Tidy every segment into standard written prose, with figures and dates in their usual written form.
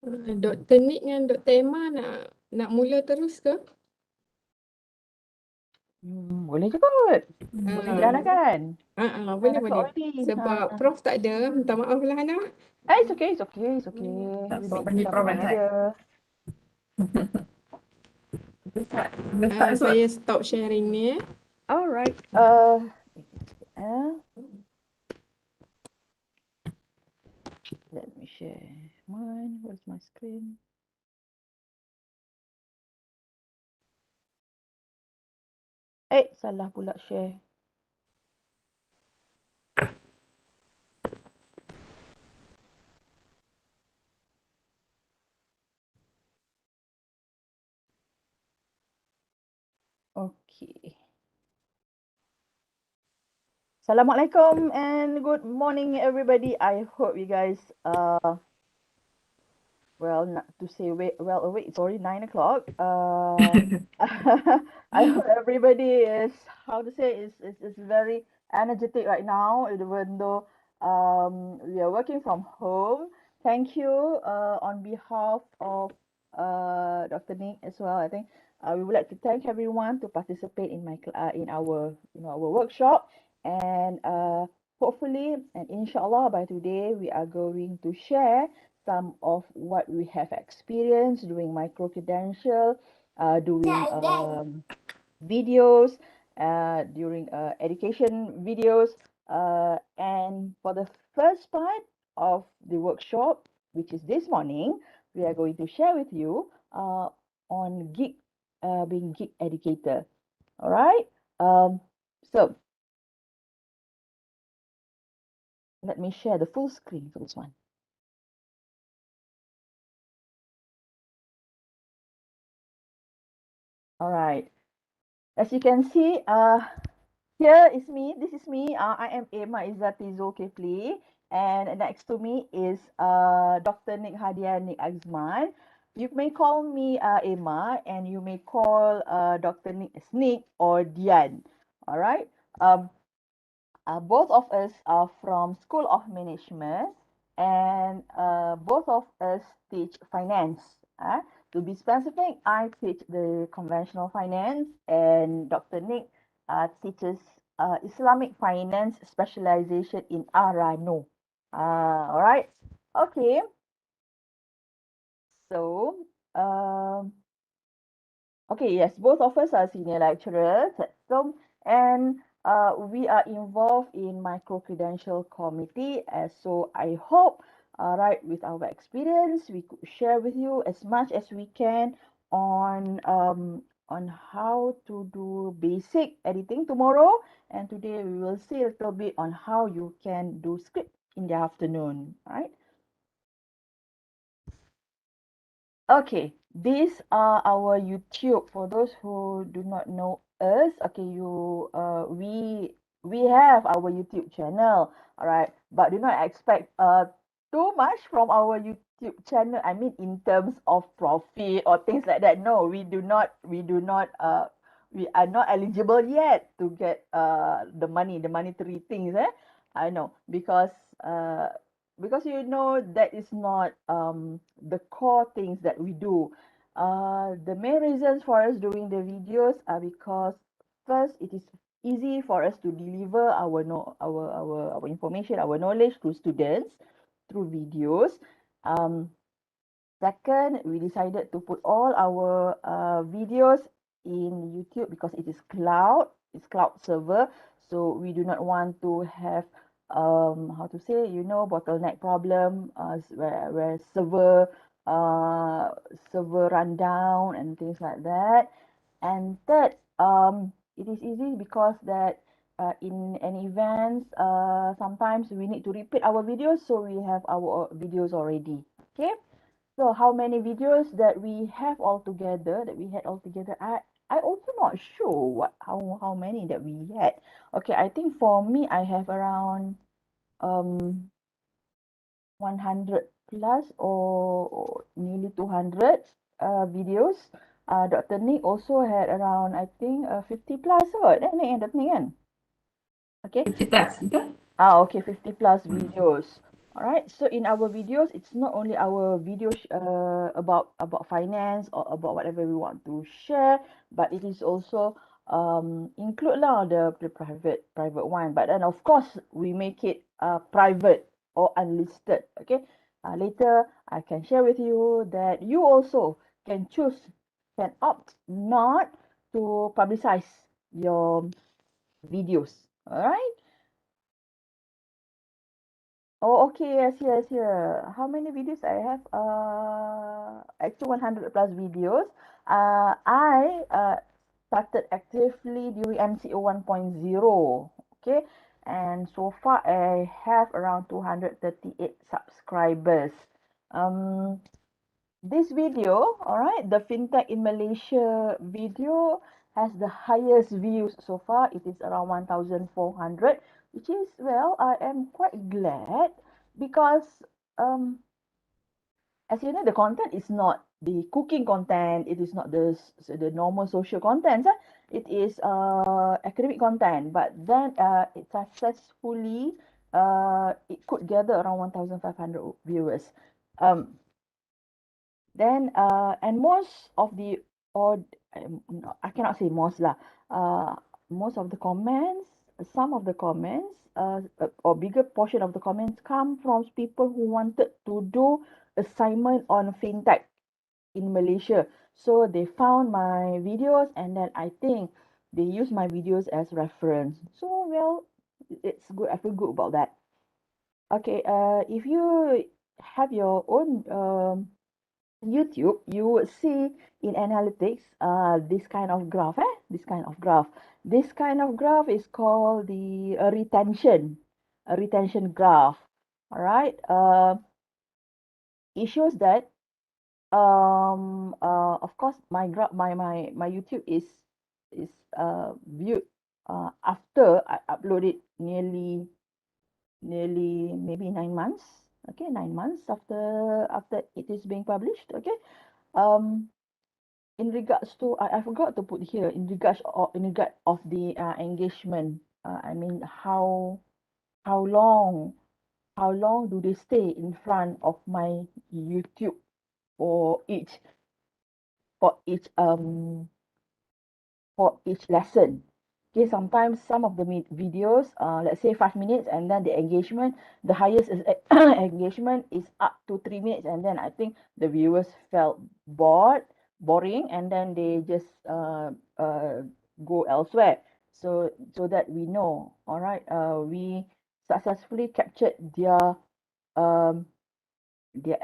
Dr. Nick dengan Dr. Emma nak mula terus ke? Boleh je kot. Boleh jalankan. Boleh. already. Sebab Prof tak ada, minta maaf lah Hana. It's okay. We make something dia. Saya stop sharing ni. Alright. Let me share mine. Where's my screen? Salah pula share. Okay. Assalamualaikum and good morning everybody. I hope you guys well, not to say well awake, it's already 9 o'clock. I hope everybody is, how to say, is very energetic right now, even though we are working from home. Thank you on behalf of Dr. Nick as well. I think we would like to thank everyone to participate in our workshop, and hopefully and inshallah by today we are going to share some of what we have experienced doing micro-credential, doing videos, during education videos. And for the first part of the workshop, which is this morning, we are going to share with you on being gig educator. All right. So let me share the full screen for this one. All right. As you can see, here is me. This is me. I am Emma Izzati Zulkifli, and next to me is Dr. Nick Hadian Nick Azman. You may call me Emma, and you may call Dr. Nick as Nick or Dian. All right. Both of us are from School of Management, and both of us teach finance. To be specific, I teach the conventional finance, and Dr. Nick teaches Islamic finance specialization in Arano. All right. Okay. So, okay, yes, both of us are senior lecturers at SOM, and we are involved in micro-credential committee. So I hope, right, with our experience, we could share with you as much as we can on how to do basic editing tomorrow. And today we will see a little bit on how you can do script in the afternoon, right? Okay, these are our YouTube. For those who do not know us, okay, we have our YouTube channel, all right, but do not expect too much from our YouTube channel. I mean, in terms of profit or things like that. No, we are not eligible yet to get the monetary things. I know because you know that is not the core things that we do. The main reasons for us doing the videos are because first, it is easy for us to deliver our information, our knowledge to students through videos. Second, we decided to put all our videos in YouTube because it's cloud server, so we do not want to have how to say, bottleneck problem, where server run down and things like that. And third, it is easy because that in an event, sometimes we need to repeat our videos, so we have our videos already. Okay. So how many videos that we have altogether, I also not sure how many that we had. Okay, I think for me, I have around 100 plus or nearly 200 videos. Dr. Nick also had around, I think, 50 plus kot, Nick and Dr. Nick kan? Okay. 50 plus, betul? Okay, 50 plus videos. All right. So in our videos, it's not only our videos about finance or about whatever we want to share, but it is also include lah the private one. But then of course we make it private or unlisted. Okay. Later I can share with you that you also can choose, can opt not to publicize your videos. All right. Oh, okay. Yes, yes, yeah. How many videos I have? Actually 100 plus videos. I started actively during MCO 1.0. Okay. And so far I have around 238 subscribers. Um, this video, all right, the fintech in Malaysia video has the highest views so far. It is around 1,400, which is, well, I am quite glad because, um, as you know, the content is not the cooking content. It is not the normal social content. It is academic content, but then it successfully it could gather around 1,500 viewers. Um, then and most of the, or no, I cannot say most lah. Most of the comments, some of the comments, or bigger portion of the comments come from people who wanted to do assignment on fintech in Malaysia. So they found my videos and then I think they use my videos as reference. So well, it's good. I feel good about that. Okay. If you have your own YouTube, you would see in analytics this kind of graph, this kind of graph. This kind of graph is called the a retention graph. All right. It shows that of course my graph, my YouTube is viewed after I upload it nearly maybe 9 months. Okay, 9 months after it is being published. Okay. Um, in regards to, I forgot to put here in regard of the engagement. I mean how long how long do they stay in front of my YouTube for each for each lesson. Okay, sometimes some of the videos, let's say 5 minutes, and then the engagement, the highest is, engagement is up to 3 minutes, and then I think the viewers felt boring, and then they just go elsewhere. So that we know, all right, we successfully captured um their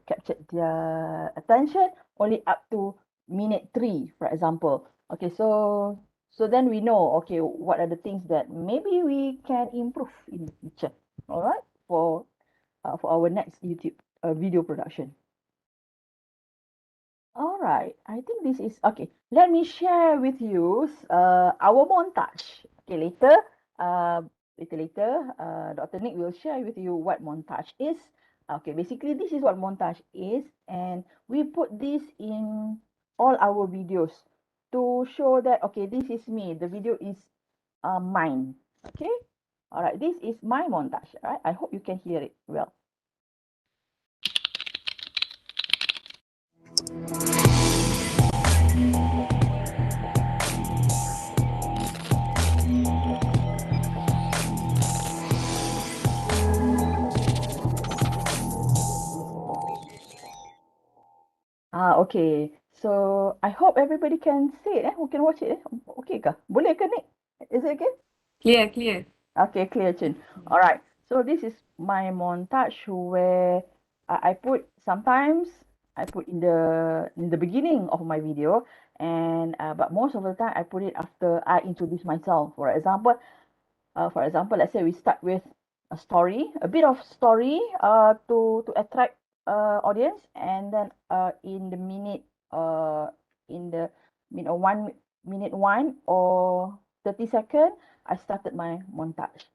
captured their attention only up to minute 3, for example. Okay, so then we know, okay, what are the things that maybe we can improve in the future, all right, for our next YouTube video production. All right, I think this is okay. Let me share with you our montage. Okay, uh, later, Dr. Nick will share with you what montage is. Okay, basically this is what montage is, and we put this in all our videos to show that, okay, this is me. The video is mine. Okay, all right, this is my montage. All right, I hope you can hear it well. Okay. So I hope everybody can see it, who can watch it, Okay kah? Boleh ke, Nick? Is it okay? Clear, clear. Okay, clear, Chin. All right. So this is my montage where I put, sometimes I put in the beginning of my video, and but most of the time I put it after I introduce myself. For example, let's say we start with a story, a bit of story, to attract audience, and then in the minute one or 30 second, I started my montage.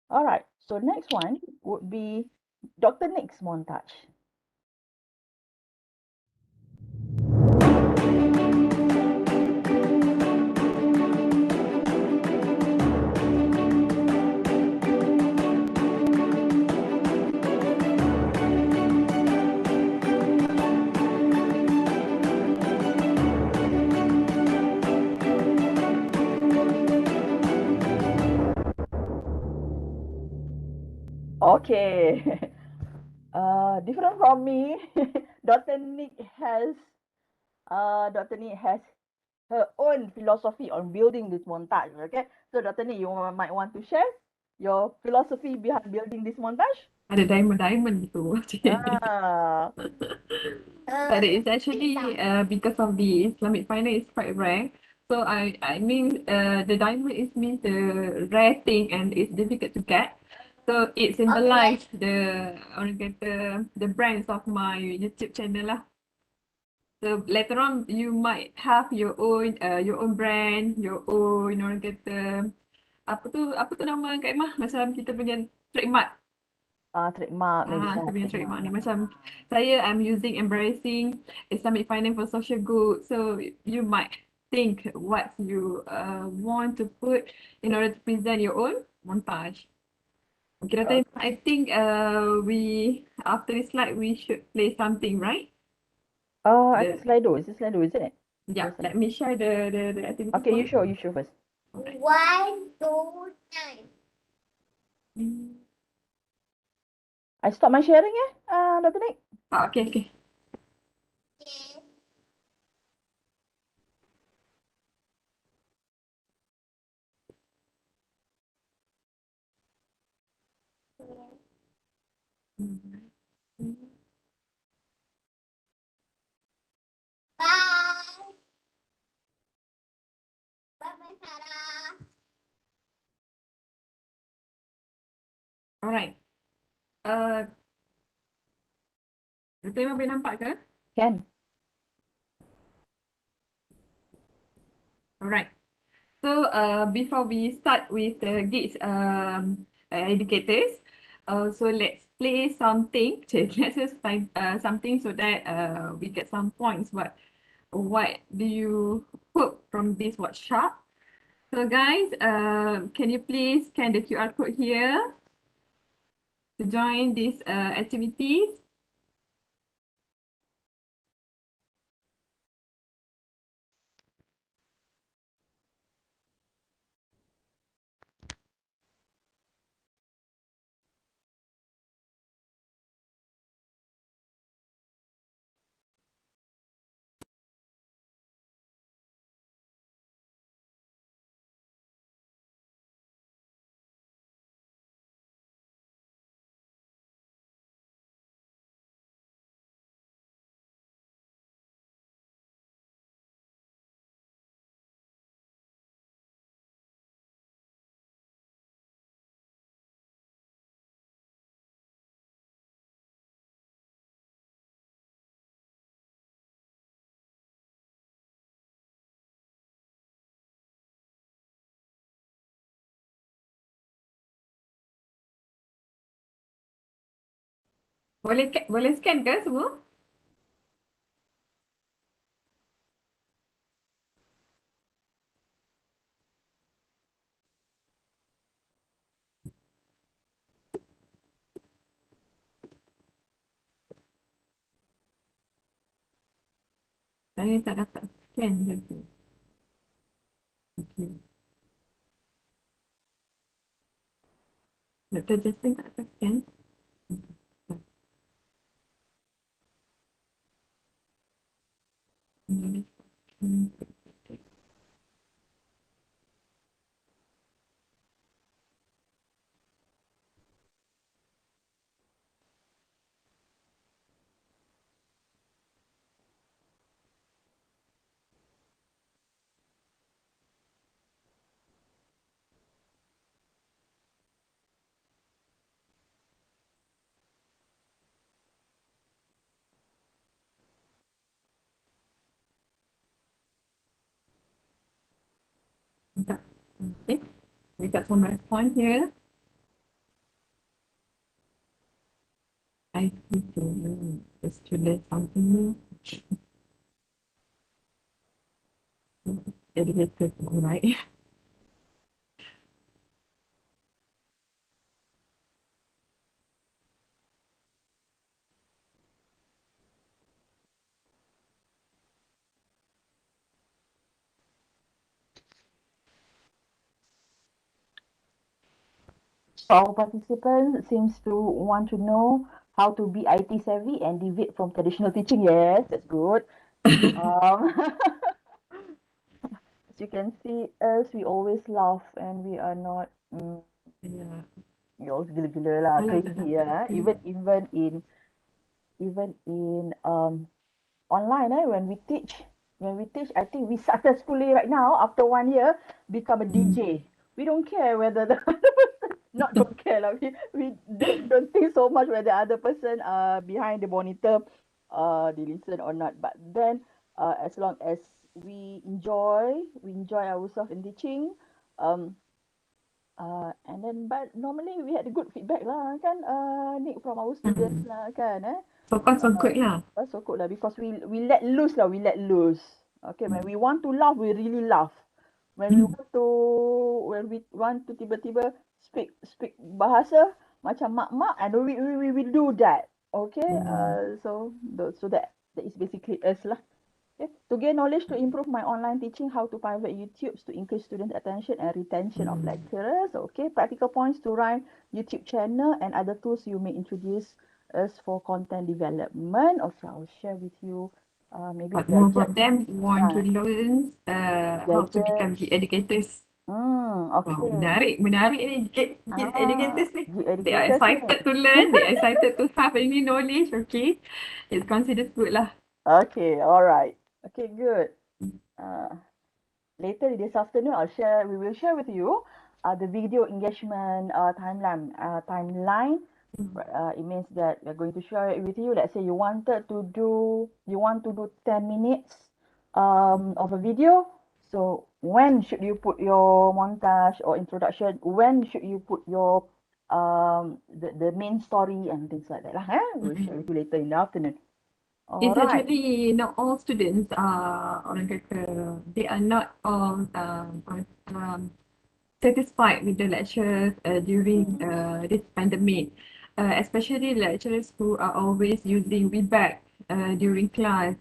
All right. So next one would be Dr. Nick's montage. Okay. Different from me, Dr. Nick has Dr. Nick has her own philosophy on building this montage. Okay, so Dr. Nick, you might want to share your philosophy behind building this montage. Ada diamond-diamond gitu. Ah, But it's actually because of the Islamic finance is quite rare. So I mean the diamond is means the rare thing and it's difficult to get. So it symbolizes the orang kata the brands of my YouTube channel lah. So later on you might have your own brand, your own orang kata apa tu nama Kak Emah macam kita punya trademark. trademark, maybe Ah, some kita punya trademark. trademark ni macam saya I'm using embracing Islamic finance for social good. So you might think what you want to put in order to present your own montage. Okay, Uh, I think we after this slide we should play something, right? I think Slido. Is it Slido, isn't it? Yeah, Yes. let me share the activity Okay, you first. show. You show first. Alright. 1, 2, 9. Mm. I stop my sharing, Dr. Nick. Ah, okay, okay. Okay. Mm. Bye. Bye-bye, Sarah. Alright. Uh, Betul boleh nampak ke? Can. Alright. So before we start with the gigs educators, so let's play something. Let's just find something so that we get some points. What do you hope from this workshop? So guys, can you please scan the QR code here to join this activities? Boleh scan ke semua? Saya tak dapat scan lagi. Okay. Dr. Justin tak dapat scan. Hmm. Okay. We got some response here. I think the student something new. Educator, right? Our participant seems to want to know how to be IT savvy and deviate from traditional teaching. Yes, that's good. Um, as you can see us, we always laugh and we are not Yeah. we always gila-gila lah, Alah, dah crazy ya. crazy. Even in online, when we teach, I think we successfully right now after 1 year become a DJ. We don't care whether the other person, not don't care lah. We don't think so much whether the other person behind the monitor they listen or not. But then as long as we enjoy ourselves in teaching. Um, and then but normally we had a good feedback lah kan, Nick, from our students lah kan, So far so good lah. so good lah because we let loose lah, we let loose. Okay, when we want to laugh, we really laugh. When we want to when we want to tiba-tiba speak bahasa macam mak-mak, and we do that. Okay, so that is basically us lah. Okay. To gain knowledge to improve my online teaching, how to pivot YouTubes to increase student attention and retention of lecturers. Okay, practical points to run YouTube channel and other tools you may introduce us for content development. Okay, I'll share with you maybe But most gadget. of them want to Ah, learn how to become gadgets. the educators. Wow, Okay. menarik ni Ah, educators ni. the They are educators ni. excited to learn, they are excited to have any knowledge, okay. It's considered good lah. Okay, all right. Okay, good. Uh, Later this afternoon, we will share with you the video engagement timeline. It means that we're going to share it with you. Let's say you want to do 10 minutes of a video. So when should you put your montage or introduction? When should you put your the main story and things like that lah? We'll share with you later in the afternoon. All It's right. actually not all students are orang kata they are not all satisfied with the lectures during Mm. this pandemic, especially lecturers who are always using feedback during class.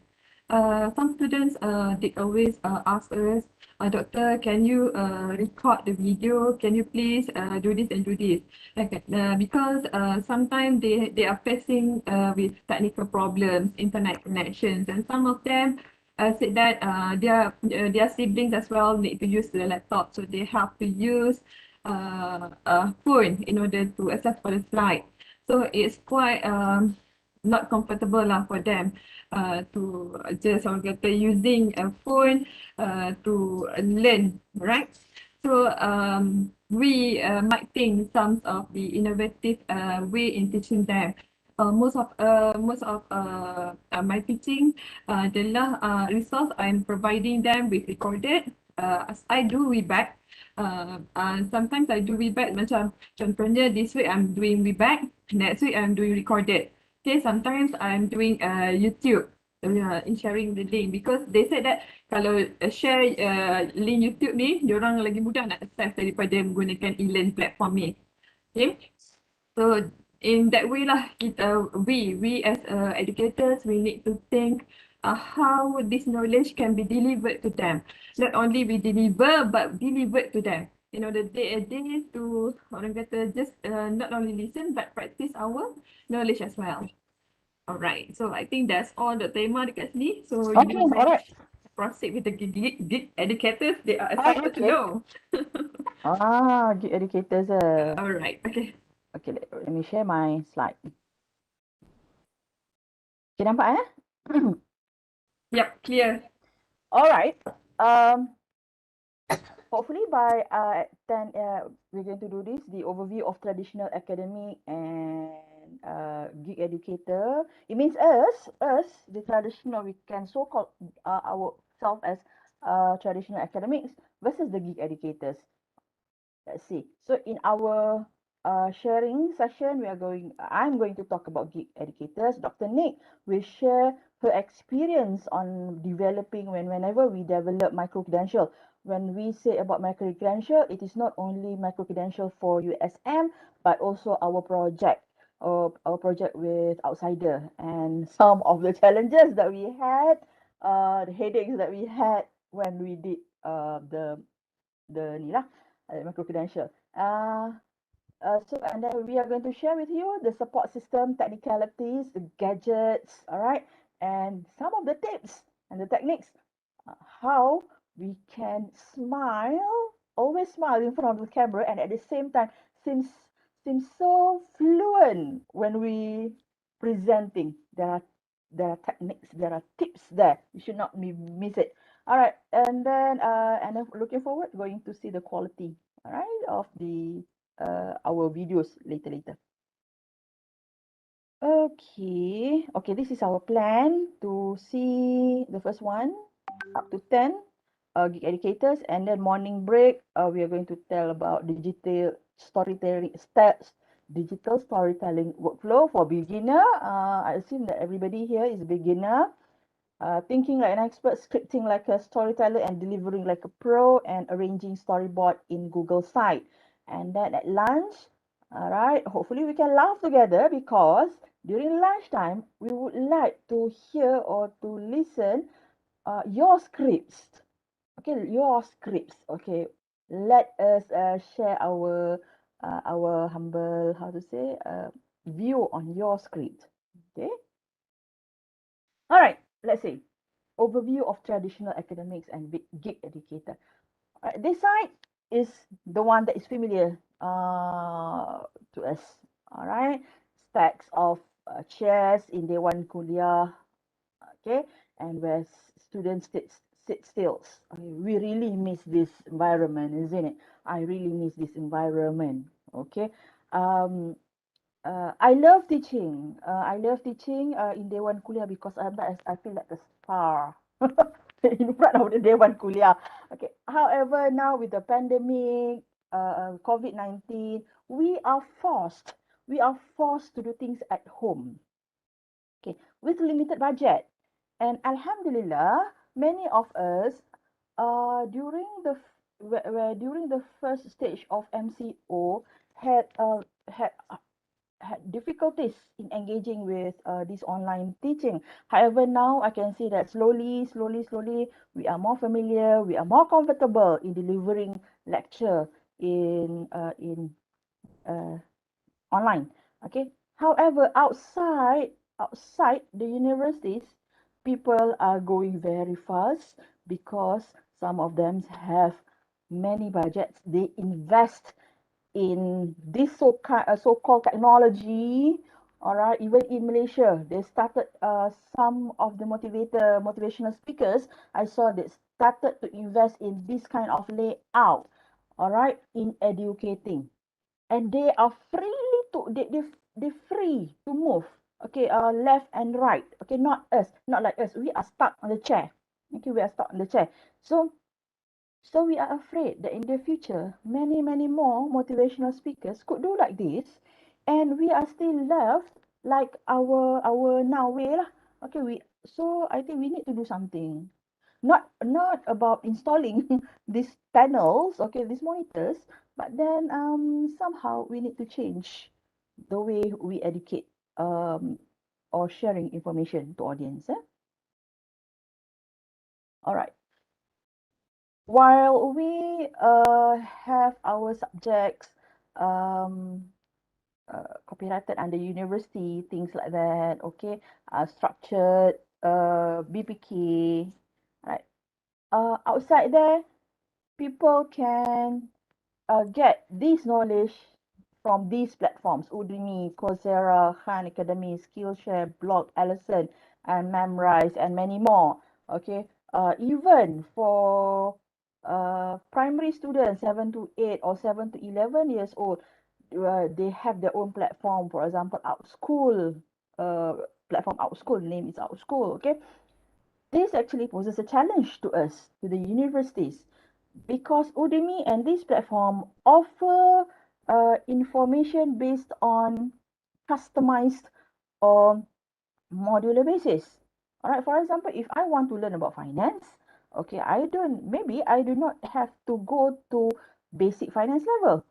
Some students they always ask us, Doctor, can you record the video? Can you please do this and do this? Like, because sometimes they are facing with technical problems, internet connections, and some of them said that their siblings as well need to use the laptop, so they have to use a phone in order to access for the slide. So it's quite not comfortable lah for them to just orang kata using a phone to learn, right? So we might think some of the innovative way in teaching them. Most of my teaching adalah resource I'm providing them with recorded. As I do feedback. Sometimes I do feedback macam contohnya this week I'm doing feedback, next week I'm doing recorded. Okay, sometimes I'm doing YouTube. In sharing the link because they said that kalau share link YouTube ni, diorang lagi mudah nak access daripada menggunakan e-learn platform ni. Okay, so in that way lah, we as educators, we need to think how this knowledge can be delivered to them. Not only we deliver, but delivered to them. You know, they need to orang kata just not only listen but practice our knowledge as well. Alright, so I think that's all the tema dekat sini. So Okay, you all may right. proceed with the geek educators. They are excited to Okay. know. Good educators. Alright, okay. Okay, let me share my slide. Okay, nampak Yep, clear. Alright. Hopefully by 10, we're going to do this, the overview of traditional academic and geek educator. It means the traditional, we can so-called ourselves as traditional academics versus the geek educators. Let's see. So in our sharing session, I'm going to talk about geek educators. Dr. Nick will share her experience on developing whenever we develop micro-credential. When we say about micro-credential, it is not only micro-credential for USM, but also our project with outsider and some of the challenges that we had, the headaches that we had when we did the ni lah, micro credential. And then we are going to share with you the support system, technicalities, the gadgets, all right, and some of the tips and the techniques, how we can smile, always smile in front of the camera, and at the same time seems seems so fluent when we presenting. There are techniques, there are tips there. You should not miss it. All right, and then looking forward going to see the quality, all right, of the our videos later. Okay, this is our plan to see the first one up to 10 geek educators, and then morning break we are going to tell about digital storytelling workflow for beginner. I assume that everybody here is a beginner, thinking like an expert, scripting like a storyteller, and delivering like a pro, and arranging storyboard in Google Site. And then at lunch, all right, hopefully we can laugh together, because during lunchtime we would like to hear or to listen your scripts. Okay, your scripts. Okay, let us share our humble, how to say, view on your script. Okay, all right, let's see. Overview of traditional academics and gig educator. This side is the one that is familiar to us. All right, stacks of chairs in day one kuliah. Okay, and where students sit still. We really miss this environment, isn't it? I really miss this environment. Okay. Um, I love teaching. I love teaching in Dewan Kuliah, because I feel like a star in front of the Dewan Kuliah. Okay. However, now with the pandemic, COVID-19, we are forced to do things at home. Okay, with limited budget. And Alhamdulillah, many of us, during the first stage of MCO, had uh, had had difficulties in engaging with this online teaching. However, now I can see that slowly, we are more familiar, we are more comfortable in delivering lecture in uh, online. Okay. However, outside the universities, people are going very fast, because some of them have many budgets. They invest in this so-called technology. All right, even in Malaysia, they started some of the motivational speakers. I saw they started to invest in this kind of layout. All right, in educating, and they are freely to they free to move. Okay, left and right. Okay, not like us, we are stuck on the chair. Okay, we are stuck on the chair. So we are afraid that in the future many more motivational speakers could do like this, and we are still left like our now way lah. Okay, so I think we need to do something, not about installing these panels, okay, these monitors, but then somehow we need to change the way we educate, or sharing information to audience. All right, while we have our subjects um copyrighted under university, things like that, okay, structured BPK, right, outside there people can get this knowledge from these platforms: Udemy, Coursera, Khan Academy, Skillshare, Blog, Allison, and Memrise, and many more. Okay, even for primary students, 7 to 8 or 7 to 11 years old, they have their own platform. For example, OutSchool, uh, platform OutSchool, name is OutSchool. Okay, this actually poses a challenge to us, to the universities, because Udemy and this platform offer information based on customized or modular basis. All right, for example, if I want to learn about finance, okay, maybe I do not have to go to basic finance level.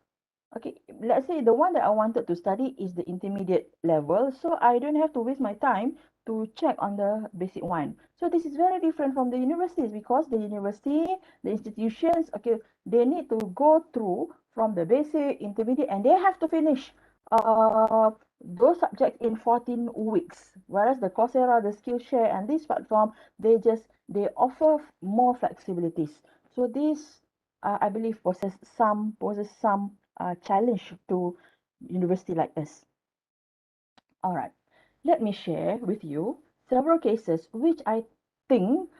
Okay, let's say the one that I wanted to study is the intermediate level, so I don't have to waste my time to check on the basic one. So this is very different from the universities, because the university, the institutions, okay, they need to go through from the basic, intermediate, and they have to finish those subjects in 14 weeks. Whereas the Coursera, the Skillshare, and this platform, they offer more flexibilities. So this, I believe, poses some challenge to university like us. All right, let me share with you several cases which I think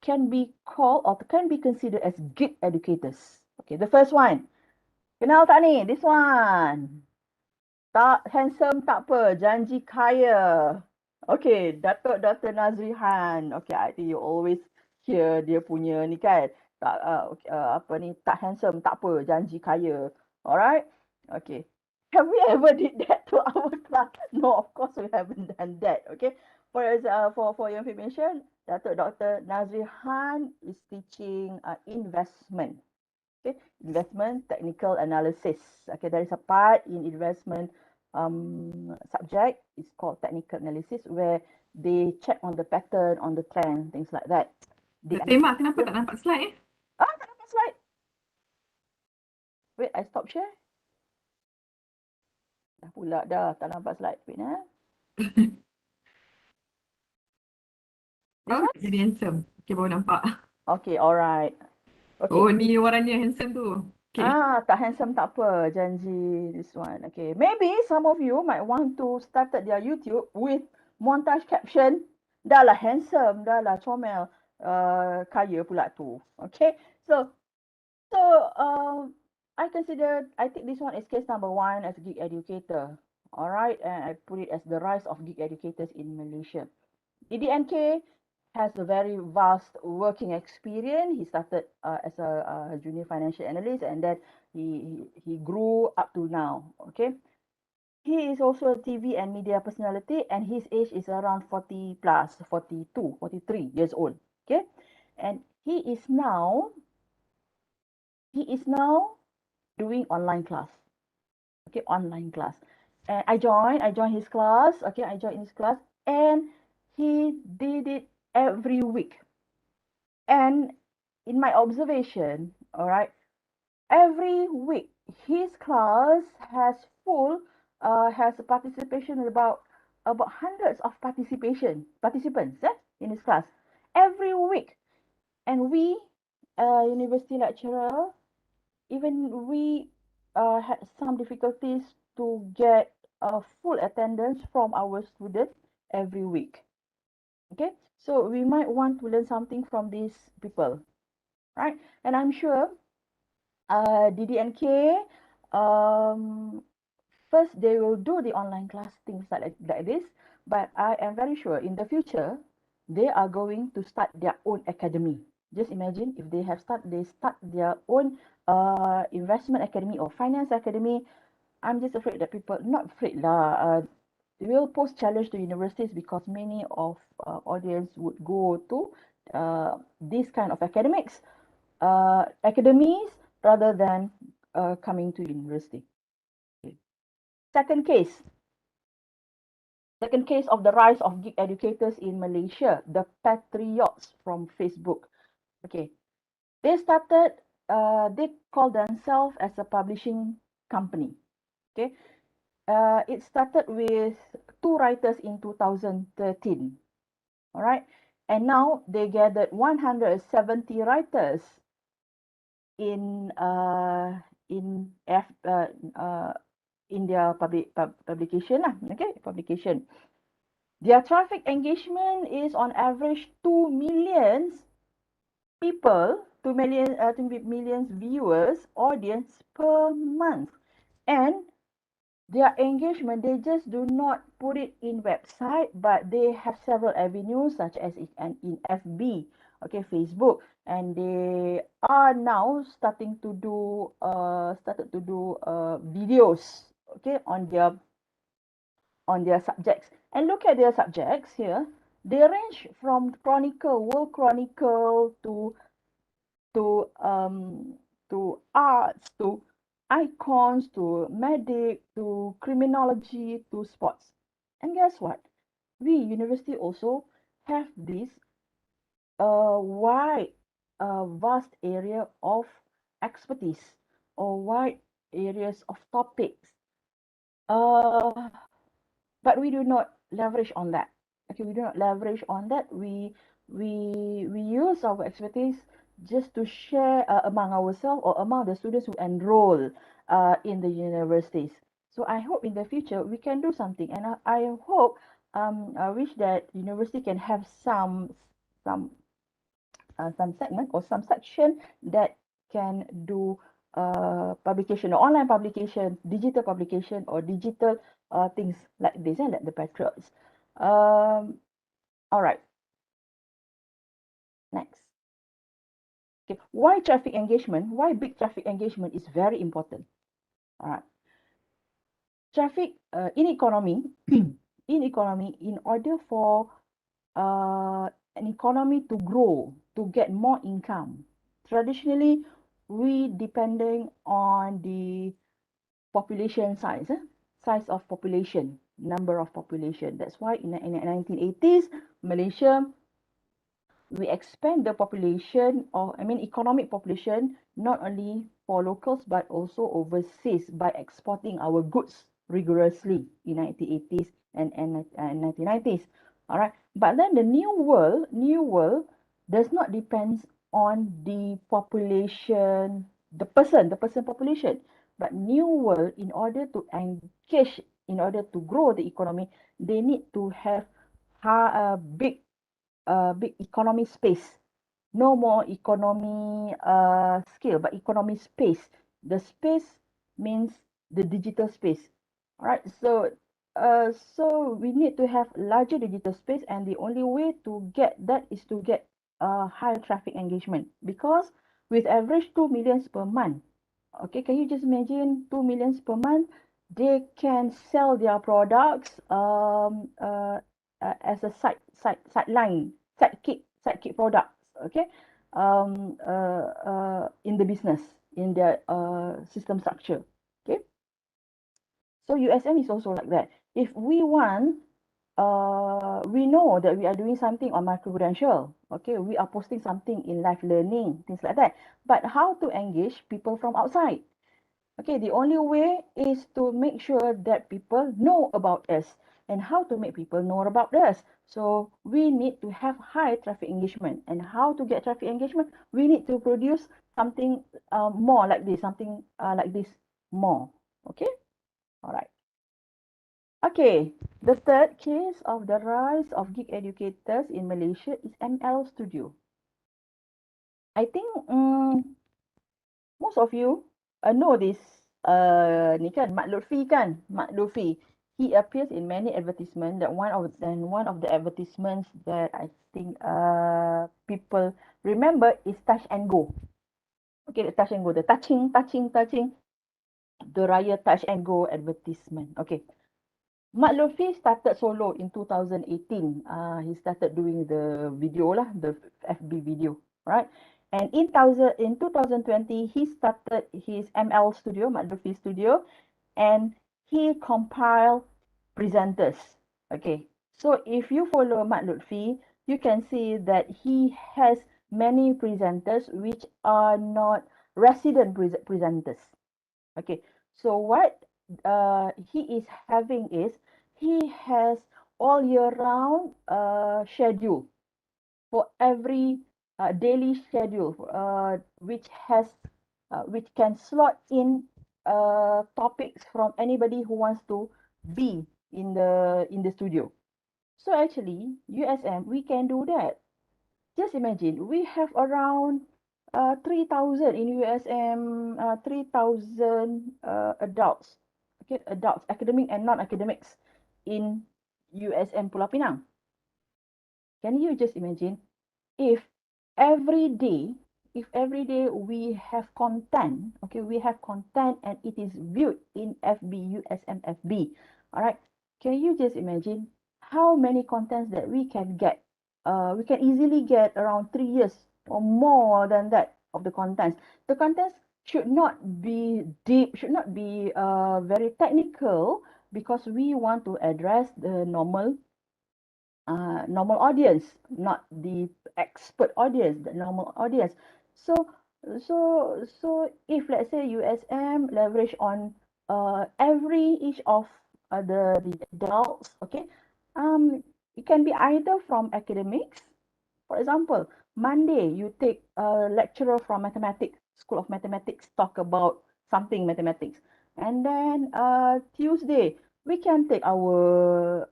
can be called or can be considered as gig educators. Okay, the first one. Kenal tak ni? This one. Tak handsome tak apa, janji kaya. Okay, Datuk Dr. Nazrihan. Okay, I think you always hear dia punya ni kan. Tak okay, apa ni, tak handsome tak apa, janji kaya. Alright? Okay. Have we ever did that to our class? No, of course we haven't done that. Okay. For your information, Datuk Dr. Nazrihan is teaching investment. Okay, investment technical analysis. Okay, there is a part in investment subject. It's called technical analysis where they check on the pattern, on the trend, things like that. Tema, kenapa tak nampak slide Tak nampak slide. Wait, I stop share. Dah pula dah, tak nampak slide. Wait, This one? Jadi handsome. Okay, baru nampak. Okay, alright. Okay. Oh, ni warnanya handsome tu. Okay. Tak handsome tak apa, janji this one. Okay, maybe some of you might want to start their YouTube with montage caption. Dah lah handsome, dah lah comel, kaya pula tu. Okay, so I think this one is case number 1 as gig educator. Alright, and I put it as the rise of gig educators in Malaysia. EDNK has a very vast working experience. He started as a junior financial analyst, and then he grew up to now. Okay, he is also a TV and media personality, and his age is around 40 plus, 42, 43 years old. Okay, and he is now doing online class. Okay, online class, and I joined his class. Okay, I joined his class, and he did it every week. And in my observation, all right, every week his class has has a participation about hundreds of participants in his class every week. And we, university lecturer, even we had some difficulties to get a full attendance from our students every week. Okay, so we might want to learn something from these people, right? And I'm sure DDNK, first they will do the online class things like this, but I am very sure in the future they are going to start their own academy. Just imagine if they start their own investment academy or finance academy. I'm just afraid that people, not afraid lah, will pose challenge to universities because many of audience would go to this kind of academies rather than coming to university. Okay. Second case of the rise of gig educators in Malaysia, the Patriots from Facebook. Okay, they call themselves as a publishing company. Okay, it started with 2 writers in 2013. All right, and now they gathered 170 writers in their publication lah. Okay, publication. Their traffic engagement is on average 2 million people, 2 million viewers audience per month. And their engagement, they just do not put it in website, but they have several avenues such as in FB, okay, Facebook, and they are now starting to do videos, okay, on their subjects. And look at their subjects here. They range from world chronicle to arts, to icons, to medic, to criminology, to sports. And guess what? We university also have this wide, vast area of expertise. or wide areas of topics. Uh, but we do not leverage on that. Okay, we do not leverage on that. We use our expertise just to share among ourselves or among the students who enroll in the universities. So I hope in the future we can do something, and I hope I wish that university can have some some segment or some section that can do publication, online publication, digital publication, or digital things like this, and like the Patriots. All right, next. Okay, why traffic engagement? Why big traffic engagement is very important. All right, traffic in economy, in order for an economy to grow, to get more income. Traditionally, we depending on the population size, size of population, number of population. That's why in the 1980s, Malaysia, we expand the population, or I mean economic population, not only for locals but also overseas by exporting our goods rigorously in 1980s and 1990s. All right, but then the new world does not depend on the population, the person population, but new world, in order to engage, in order to grow the economy, they need to have big big economy space. No more economy scale, but economy space. The space means the digital space. All right. So we need to have larger digital space, and the only way to get that is to get high traffic engagement, because with average 2 millions per month. Okay, can you just imagine 2 millions per month? They can sell their products as a sideline, sidekick products. Okay, in the business, in their system structure. Okay, so USM is also like that. If we want, we know that we are doing something on micro credential. Okay, we are posting something in live learning, things like that. But how to engage people from outside? Okay, the only way is to make sure that people know about us. And how to make people know about us? So we need to have high traffic engagement. And how to get traffic engagement? We need to produce something more like this, something like this more. Okay, all right. Okay, the third case of the rise of gig educators in Malaysia is ML Studio. I think most of you know this ni kan Mak Lutfi kan, Mak Lutfi. He appears in many advertisements. That one of the advertisements that I think people remember is Touch and Go. Okay, the Touch and Go, the touching, the Raya Touch and Go advertisement. Okay, Mak Lutfi started solo in 2018. He started doing the video lah, the FB video, right? And in 2020, he started his ML studio, Mak Lutfi Studio, and he compiled presenters. Okay, so if you follow Mak Lutfi, you can see that he has many presenters which are not resident presenters. Okay, so what he is having is he has all year round schedule for every daily schedule which can slot in topics from anybody who wants to be in the studio. So actually, USM, we can do that. Just imagine, we have around 3,000 in USM, 3,000 adults, okay, adults, academic and non-academics in USM Pulau Pinang. Can you just imagine if every day, we have content, okay, we have content and it is viewed in FB, USM FB, all right? Can you just imagine how many contents that we can get? We can easily get around 3 years or more than that of the contents. The contents should not be deep, should not be very technical, because we want to address the normal audience, not the expert audience, the normal audience. So So if let's say USM leverage on each of the adults, okay, it can be either from academics. For example, Monday you take a lecturer from mathematics, School of Mathematics, talk about something mathematics, and then Tuesday we can take our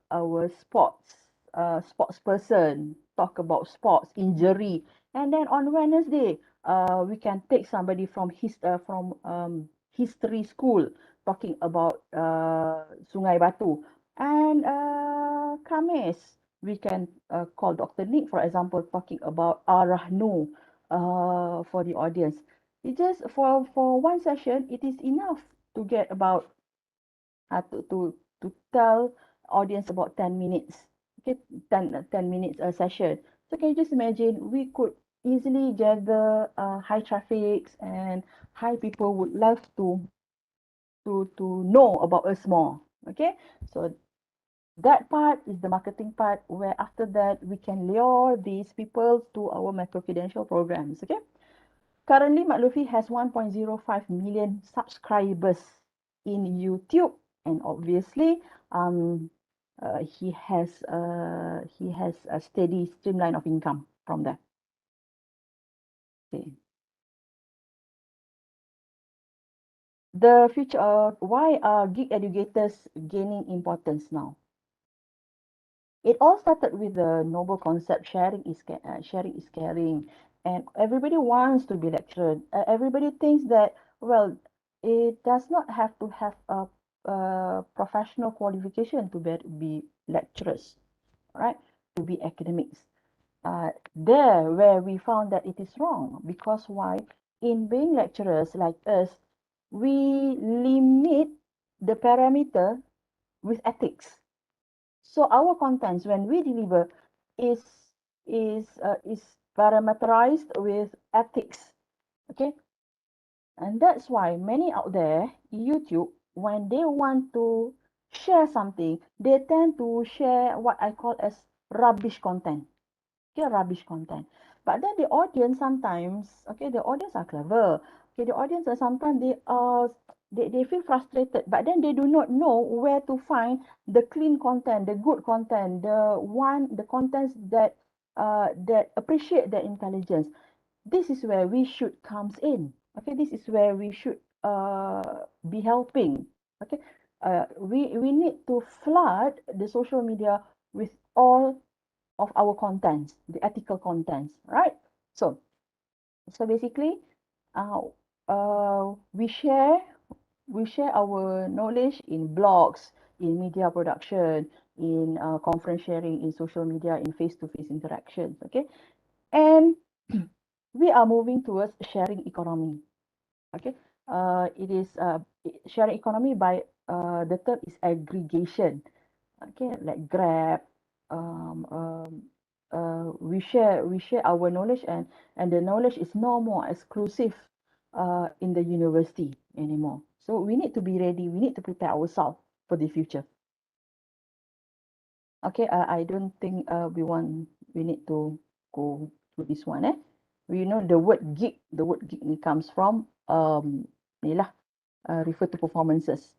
sports person talk about sports injury, and then on Wednesday we can take somebody from history school talking about Sungai Batu, and Khamis we can call Dr. Nick, for example, talking about Arahnu for the audience. It just for one session, it is enough to get about to tell audience about 10 minutes. Okay, 10 minutes a session. So can you just imagine we could easily gather high traffics and high people would love to know about us more. Okay, so that part is the marketing part where after that we can lure these people to our micro-credential programs. Okay. Currently, Mak Luffy has 1.05 million subscribers in YouTube, and obviously, he has a steady streamline of income from that. Okay. The future of why are gig educators gaining importance now? It all started with the noble concept sharing is caring, and everybody wants to be lecturer. Everybody thinks that well, it does not have to have a professional qualification to be lecturers, right? To be academics. There where we found that it is wrong because why? In being lecturers like us, we limit the parameter with ethics. So our contents when we deliver is is parameterized with ethics. Okay, and that's why many out there YouTube when they want to share something, they tend to share what I call as rubbish content. Okay, rubbish content. But then the audience sometimes, okay, the audience are clever. Okay, the audience are sometimes they feel frustrated, but then they do not know where to find the clean content, the good content, the contents that appreciate their intelligence. This is where we should comes in. Okay, this is where we should be helping. Okay, we need to flood the social media with all of our contents, the ethical contents, right? So, so basically, uh, we share our knowledge in blogs, in media production, in conference sharing, in social media, in face-to-face interactions. Okay, and we are moving towards sharing economy. Okay, it is sharing economy by the term is aggregation. Okay, like Grab, um, um, we share our knowledge, and the knowledge is no more exclusive in the university anymore. So we need to be ready. We need to prepare ourselves for the future. Okay, I don't think we need to go through this one. We know the word gig. The word gig comes from ni lah, refer to performances.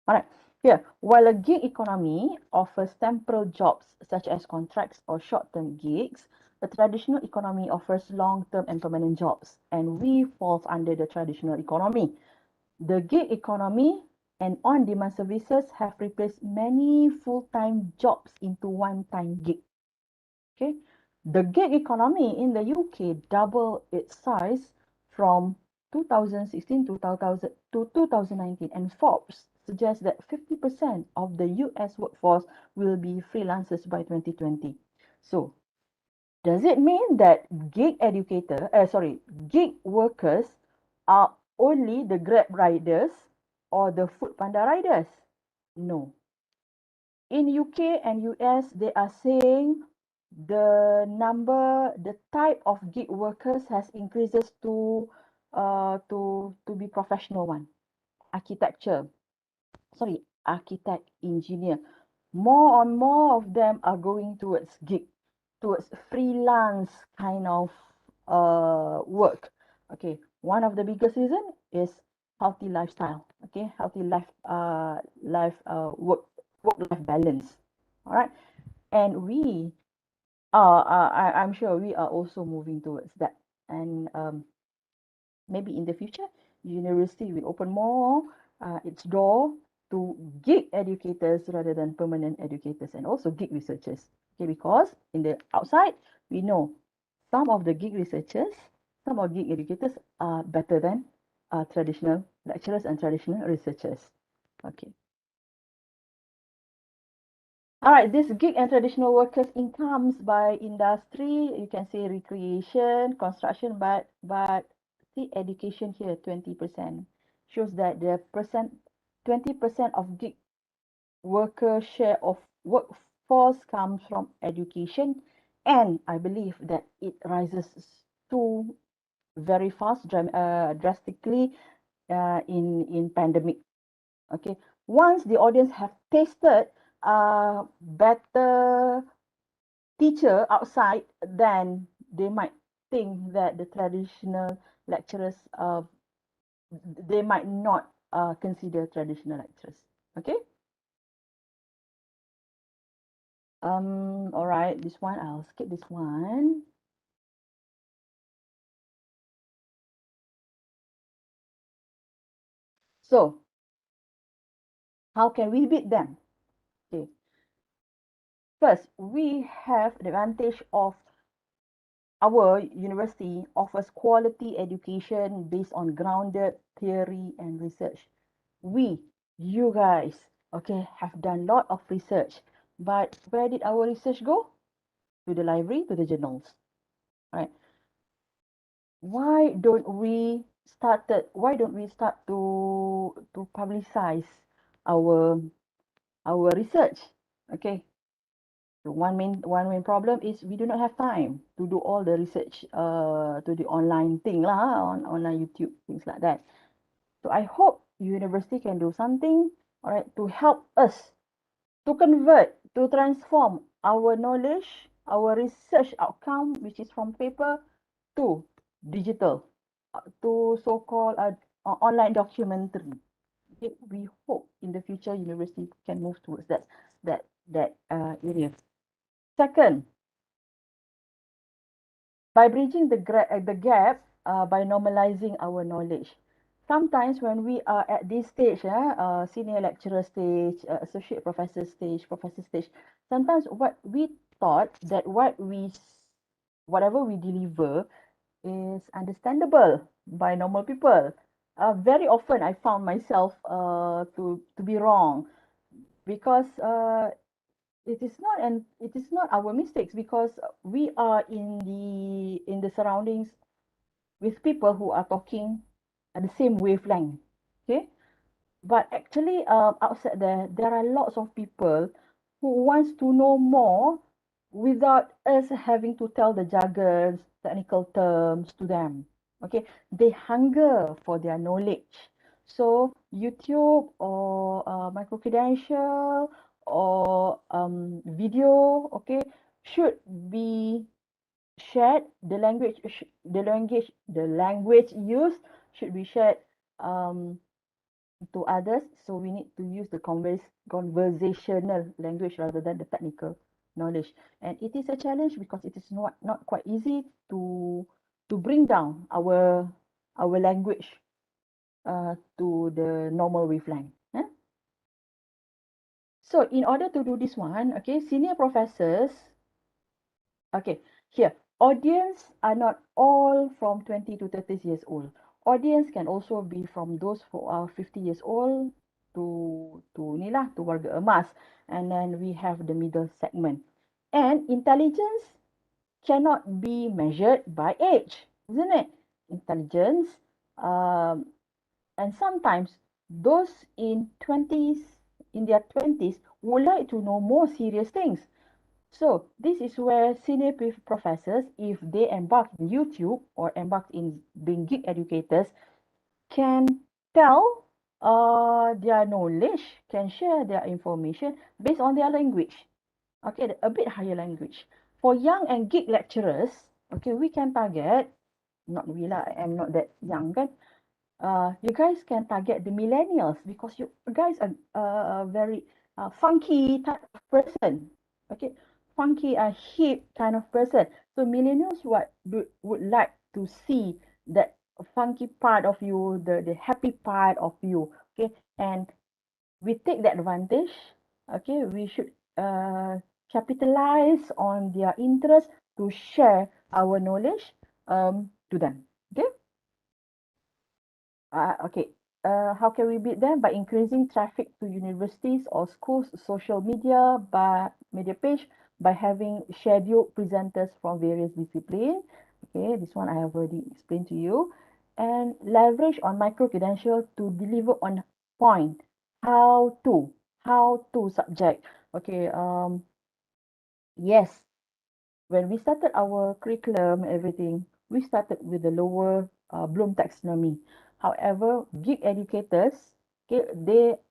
All right. Here, while a gig economy offers temporal jobs such as contracts or short-term gigs, the traditional economy offers long-term and permanent jobs, and we fall under the traditional economy. The gig economy and on-demand services have replaced many full-time jobs into one-time gig. Okay, the gig economy in the UK doubled its size from 2016 to 2019, and Forbes suggests that 50% of the US workforce will be freelancers by 2020. So, does it mean that gig workers are only the Grab riders or the Food Panda riders? No. In UK and US, they are saying the type of gig workers has increases to be professional one. Architecture, architect, engineer. More and more of them are going towards gig, towards freelance kind of work. Okay, one of the biggest reason is healthy lifestyle. Okay, healthy work life balance. All right, and I'm sure we are also moving towards that. And maybe in the future, university will open more its door to gig educators rather than permanent educators, and also gig researchers. Okay, because in the outside, we know some of the gig researchers, some of gig educators are better than traditional lecturers and traditional researchers. Okay. All right, this gig and traditional workers' incomes by industry, you can say recreation, construction, but see education here, 20%. Shows that the 20% of gig worker share of workforce comes from education, and I believe that it rises too very fast, drastically in pandemic. Okay, once the audience have tasted better teacher outside, then they might think that the traditional lecturers, they might not consider traditional lecturers. Okay. All right, this one I'll skip this one. So how can we beat them? Okay, first we have the advantage of our university offers quality education based on grounded theory and research. You guys, okay, have done a lot of research, but where did our research go? To the library, to the journals, right? Why don't we start to publicize our our research? Okay, the one main problem is we do not have time to do all the research to the online thing lah, on online YouTube, things like that. So I hope university can do something, all right, to help us to convert, to transform our knowledge, our research outcome, which is from paper, to digital, to so-called online documentary. Okay, we hope in the future university can move towards that area. Second, by bridging the gap by normalizing our knowledge. Sometimes when we are at this stage, senior lecturer stage, associate professor stage, professor stage, sometimes what we thought that whatever we deliver is understandable by normal people. Very often I found myself to be wrong, because it is not our mistakes, because we are in the surroundings with people who are talking at the same wavelength. Okay, but actually outside there are lots of people who wants to know more without us having to tell the jargons, technical terms to them. Okay, they hunger for their knowledge. So YouTube or micro credential or video, okay, should be shared. The language used should be shared um, to others. So we need to use the conversational language rather than the technical knowledge. And it is a challenge because it is not quite easy to bring down our language to the normal wavelength. So in order to do this one, okay, senior professors, okay, here, audience are not all from 20 to 30 years old. Audience can also be from those who are 50 years old to ni lah, to warga emas. And then we have the middle segment. And intelligence cannot be measured by age, isn't it? Intelligence, um, and sometimes those in their 20s would like to know more serious things. So this is where senior professors, if they embark in YouTube or embark in being gig educators, can tell their knowledge, can share their information based on their language. Okay, a bit higher language. For young and gig lecturers, Okay, we can target, not we lah, I'm not that young kan. You guys can target the millennials because you guys are a very funky type of person. Okay, funky, hip kind of person. So millennials would like to see that funky part of you, the happy part of you. Okay, and we take that advantage. Okay, we should capitalize on their interest to share our knowledge to them. Okay. Okay. How can we beat them? By increasing traffic to universities or schools, social media, by media page, by having scheduled presenters from various disciplines. Okay, this one I have already explained to you. And leverage on micro credential to deliver on point. How to, how to subject. Okay. Yes, when we started our curriculum, everything, we started with the lower Bloom taxonomy. However, gig educators, okay,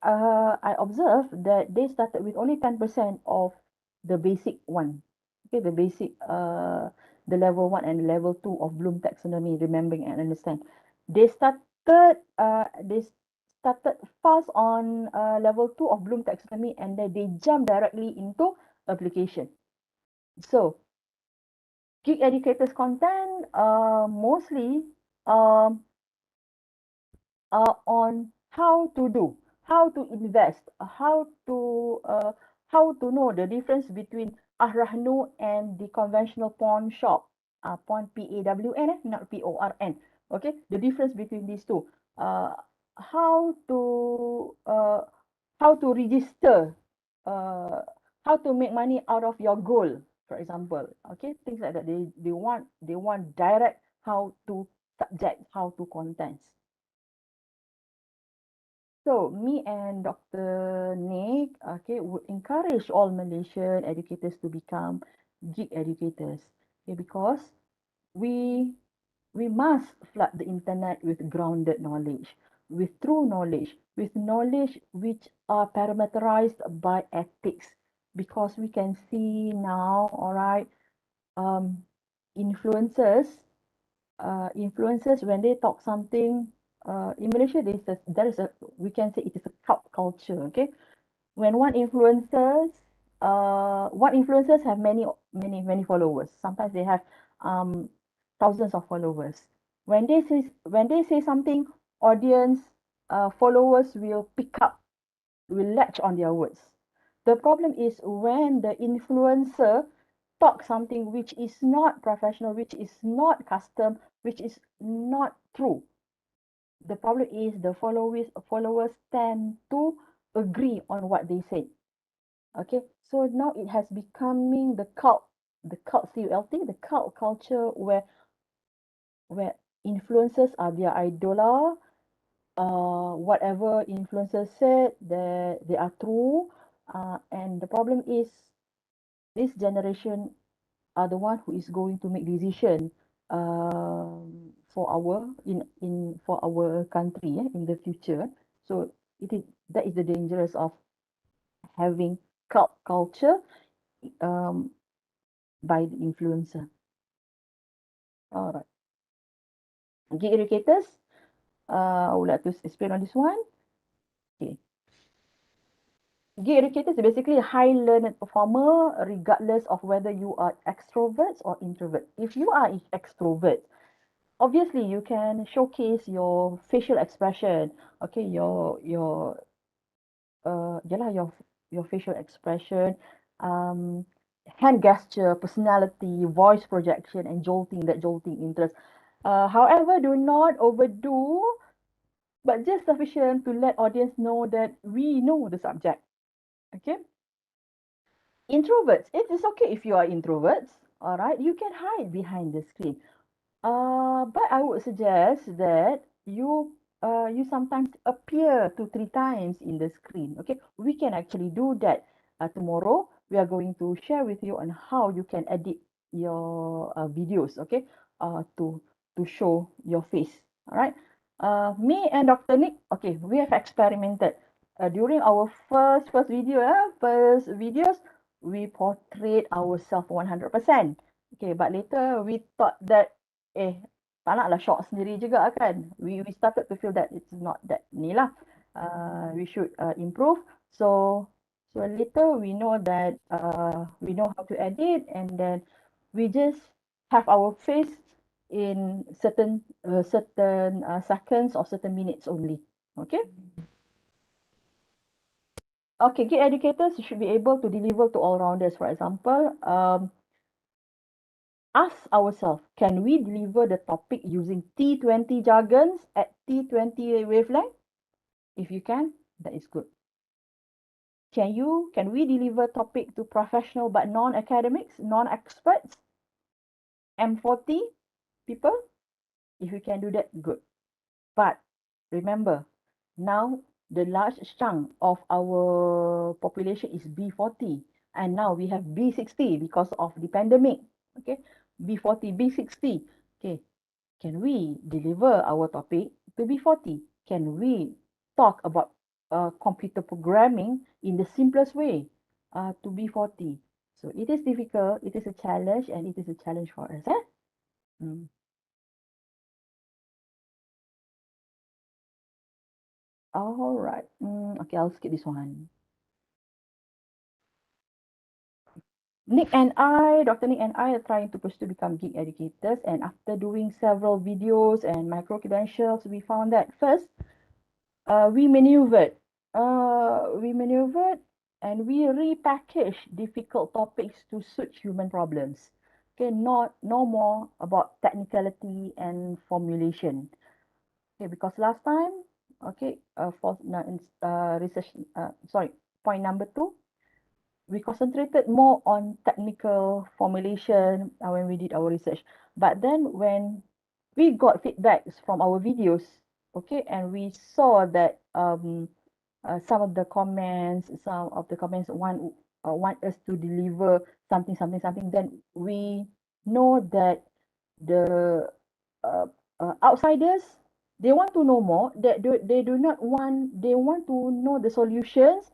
I observed that they started with only 10% of the basic one. Okay, the basic, the level one and level two of Bloom taxonomy, remembering and understand. They started fast on level two of Bloom taxonomy, and then they jumped directly into application. So gig educators content mostly um, on how to invest, how to know the difference between Ahrahnu and the conventional pawn shop, pawn PAWN, not PORN. Okay, the difference between these two. Uh, how to uh, how to register, uh, how to make money out of your goal, for example. Okay, things like that. They want direct how to subject, how to contents. So me and Dr. Nick, okay, would encourage all Malaysian educators to become gig educators. Okay, because we we must flood the internet with grounded knowledge, with true knowledge, with knowledge which are parameterized by ethics. Because we can see now, all right, um, influencers influencers when they talk something in Malaysia there is a we can say it is a cult culture. Okay, when one influencers have many followers. Sometimes they have um thousands of followers. When they say something, audience followers will pick up, will latch on their words. The problem is when the influencer talk something which is not professional, which is not custom, which is not true. The problem is the followers tend to agree on what they say. Okay, so now it has becoming the cult CULT, the cult culture where influencers are their idola. Whatever influencers said, they are true. And the problem is this generation are the one who is going to make decision for our country in the future. So that is the dangerous of having cult culture um, by the influencer. All right, gig educators. I would like to explain on this one. Okay, gig educators is basically a high learned performer, regardless of whether you are extroverts or introverts. If you are extrovert, obviously you can showcase your facial expression. Okay, your facial expression, um hand gesture, personality, voice projection, and jolting interest. However, do not overdo, but just sufficient to let audience know that we know the subject. Okay, introverts, it is okay if you are introverts. All right, you can hide behind the screen. But I would suggest that you sometimes appear 2-3 times in the screen. Okay, we can actually do that. Tomorrow we are going to share with you on how you can edit your videos. Okay, to show your face. All right. Me and Dr. Nick. Okay, we have experimented during our first videos. We portrayed ourselves 100%. Okay, but later we thought that tak naklah shock sendiri juga kan. We started to feel that it's not that ni lah. We should improve. So later we know that we know how to edit, and then we just have our face in certain seconds or certain minutes only. Okay. Okay, gig educators should be able to deliver to all rounders. For example, ask ourselves, can we deliver the topic using T20 jargons at T20 wavelength? If you can, that is good. Can we deliver topic to professional but non-academics, non-experts, M40 people? If you can do that, good. But remember, now the large chunk of our population is B40, and now we have B60 because of the pandemic. Okay, B40, B60. Okay, can we deliver our topic to B40? Can we talk about computer programming in the simplest way to B40? So it is difficult, it is a challenge, and it is a challenge for us. Mm. All right. Okay, I'll skip this one. Dr. Nick and I are trying to push to become gig educators. And after doing several videos and micro credentials, we found that first, we maneuvered. And we repackaged difficult topics to suit human problems. Okay, no more about technicality and formulation. Okay, because last time, okay, research, point number 2, we concentrated more on technical formulation when we did our research. But then when we got feedbacks from our videos, okay, and we saw that some of the comments want us to deliver something, then we know that the uh, outsiders, they want to know more, that they do not want, they want to know the solutions,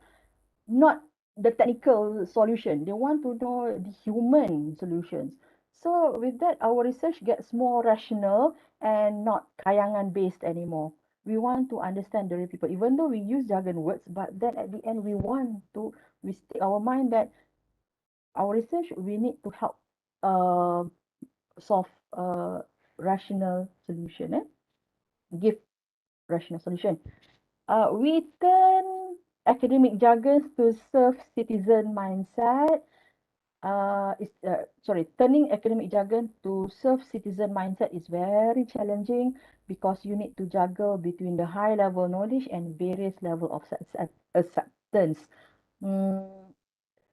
not the technical solution. They want to know the human solutions. So with that, our research gets more rational and not kayangan based anymore. We want to understand the real people, even though we use jargon words, but then at the end we stick our mind that our research, we need to help uh, solve rational solution, give rational solution. We turn academic jargons to serve citizen mindset. Turning academic jargon to serve citizen mindset is very challenging because you need to juggle between the high level knowledge and various level of acceptance. Mm,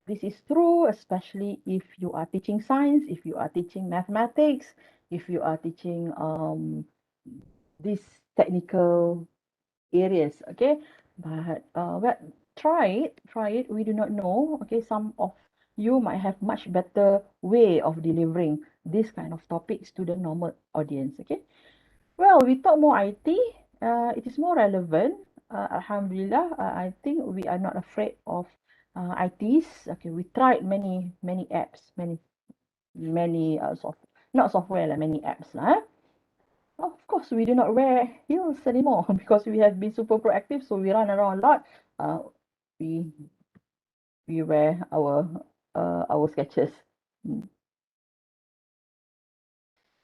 this is true, especially if you are teaching science, if you are teaching mathematics, if you are teaching these technical areas. Okay, but try it. We do not know. Okay, some of you might have much better way of delivering this kind of topics to the normal audience. Okay, well, we talk more IT. It is more relevant. Alhamdulillah, I think we are not afraid of ITs. Okay, we tried many apps, many not software like many apps lah. Of course, we do not wear heels anymore because we have been super proactive. So we run around a lot. Uh, we we wear our sketches. Mm.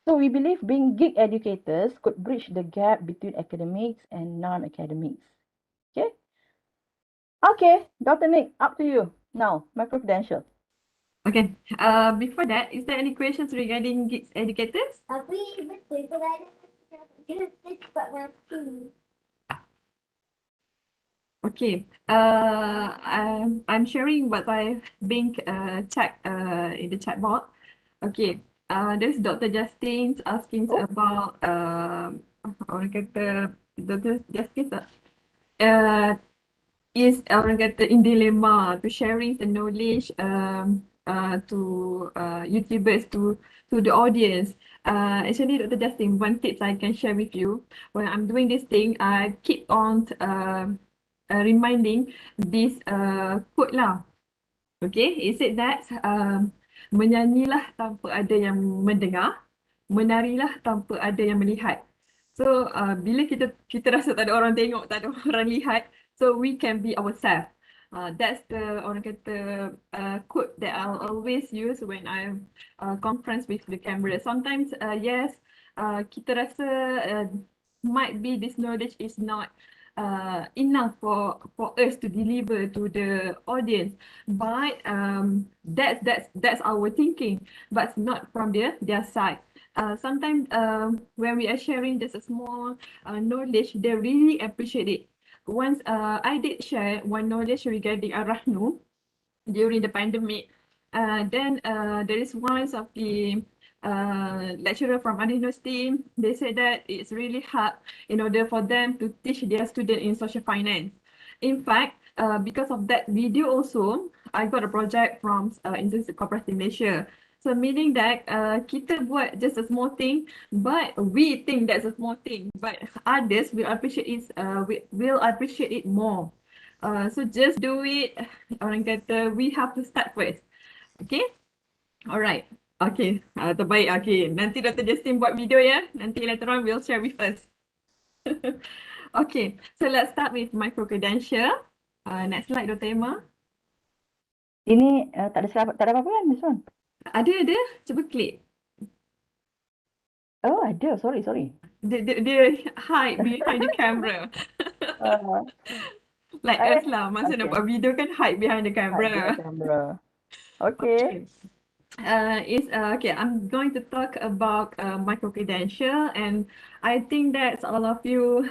So we believe being gig educators could bridge the gap between academics and non-academics. Okay. Okay, Dr. Nick, up to you now. Micro credential. Okay. Before that, is there any questions regarding gig educators? Tapi betul kalau ada dia cepat mati. Okay. I'm sharing what I've been checked in the chat box. Okay. There's Dr. Justin asking Oh. about orang kata Dr. Justin is orang kata in dilemma to sharing the knowledge to YouTubers to the audience. Actually, Dr. Justin, one tips I can share with you when I'm doing this thing, I keep on reminding this quote lah. Okay, it said that menyanyilah tanpa ada yang mendengar, menarilah tanpa ada yang melihat. So bila kita rasa tak ada orang tengok, tak ada orang lihat, so we can be ourselves. That's the orang kata quote that I'll always use when I conference with the camera. Sometimes yes, kita rasa might be this knowledge is not enough for us to deliver to the audience, but that's our thinking, but not from their side. Sometimes when we are sharing just a small knowledge, they really appreciate it. Once I did share one knowledge regarding Ar-Rahnu during the pandemic. Then there is one of the lecturer from our university. They said that it's really hard in order for them to teach their student in social finance. In fact, because of that video also, I got a project from Institute Cooperative Malaysia. So meaning that kita buat just a small thing, but we think that's a small thing, but others will appreciate it. Will appreciate it more. So just do it. Orang kata we have to start first. Okay? Alright. Okay. Terbaik. Okay. Nanti Dr. Justin buat video ya. Nanti later on we'll share with us. Okay. So let's start with micro credential. Next slide Dr. Emma. Ini tak ada apa-apa kan this one? Ada. Cuba klik. Oh, ada. Sorry. Dia hide behind the camera. Like us lah. Masa nak buat video kan hide behind the camera. Hide the camera. Okay. Okay. I'm going to talk about micro credential, and I think that all of you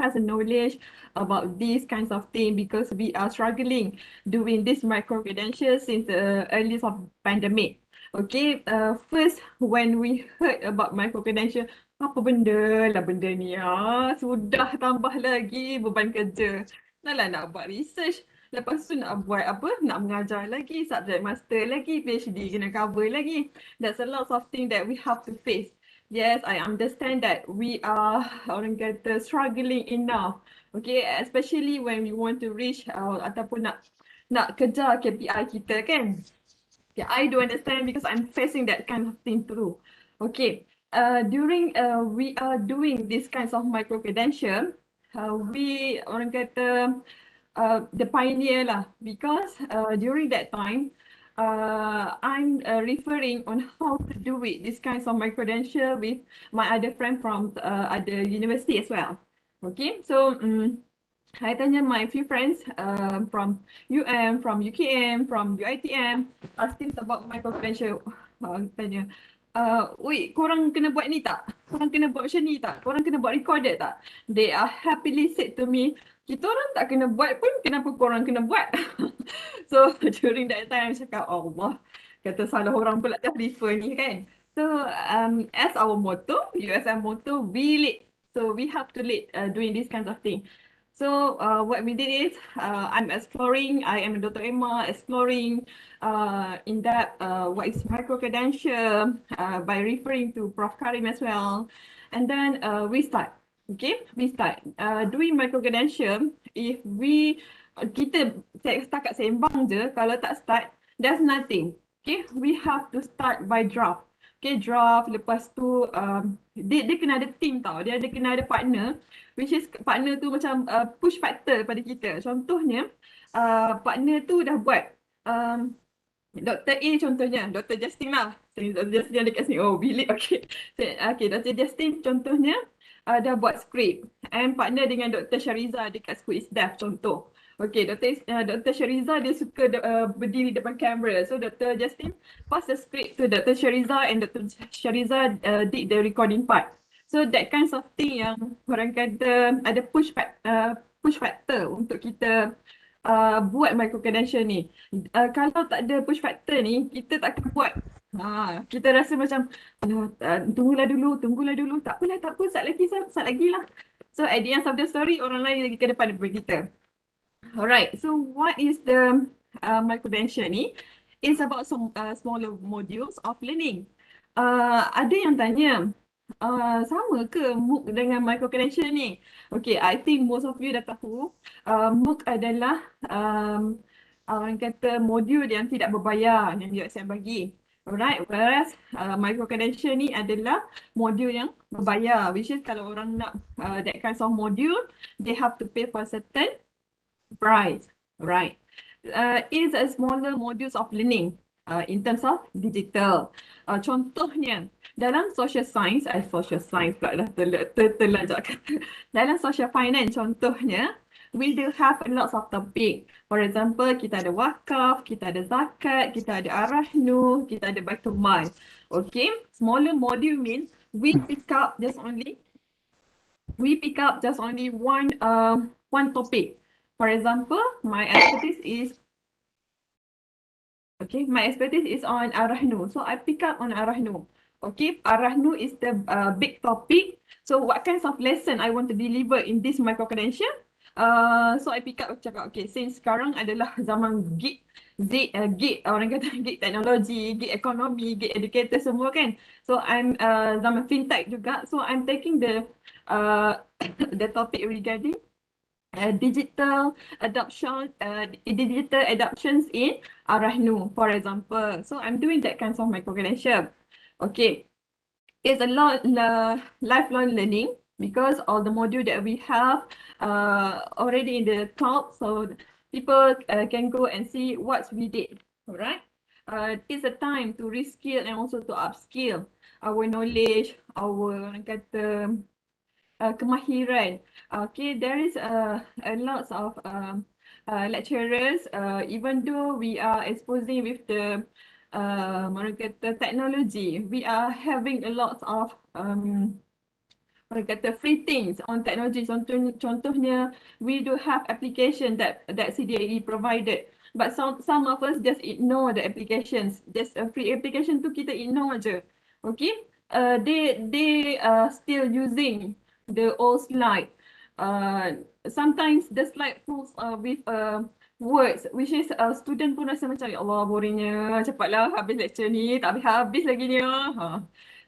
has a knowledge about these kinds of things because we are struggling doing this micro credential since the earliest of pandemic. Okay, first when we heard about micro credential, apa benda lah benda ni ya? Sudah tambah lagi beban kerja. Nak buat research. Lepas tu nak buat apa? Nak mengajar lagi, subject master lagi, PhD kena cover lagi. There's a lot of things that we have to face. Yes, I understand that we are orang kata struggling enough. Okay, especially when we want to reach ataupun nak kejar KPI kita kan. Yeah, I do understand because I'm facing that kind of thing too. Okay, during we are doing these kinds of micro credential, we orang kata the pioneer lah because during that time I'm referring on how to do it, this kinds of my credential with my other friend from other university as well. Okay, so I tanya my few friends from UM, from UKM, from UITM, asking about my credential. Tanya, wait, korang kena buat ni tak? Korang kena buat macam ni tak? Korang kena buat recorded tak? They are happily said to me, kita orang tak kena buat pun, kenapa korang kena buat? So during that time, I cakap, Allah, kata salah orang pula dah refer ni kan. So as our motto, USM motto, we lead. So we have to lead doing these kinds of things. So what we did is I'm exploring, I am Dr. Emma, exploring in depth what is micro credential by referring to Prof. Karim as well. And then we start. Okay, we start doing micro credential. If kita setakat sembang je, kalau tak start, there's nothing. Okay, we have to start by draft. Okay, draft, lepas tu dia kena ada team tau, dia kena ada partner, which is partner tu macam push factor pada kita. Contohnya, partner tu dah buat Dr. A contohnya, Dr. Justin lah. Dr. Justin ada kat sini. Oh, bilik. Okay. Okay, Dr. Justin contohnya dah buat skrip. And partner dengan Dr. Shariza dekat School is Deaf contoh. Okay, Dr. Shariza dia suka berdiri depan kamera. So Dr. Justin pass the script to Dr. Shariza and Dr. Shariza did the recording part. So that kinds of thing yang orang kata ada push factor untuk kita buat micro credential ni. Kalau tak ada push factor ni, kita tak akan buat. Kita rasa macam tunggulah dulu, tak apalah, sat lagi lah. So at the end of the story, orang lain lagi ke depan daripada kita. Alright, so what is the micro credential ni? It's about some smaller modules of learning. Ada yang tanya, sama ke MOOC dengan micro credential ni? Okay, I think most of you dah tahu. MOOC adalah orang kata modul yang tidak berbayar yang USM bagi. Alright, whereas micro credential ni adalah modul yang berbayar, which is kalau orang nak that kinds of module, they have to pay for certain price, right? Is a smaller modules of learning in terms of digital. Contohnya dalam social science pula dah terlajak kata. Dalam social finance contohnya, we do have a lots of topic. For example, kita ada wakaf, kita ada zakat, kita ada arahnu, kita ada baitul mal. Okay, smaller module means we pick up just only one topic. For example, my expertise is on Arahnu. So I pick up on Arahnu. Okay, Arahnu is the big topic. So what kinds of lesson I want to deliver in this micro credential? So I pick up cakap, okay, since sekarang adalah zaman gig, orang kata gig teknologi, gig ekonomi, gig educator semua kan. So I'm zaman fintech juga. So I'm taking the topic regarding digital adoptions in Arahnu, for example. So I'm doing that kinds of micro credential. Okay, it's a lot lifelong learning because all the module that we have already in the top, so people can go and see what we did. All right. It's a time to reskill and also to upskill our knowledge, our kemahiran. Okay, there is a lots of lecturers, even though we are exposing with the orang kata technology, we are having a lot of orang kata free things on technology. Contohnya, we do have application that CDAE provided. But some of us just ignore the applications. Just a free application tu kita ignore je. Okay, they still using the old slide. Sometimes the slide full with words, which is student pun rasa macam, ya Allah, boringnya, cepatlah habis lecture ni, tak habis-habis lagi ni.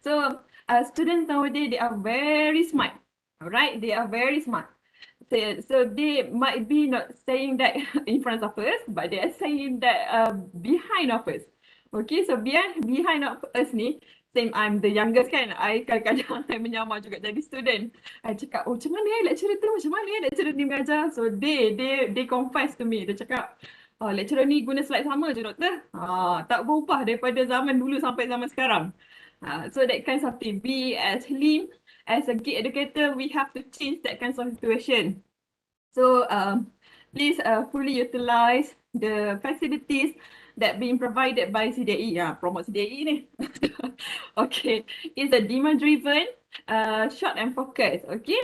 So students nowadays, they are very smart. All right, they are very smart. So they might be not saying that in front of us, but they are saying that behind of us. Okay, so behind of us ni, same, I'm the youngest kan, I kadang-kadang I menyamar juga jadi student. I cakap, oh macam mana lecturer tu, macam mana lecturer ni mengajar. So they confess to me, dia cakap, oh, lecturer ni guna slide sama je doktor. Tak berubah daripada zaman dulu sampai zaman sekarang. So that kinds of thing. We actually, as a gig educator, we have to change that kinds of situation. So please fully utilize the facilities that being provided by CDAE. Promote CDAE ni. Okay, it's a demand-driven, short and focused. Okay,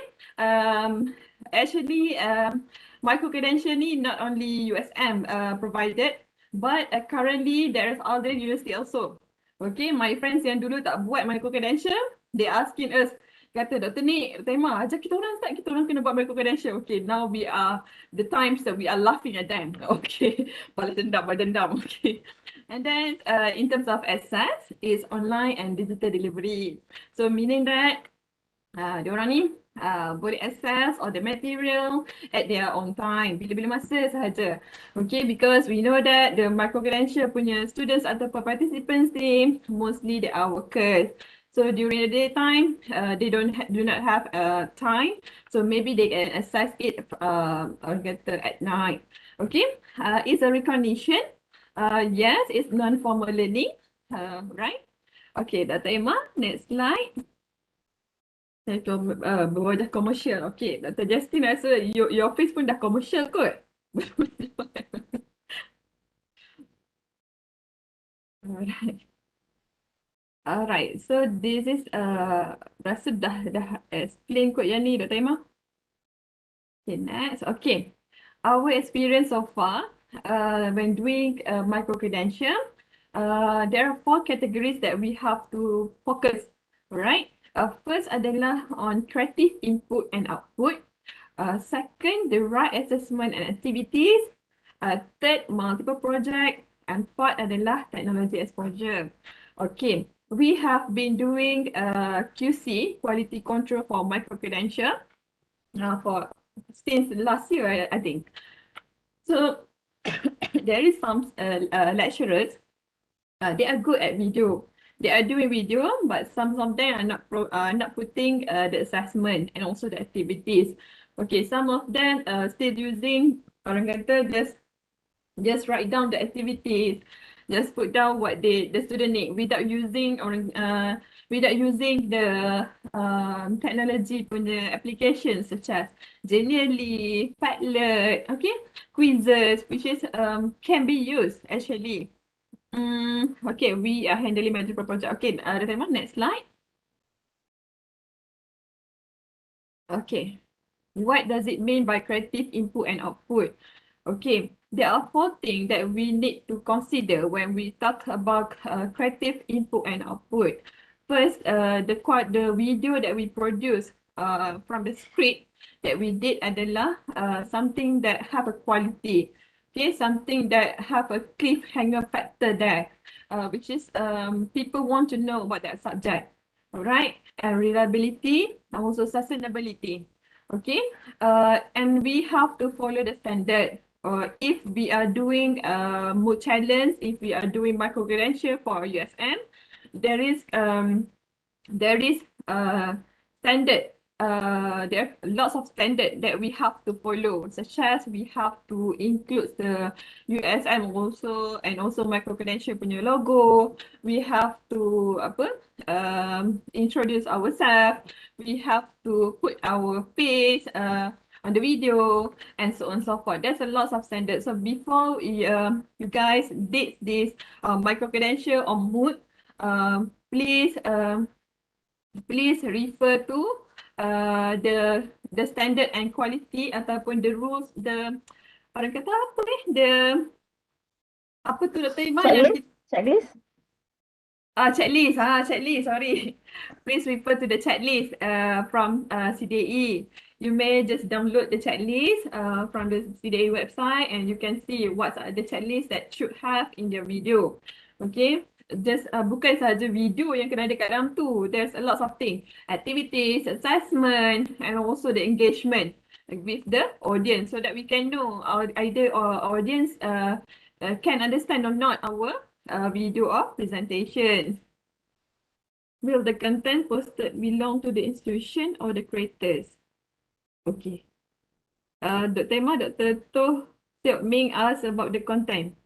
actually, micro-credential ni not only USM provided, but currently there is other university also. Okay, my friends yang dulu tak buat micro credential, they asking us, kata Dr. Nick, Tema, ajak kita orang start, kita orang kena buat micro credential. Okay, now we are the times that we are laughing at them. Okay, balas dendam. Okay, and then in terms of access, is online and digital delivery. So meaning that diorang ni boleh access all the material at their own time, bila-bila masa sahaja. Okay, because we know that the micro-credential punya students ataupun participants ni, mostly they are workers. So during the daytime, they do not have time. So maybe they can access it at night. Okay, it's a recognition. Yes, it's non-formal learning, right? Okay, Dr. Emma, next slide. Berwajah komersial. Okay, Dr. Justin rasa your face pun dah komersial kot. Alright. Alright, so this is rasa dah explain kot yang ni Dr. Emma. Okay, next. Okay, our experience so far when doing micro credential, there are 4 categories that we have to focus. Alright. First adalah on creative input and output. Second, the right assessment and activities. Third, multiple project. And fourth adalah technology exposure. Okay, we have been doing QC, quality control for micro-credential, for since last year, I think. So there is some lecturers, they are good at video. They are doing video, but some of them are not putting the assessment and also the activities. Okay, some of them still using, orang kata, just write down the activities, just put down what the student need without using without using the technology punya applications such as Genially, Padlet, okay, quizzes, which is can be used actually. Okay, we are handling multiple project. Okay, next slide. Okay. What does it mean by creative input and output? Okay, there are four things that we need to consider when we talk about creative input and output. First, the video that we produce from the script that we did adalah something that have a quality. Okay, something that have a cliffhanger factor there, which is people want to know about that subject. Alright, and reliability and also sustainability. Okay, and we have to follow the standard. If we are doing mood challenge, if we are doing micro credential for USM, there is there is standard. There are lots of standard that we have to follow, such as we have to include the USM also and also micro credential punya logo. We have to apa introduce ourselves. We have to put our face on the video and so on and so forth. There's a lot of standards. So before you guys did this micro credential or mood, please please refer to the standard and quality ataupun the rules, the orang kata apa ni, the apa tu Dr. Iman yang Checklist? checklist, sorry. Please refer to the checklist from CDE. You may just download the checklist from the CDE website and you can see what are the checklist that should have in your video. Okay, just bukan saja video yang kena ada kat dalam tu. There's a lot of things, activities, assessment and also the engagement with the audience so that we can know either our audience can understand or not our video or presentation. Will the content posted belong to the institution or the creators? Okay. Dr. Emma, Dr. Toh Siok Ming asked about the content.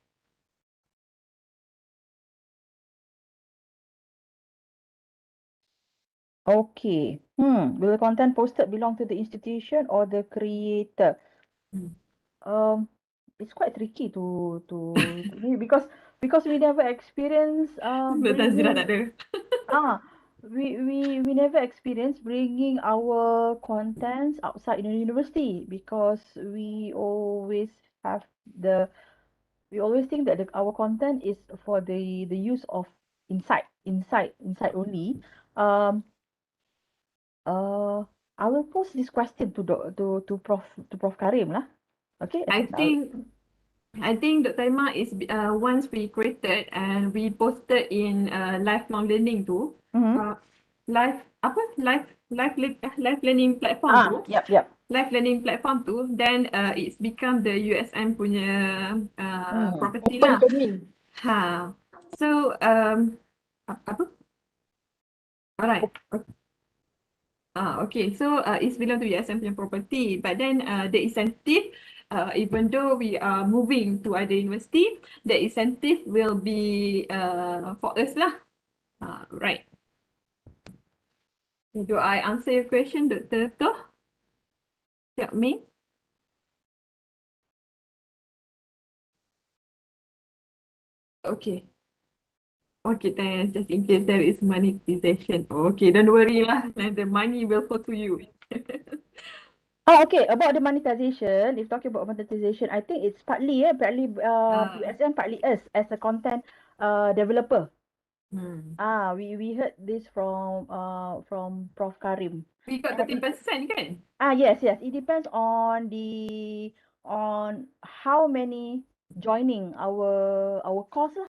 Okay. Will the content posted belong to the institution or the creator? It's quite tricky to because we never experience Dr. Zira tak bringing ada. we never experience bringing our contents outside the university because we always think that our content is for the use of inside only. Um, I will post this question to Prof Karim lah. Okay, I think Dr. Emma is once we created and we posted in lifelong learning tu, live apa live learning platform tu. Yep. Live learning platform tu, then it's become the USM punya property Open lah. domain. So apa? Alright. Okay, so it's belong to USM punya property, but then the incentive, even though we are moving to other university, the incentive will be for us lah. Right. Do I answer your question, Dr. Toh? Siap Ming? Okay. Okay, thanks. Just in case there is monetization. Okay, don't worry lah. The money will flow to you. Okay. About the monetization, if talking about monetization, I think it's partly USM, partly us as a content developer. We heard this from Prof Karim. We got 30% kan? Yes. It depends on how many joining our course lah.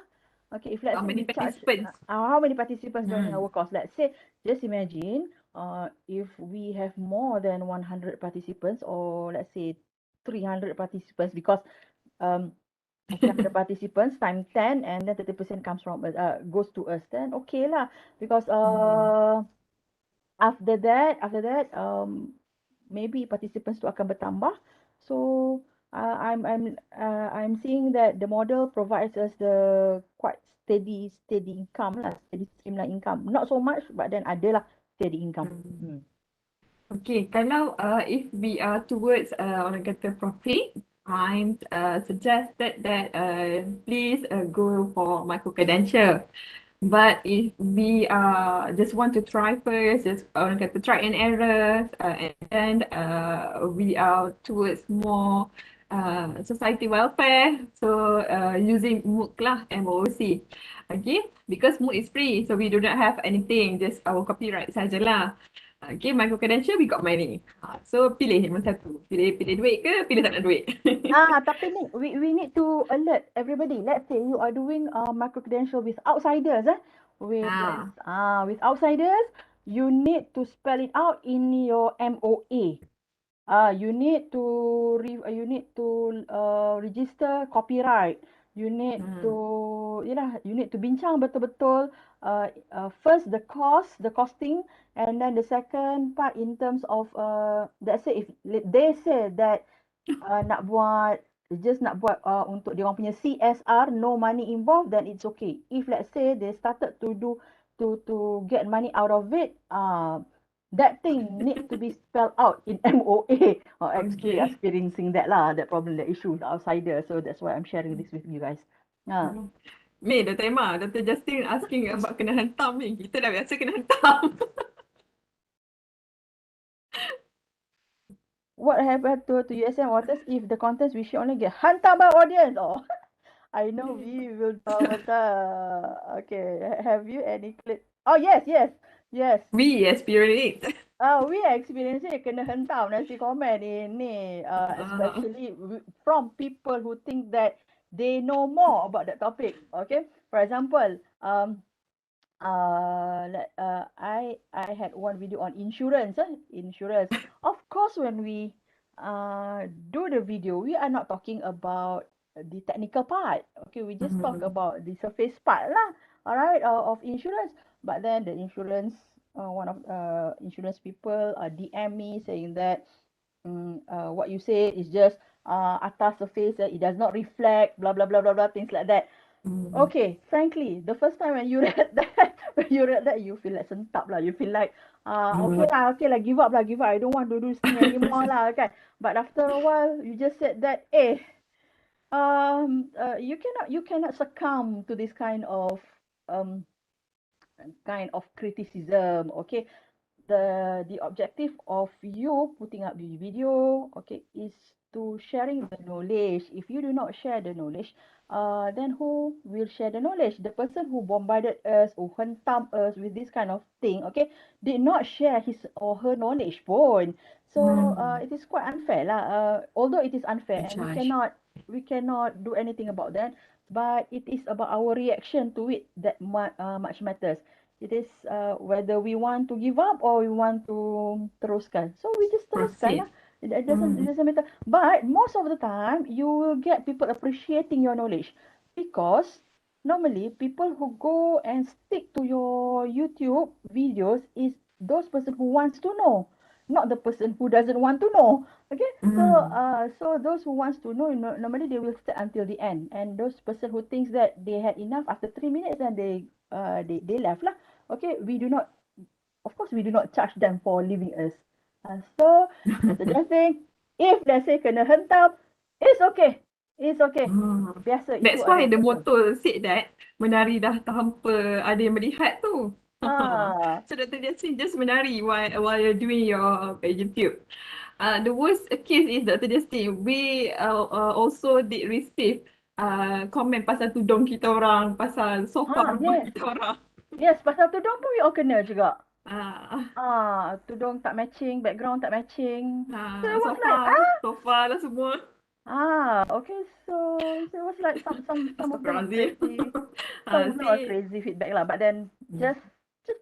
Okay, if let's How say many we charge participants? how many participants joining our course. Let's say, just imagine if we have more than 100 participants, or let's say 300 participants, because Macam the participants time 10 and then 30% comes from goes to us, then okay lah, because Hmm. after that maybe participants tu akan bertambah. So I'm seeing that the model provides us the quite steady income lah, steady streamline income. Not so much, but then ada lah steady income. Hmm. Hmm. Okay, kalau if we are towards orang kata profit, I suggested that please go for micro credential. But if we just want to try first, just orang kata try and error, and then we are towards more society welfare, so using MOOC lah, MOOC. Okay, because MOOC is free, so we do not have anything, just our copyright sajalah. Okay, micro credential we got money. So pilih yang satu. Pilih duit ke pilih tak nak duit? Tapi ni we need to alert everybody. Let's say you are doing micro credential with outsiders, with Ah, with outsiders, you need to spell it out in your MOA. You need to register copyright. You need to, hmm, you need to bincang betul-betul first the cost, the costing, and then the second part in terms of let's say if they say that nak buat nak buat untuk dia orang punya CSR, no money involved, then it's okay. If let's say they started to do to get money out of it, that thing needs to be spelled out in MOA. Actually okay. experiencing that lah, that problem, that issue with outsider. So that's why I'm sharing this with you guys. Uh, Mei, dah tema. Dr. Justin asking about kena hentam ni. Kita dah biasa kena hentam. what happened to USM Waters if the contents we should only get hantar by audience? Oh, I know we will okay, have you any clip? Oh yes. We experience it. We experience it kena hentam nasi komen ini, Uh, especially from people who think that they know more about that topic. Okay, for example, I had one video on insurance. Insurance. Of course, when we do the video, we are not talking about the technical part. Okay, we just talk mm, about the surface part lah. All right, of insurance. But then the insurance, one of insurance people DM me saying that what you say is just atas surface. It does not reflect. Blah blah blah blah blah. Things like that. mm, Okay, frankly, the first time when you read that, you feel like sentap lah. You feel like, mm, okay lah, give up. I don't want to do this thing anymore lah, kan. But after a while, you just said that, you cannot succumb to this um, kind of criticism. Okay, the objective of you putting up the video, okay, is to sharing the knowledge. If you do not share the knowledge, then who will share the knowledge? The person who bombarded us or hentam us with this kind of thing, okay, did not share his or her knowledge pun. So mm. it is quite unfair lah. Although it is unfair The and we charge. cannot do anything about that, but it is about our reaction to it that much matters. It is whether we want to give up or we want to teruskan. So we just teruskan lah. Proceed. It Mm, doesn't matter. But most of the time, you will get people appreciating your knowledge because normally people who go and stick to your YouTube videos is those person who wants to know, not the person who doesn't want to know. Okay, so mm. those who wants to know, normally they will stay until the end, and those person who thinks that they had enough after 3 minutes and they left lah. Okay, of course, we do not charge them for leaving us. So, Dr. Justin, if let's say kena hentam, it's okay. It's okay. Ah. Biasa, itu That's why adalah the biasa. motto said that menari dah tanpa ada yang melihat tu. Ah, So Dr. Justin just menari while you're doing your YouTube. The worst case is Dr. Justin, we also did receive komen pasal tudung kita orang, pasal sofa rumah yes. kita orang. Yes, pasal tudung pun we all kena juga. Ah, Tudung tak matching, background tak matching. So it was like, sofa lah semua. okay. So it was like some of them are Astaghfirullahaladzim. crazy. Some Ah, of them are see, crazy feedback lah. But then just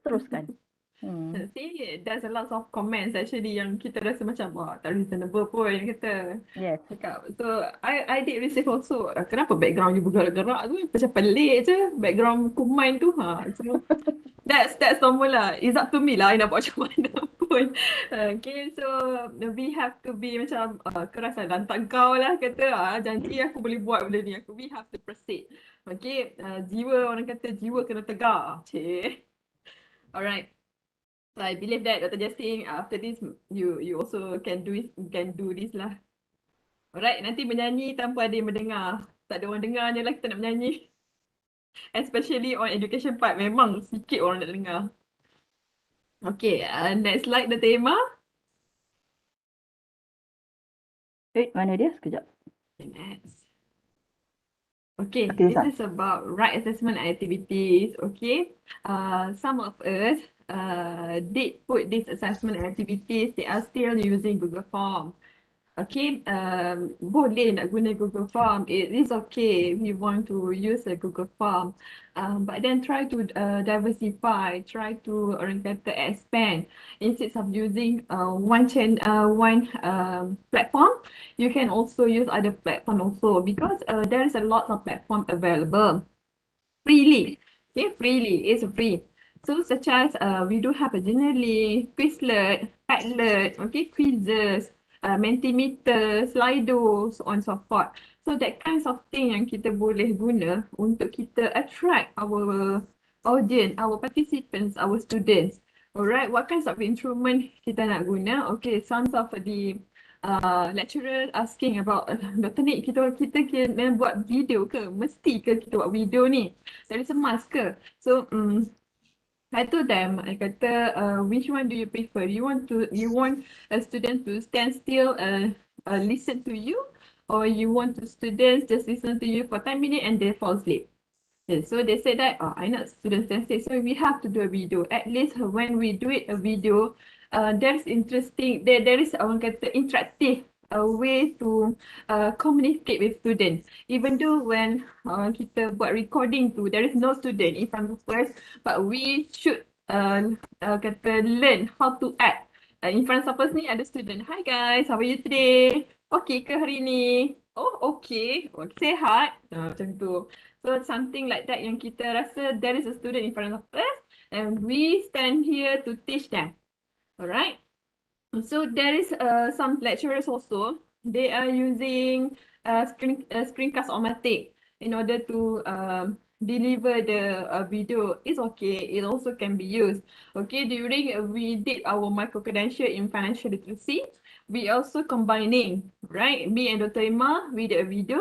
teruskan. See, there's a lot of comments actually yang kita rasa macam wah tak reasonable pun kata. Yes. Cakap. So I did receive also. Kenapa background you bergerak-gerak tu? Macam pelik je background kuman tu. So that's normal lah. It's up to me lah I nak buat macam mana pun. Okay, so we have to be macam keras lah lantang kau lah kata. Janji aku boleh buat benda ni. We have to proceed. Okay, jiwa orang kata jiwa kena tegar. Cik. Alright. So I believe that Dr. Justin, after this you also can do this lah. Alright, nanti menyanyi tanpa ada yang mendengar. Tak ada orang dengar je lah kita nak menyanyi. Especially on education part, memang sikit orang nak dengar. Okay, next slide the tema. Mana dia? Sekejap. Next. Okay, Okay, this Ustaz. is about right assessment activities. Okay, some of us did put these assessment activities. They are still using Google Form. Okay, boleh nak guna Google Form. It is okay if you want to use a Google Form. But then try to diversify, try to orang kata expand. Instead of using one platform, you can also use other platform also because there is a lot of platform available freely. Okay, freely, it's free. So such as we do have a Genially, Quizlet, Padlet, okay, quizzes, Mentimeter, Slido, so on and so forth. So that kinds of thing yang kita boleh guna untuk kita attract our audience, our participants, our students. Alright, what kinds of instrument kita nak guna? Okay, some of the lecturer asking about Dr. Nick, kita kena buat video ke? Mesti ke kita buat video ni? There is a must ke? So I told them, I kata, which one do you prefer? You want a student to stand still listen to you, or you want the students just listen to you for 10 minutes and they fall asleep? And so they said that, I not student stand still, so we have to do a video. At least when we do it a video, there's interesting. There is orang kata interactive a way to communicate with students. Even though when kita buat recording tu, there is no student in front of us, but we should kata learn how to act. In front of us ni ada student. Hi guys, how are you today? Okay ke hari ni? Oh, okay. Sihat. Macam tu. So something like that yang kita rasa there is a student in front of us and we stand here to teach them. Alright. So there is some lecturers also. They are using screencast-o-matic in order to deliver the video. It's okay. It also can be used. Okay, during we did our micro credential in financial literacy, we also combining, right? Me and Dr. Emma, we did a video.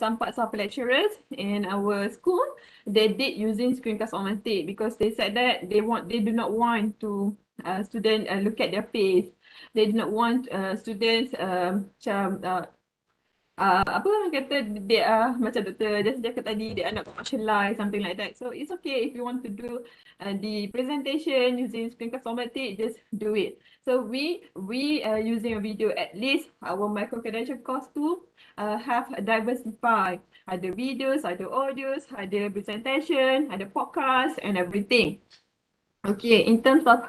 Some parts of lecturers in our school, they did using screencast-o-matic because they said that they do not want to student look at their face. They do not want students macam apa orang kata they are macam Dr. Just cakap tadi they are not commercialized, something like that. So it's okay if you want to do the presentation using screencast-o-matic, just do it. So we using a video, at least our micro credential course too have diversified. Ada videos, ada audios, ada presentation, ada podcast and everything. Okay, in terms of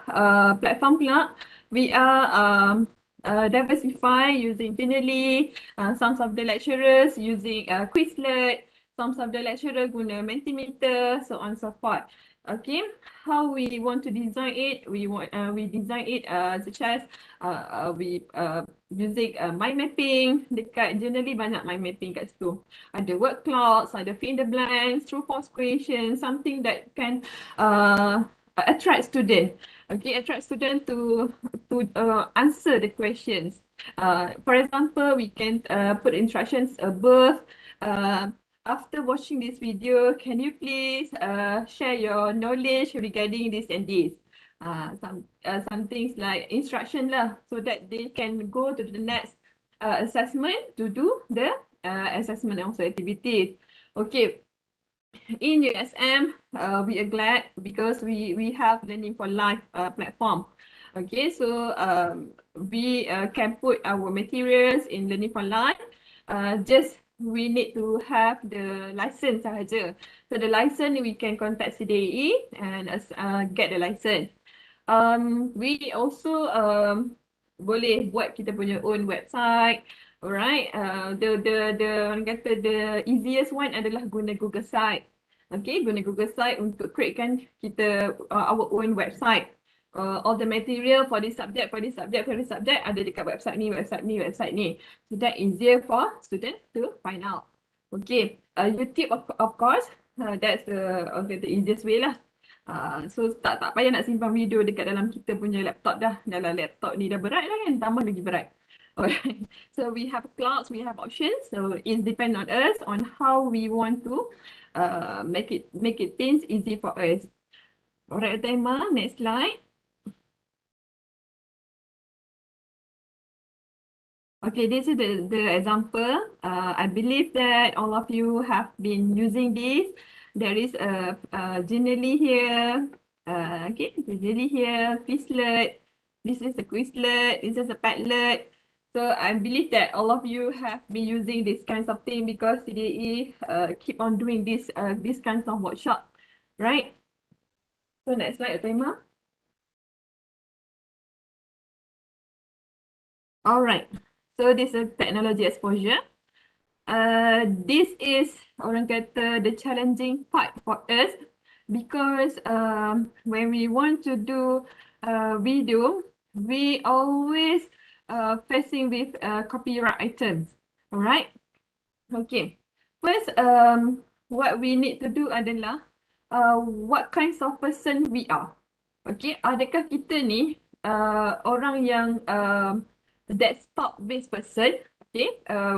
platform pula, we are diversify using Genially, some of the lecturers using Quizlet, some of the lecturers guna Mentimeter, so on and so forth. Okay, how we want to design it? We design it such as we using mind mapping. Dekat Genially banyak mind mapping kat situ. Ada word clouds, ada fill in the blanks, true false question, something that can attract student. Okay, attract student to answer the questions. For example, we can put instructions above. After watching this video, can you please share your knowledge regarding this and this? Some things like instruction lah, so that they can go to the next assessment to do the assessment and also activities. Okay, in USM, we are glad because we have Learning for Life platform. Okay, so we can put our materials in Learning for Life. Just we need to have the license sahaja. So the license we can contact CDAE and get the license. We also boleh buat kita punya own website. Alright, the orang kata the easiest one adalah guna Google Site. Okay, guna Google Site untuk createkan kita our own website. All the material for this subject, for this subject, for this subject ada dekat website ni, website ni, website ni. So that easier for student to find out. Okay, YouTube of course, that's the easiest way lah. So tak payah nak simpan video dekat dalam kita punya laptop dah. Dalam laptop ni dah berat dah kan, tambah lagi berat. Alright, so we have clouds, we have options. So it depends on us on how we want to make it things easy for us. Alright, Tema, next slide. Okay, this is the example. I believe that all of you have been using this. There is a generally here. Okay, the jelly here, Quizlet. This is a Quizlet. This is a Padlet. So I believe that all of you have been using this kinds of thing because CDE keep on doing this kinds of workshop, right? So next slide, Tema. All right. So this is technology exposure. This is orang kata the challenging part for us because when we want to do video, we always facing with copyright items. Alright. Okay. First, what we need to do adalah what kinds of person we are. Okay. Adakah kita ni orang yang desktop-based person? Okay,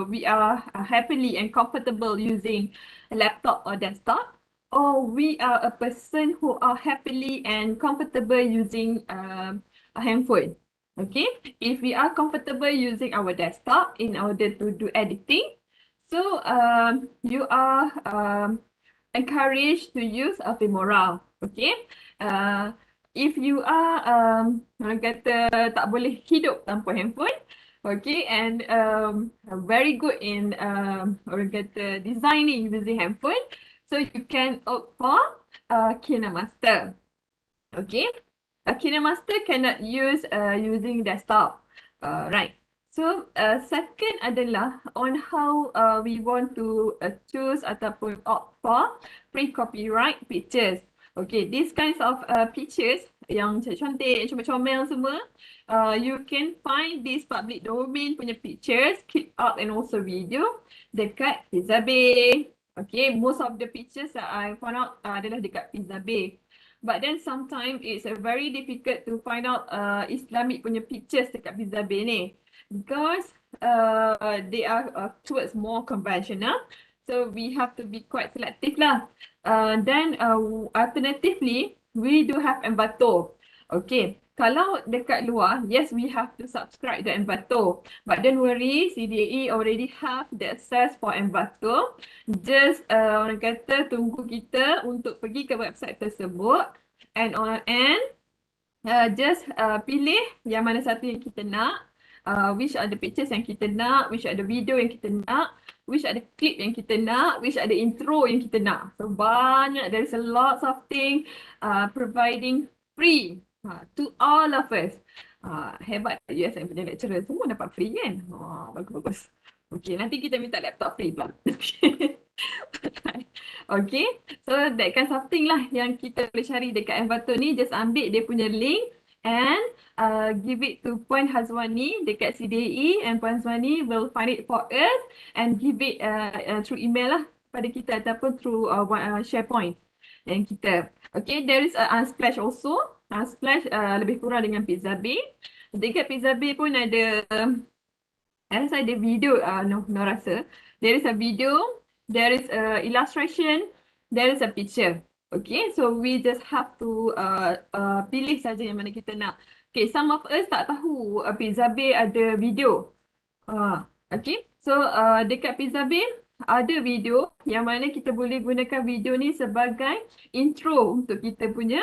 we are happily and comfortable using a laptop or desktop, or we are a person who are happily and comfortable using a handphone. Okay, if we are comfortable using our desktop in order to do editing, so you are encouraged to use a Filmora. Okay, if you are orang kata tak boleh hidup tanpa handphone, okay, and very good in orang kata designing using handphone, so you can opt for KineMaster. Okay, a KineMaster cannot use using desktop. Right. So second adalah on how we want to choose ataupun opt for free copyright pictures. Okay, these kinds of pictures yang cantik, comel semua, you can find this public domain punya pictures, clip art and also video dekat Pixabay. Okay, most of the pictures that I found out adalah dekat Pixabay. But then sometimes it's very difficult to find out Islamic punya pictures dekat Pixabay ni because they are towards more conventional. So we have to be quite selective lah. Then alternatively, we do have Envato. Okay, kalau dekat luar, yes, we have to subscribe the Envato. But don't worry, CDE already have the access for Envato. Just orang kata tunggu kita untuk pergi ke website tersebut and just pilih yang mana satu yang kita nak, which are the pictures yang kita nak, which are the video yang kita nak, which are the clip yang kita nak, which are the intro yang kita nak. So banyak, there is a lot of things providing free to all of us. Hebat USM punya lecturer, semua dapat free kan? Bagus-bagus. Okay, nanti kita minta laptop free pula. Okay, so that kind of thing lah yang kita boleh cari dekat Envato ni. Just ambil dia punya link and give it to Puan Hazwani dekat CDE, and Puan Hazwani will find it for us and give it through email lah pada kita ataupun through SharePoint yang kita. Okay, there is a Unsplash also. Unsplash lebih kurang dengan Pixabay. Dekat Pixabay pun ada rasa ada video, no rasa. There is a video, there is a illustration, there is a picture. Okay, so we just have to pilih saja yang mana kita nak. Okay, some of us tak tahu Pixabay ada video. Okay, so dekat Pixabay ada video yang mana kita boleh gunakan video ni sebagai intro untuk kita punya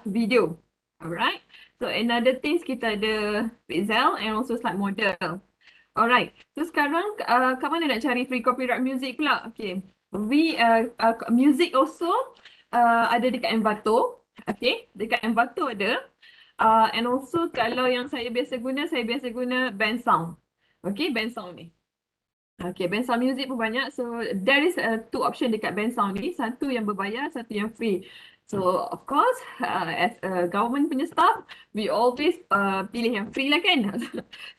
video. Alright. So another things kita ada Pixel and also slide model. Alright. So sekarang kat mana nak cari free copyright music pula? Okay. We music also ada dekat Envato. Okay, dekat Envato ada. And also kalau yang saya biasa guna band sound. Okay, band sound ni. Okay, band sound music pun banyak. So there is two option dekat band sound ni. Satu yang berbayar, satu yang free. So of course, as a government punya staff, we always pilih yang free lah kan.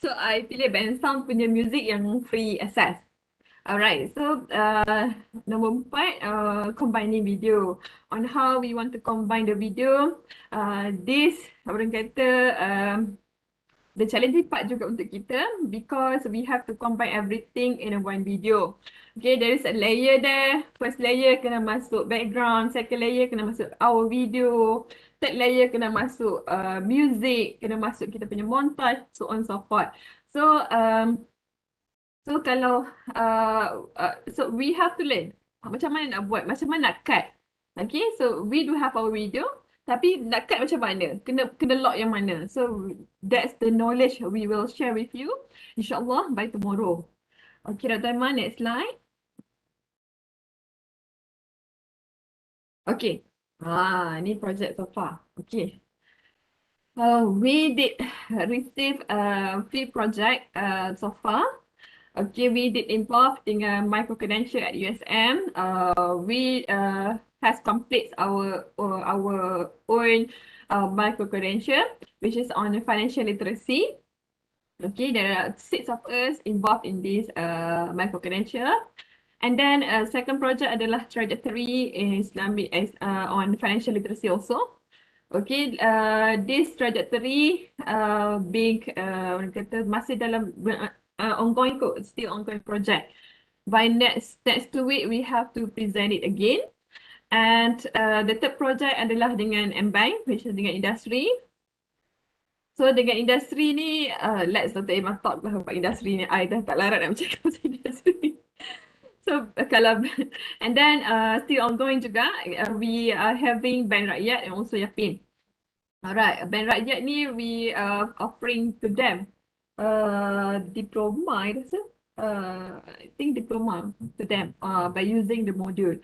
So I pilih band sound punya music yang free access. Alright, so nombor 4, combining video. On how we want to combine the video. This orang kata the challenging part juga untuk kita because we have to combine everything in a one video. Okay, there is a layer there. First layer kena masuk background, second layer kena masuk our video, third layer kena masuk music, kena masuk kita punya montage, so on so forth. So so kalau so we have to learn macam mana nak buat, macam mana nak cut. Okay, so we do have our video, tapi nak cut macam mana? Kena lock yang mana? So that's the knowledge we will share with you, insyaAllah by tomorrow. Okay, Dr. Aiman, next slide. Okay, ni project so far. Okay. We did receive a few project so far. Okay, we did involve dengan micro credential at USM. We has complete our own micro credential, which is on financial literacy. Okay, there are 6 of us involved in this micro credential. And then second project adalah trajectory in Islamic on financial literacy also. Okay, this trajectory being orang kata masih dalam ongoing still ongoing project. By next 2 week we have to present it again. And the third project adalah dengan M-Bank, which is dengan industri. So dengan industri ni, let's Dr. Emma talk lah about industri ni. I dah tak larat nak bercakap pasal industri. So kalau and then still ongoing juga, we are having Bank Rakyat and also Yapin. Alright, Bank Rakyat ni we offering to them diploma, I rasa. I think diploma to them by using the module.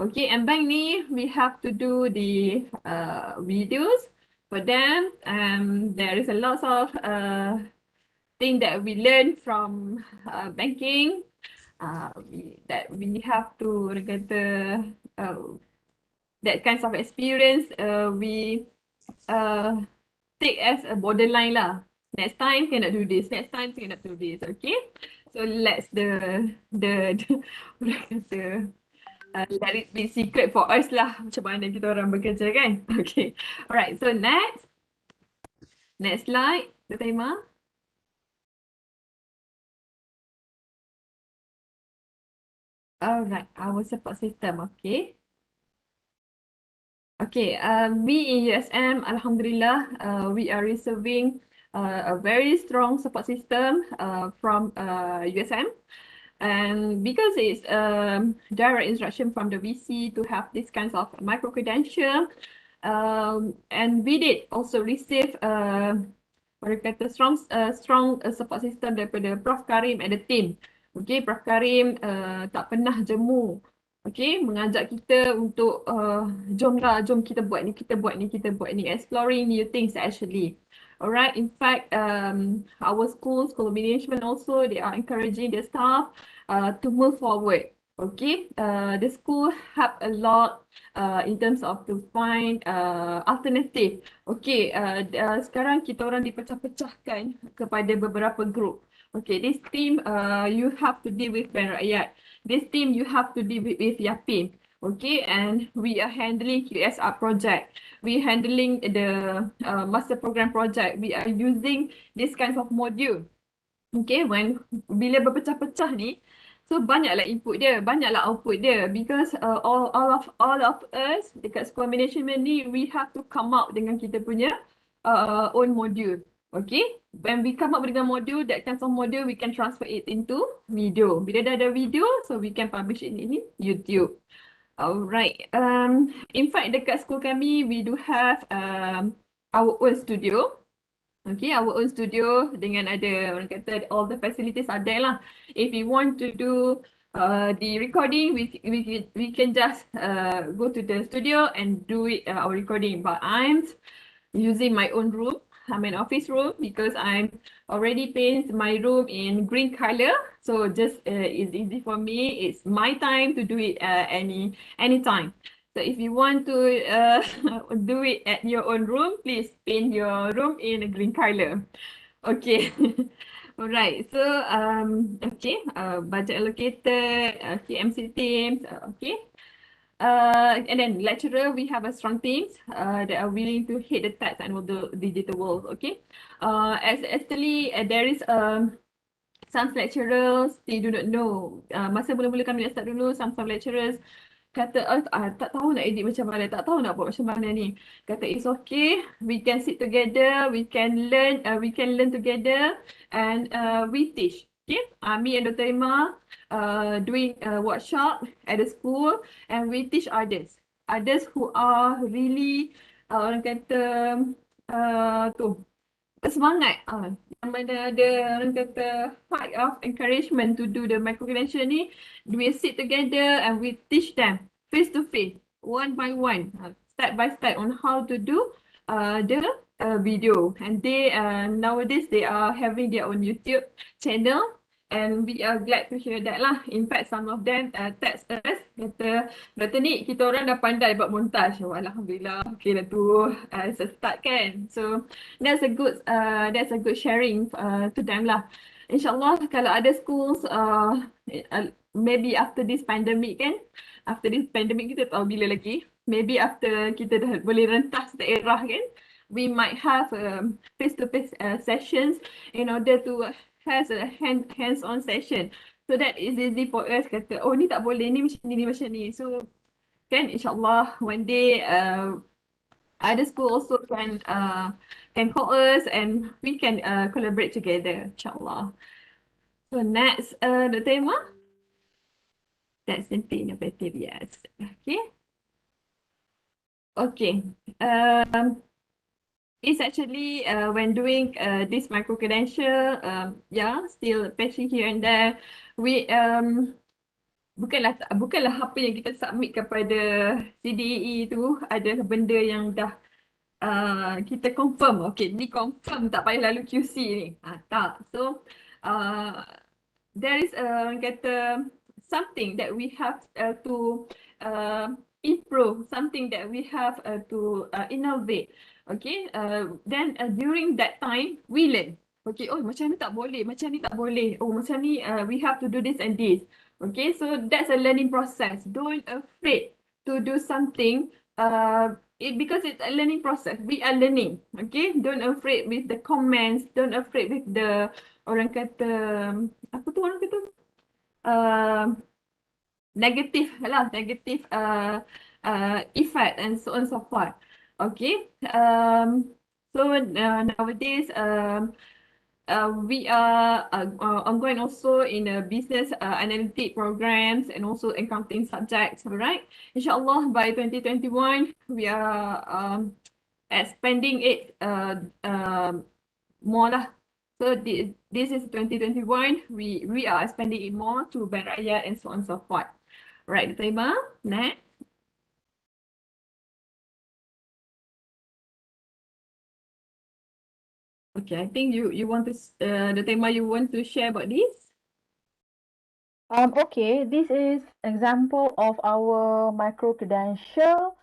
Okay, and bank ni we have to do the videos for them, and there is a lot of thing that we learn from banking. That we have to orang kata that kinds of experience we take as a borderline lah. Next time cannot do this. Next time cannot do this. Okay. So let's orang kata let it be secret for us lah. Macam mana kita orang bekerja kan. Okay. Alright. So next slide. Dr. Ima. Alright. Our support system. Okay. Okay, we in USM, Alhamdulillah, we are receiving a very strong support system from USM. And because it's direct instruction from the VC to have this kinds of micro credential, and we did also receive orang kata strong support system daripada Prof Karim and the team. Okay, Prof Karim tak pernah jemu. Okay, mengajak kita untuk jom kita buat ni, exploring new things actually. Alright, in fact, our school management also, they are encouraging the staff to move forward. Okay, the school have a lot in terms of to find alternative. Okay, sekarang kita orang dipecah-pecahkan kepada beberapa group. Okay, this team you have to deal with Bank Rakyat. This team you have to deal with Yapin. Okay, and we are handling QSR project. We handling the master program project. We are using this kinds of module. Okay, bila berpecah-pecah ni, so banyaklah input dia, banyaklah output dia, because all of us dekat school management ni, we have to come out dengan kita punya own module. Okay, when we come up with a module, that kinds of module we can transfer it into video. Bila dah ada video, so we can publish it in YouTube. Alright, in fact dekat school kami, we do have our own studio. Okay, our own studio dengan ada orang kata all the facilities are there lah. If you want to do The recording, we can just go to the studio and do it our recording. But I'm using my own room. I'm an office room because I'm already painted my room in green color. So just it's easy for me. It's my time to do it anytime. So if you want to do it at your own room, please paint your room in a green color. Okay. All right. So okay. Budget allocated. Okay. MC teams. Okay. And then lecturer, we have a strong teams that are willing to hit the tax and all the digital world. Okay. Actually, there is some lecturers they do not know. Masa mula-mula kami nak start dulu, some lecturers kata tak tahu nak edit macam mana, tak tahu nak buat macam mana ni. Kata it's okay, we can sit together, we can learn together and we teach. Okay, me and Dr. Emma doing a workshop at the school and we teach others who are really orang kata tu semangat yang mana ada orang kata heart of encouragement to do the micro credential ni, we sit together and we teach them face to face, one by one, step by step on how to do the video. And they nowadays they are having their own YouTube channel and we are glad to hear that lah. In fact, some of them text us kata, Dr. Nick, kita orang dah pandai buat montage. Oh, Alhamdulillah, okay lah tu as a start kan. So that's a good sharing to them lah. InsyaAllah kalau ada schools maybe after this pandemic kan, after this pandemic kita tahu bila lagi, maybe after kita dah boleh rentas daerah kan, we might have face-to-face sessions in order to has a hands-on session. So that is easy for us kata, oh ni tak boleh, ni macam ni. So kan insyaAllah one day other school also can call us and we can collaborate together, insyaAllah. So next, Dr. Emma. That's something innovative, yes. Okay. Okay. It's actually when doing this micro credential, yeah, still patching here and there. We bukanlah apa yang kita submit kepada CDE tu adalah benda yang dah kita confirm, okay, ni confirm tak payah lalu QC ni. Tak. So, there is orang kata something that we have to improve, something that we have to innovate. Okay, then during that time, we learn. Okay, oh macam ni tak boleh, macam ni tak boleh. Oh macam ni we have to do this and this. Okay, so that's a learning process. Don't afraid to do something because it's a learning process. We are learning. Okay, don't afraid with the comments. Don't afraid with the orang kata apa tu orang kata uh, negative lah, negative effect and so on and so forth. Okay, so nowadays we are ongoing also in a business analytic programs and also accounting subjects, right? Inshallah by 2021 we are expanding it more lah. So this is 2021. We are expanding it more to Baraya and so on and so forth. Right, Taima, next. Okay, I think you want to the Taima you want to share about this? Okay, this is example of our micro credential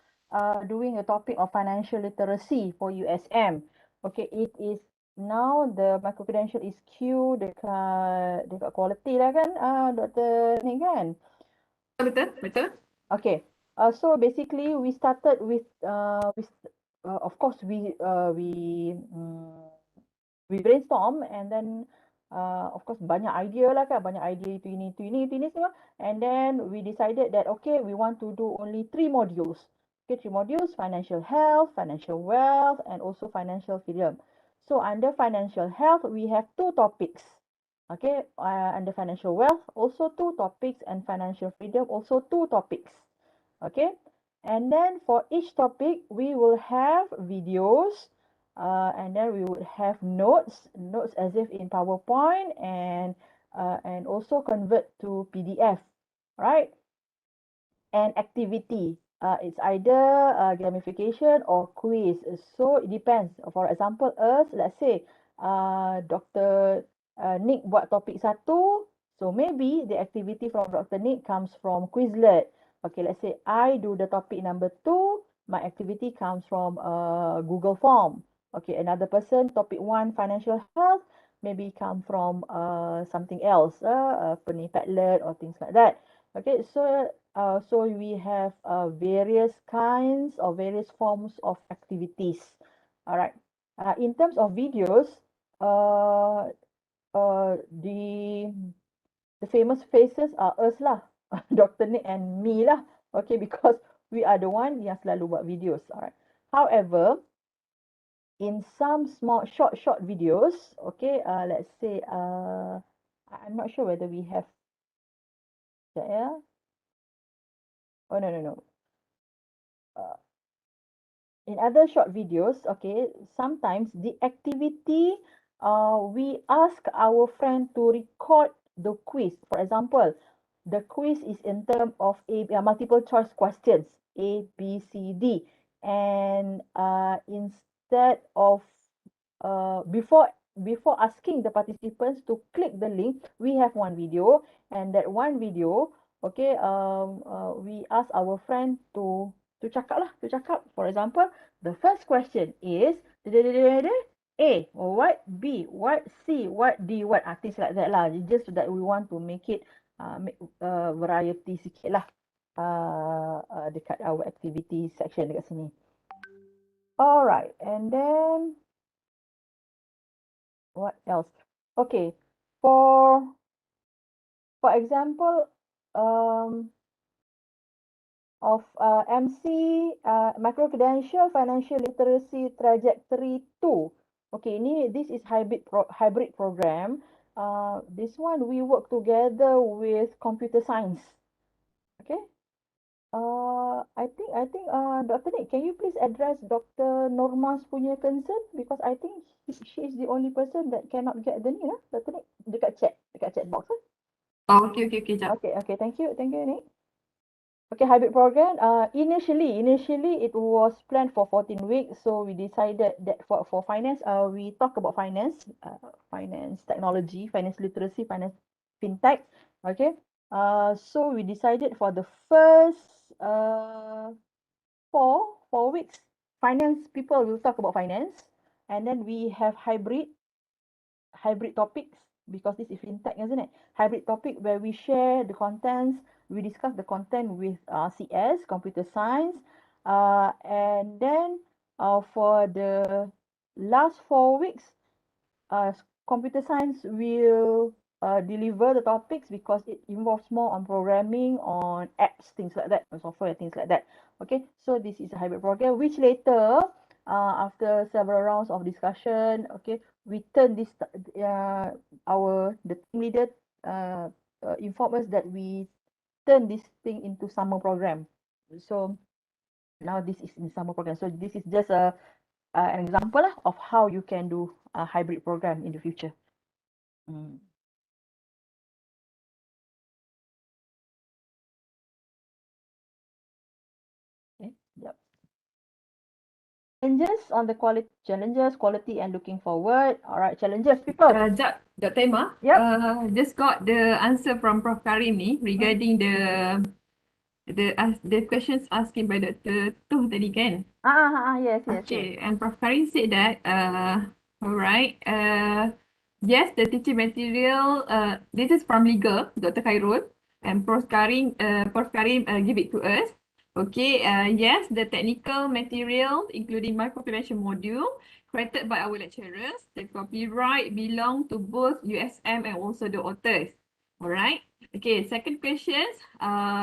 doing a topic of financial literacy for USM. Okay, it is now the micro credential is queue dekat quality lah kan, Dr. Ni kan? Betul, betul. Okay, so basically we started with of course we brainstorm and then of course banyak idea lah kan, banyak idea itu ini semua, and then we decided that okay, we want to do only 3 modules. Okay, 3 modules: financial health, financial wealth, and also financial freedom. So under financial health we have 2 topics. Okay, under financial wealth also 2 topics, and financial freedom also 2 topics. Okay, and then for each topic we will have videos, and then we would have notes as if in PowerPoint, and also convert to PDF. right? And activity. It's either gamification or quiz. So it depends. For example, let's say, Dr. Nick buat topik satu. So maybe the activity from Dr. Nick comes from Quizlet. Okay, let's say I do the topic number 2. My activity comes from Google Form. Okay, another person, topic 1, financial health, maybe come from something else, Padlet or things like that. Okay, so we have various kinds or various forms of activities. All right. In terms of videos, uh, the famous faces are us lah, Dr. Nick and me lah. Okay, because we are the one yang selalu buat videos. All right. However, in some small short videos, okay, let's say I'm not sure whether we have that, yeah. Oh no. Uh, in other short videos, okay, sometimes the activity, we ask our friend to record the quiz. For example, the quiz is in terms of multiple choice questions, A, B, C, D. And instead of before asking the participants to click the link, we have one video, and that one video, okay, we ask our friend to cakap lah, to cakap. For example, the first question is A, what, B, what, C, what, D, what, things like that lah. Just so that we want to make it make variety sikit lah dekat our activity section dekat sini. Alright, and then what else? Okay, for example, of MC micro credential financial literacy trajectory 2. Okay, this is hybrid program. This one we work together with computer science. Okay. I think Dr. Nick, can you please address Dr. Norma's punya concern, because I think she is the only person that cannot get the ni lah, Dr. Nick, dekat chat box. Oh, okay, jap. Okay, thank you, Nick. Okay, hybrid program. Initially it was planned for 14 weeks. So we decided that for finance, we talk about finance, finance technology, finance literacy, finance fintech. Okay. So we decided for the first four weeks, finance people will talk about finance, and then we have hybrid topics, because this is fintech, isn't it? Hybrid topic where we share the contents, we discuss the content with CS, computer science, and then for the last 4 weeks, uh, computer science will deliver the topics, because it involves more on programming, on apps, things like that, on software, things like that. Okay, so this is a hybrid program, which later, after several rounds of discussion, okay, we turn this, the team leader inform us that we turn this thing into summer program. So now this is in summer program. So this is just an example of how you can do a hybrid program in the future. Okay, yep. Challenges, quality, and looking forward. All right, challenges, people. Jap, Dr. Emma. Yep. Just got the answer from Prof. Karim ni regarding the questions asking by Dr. Tuh tadi kan? Yes. Okay, and Prof. Karim said that, all right, yes, the teaching material, this is from legal, Dr. Khairul, and Prof. Karim give it to us. Okay, yes, the technical material, including microprevention module, created by our lecturers, the copyright belong to both USM and also the authors. Alright. Okay, second questions,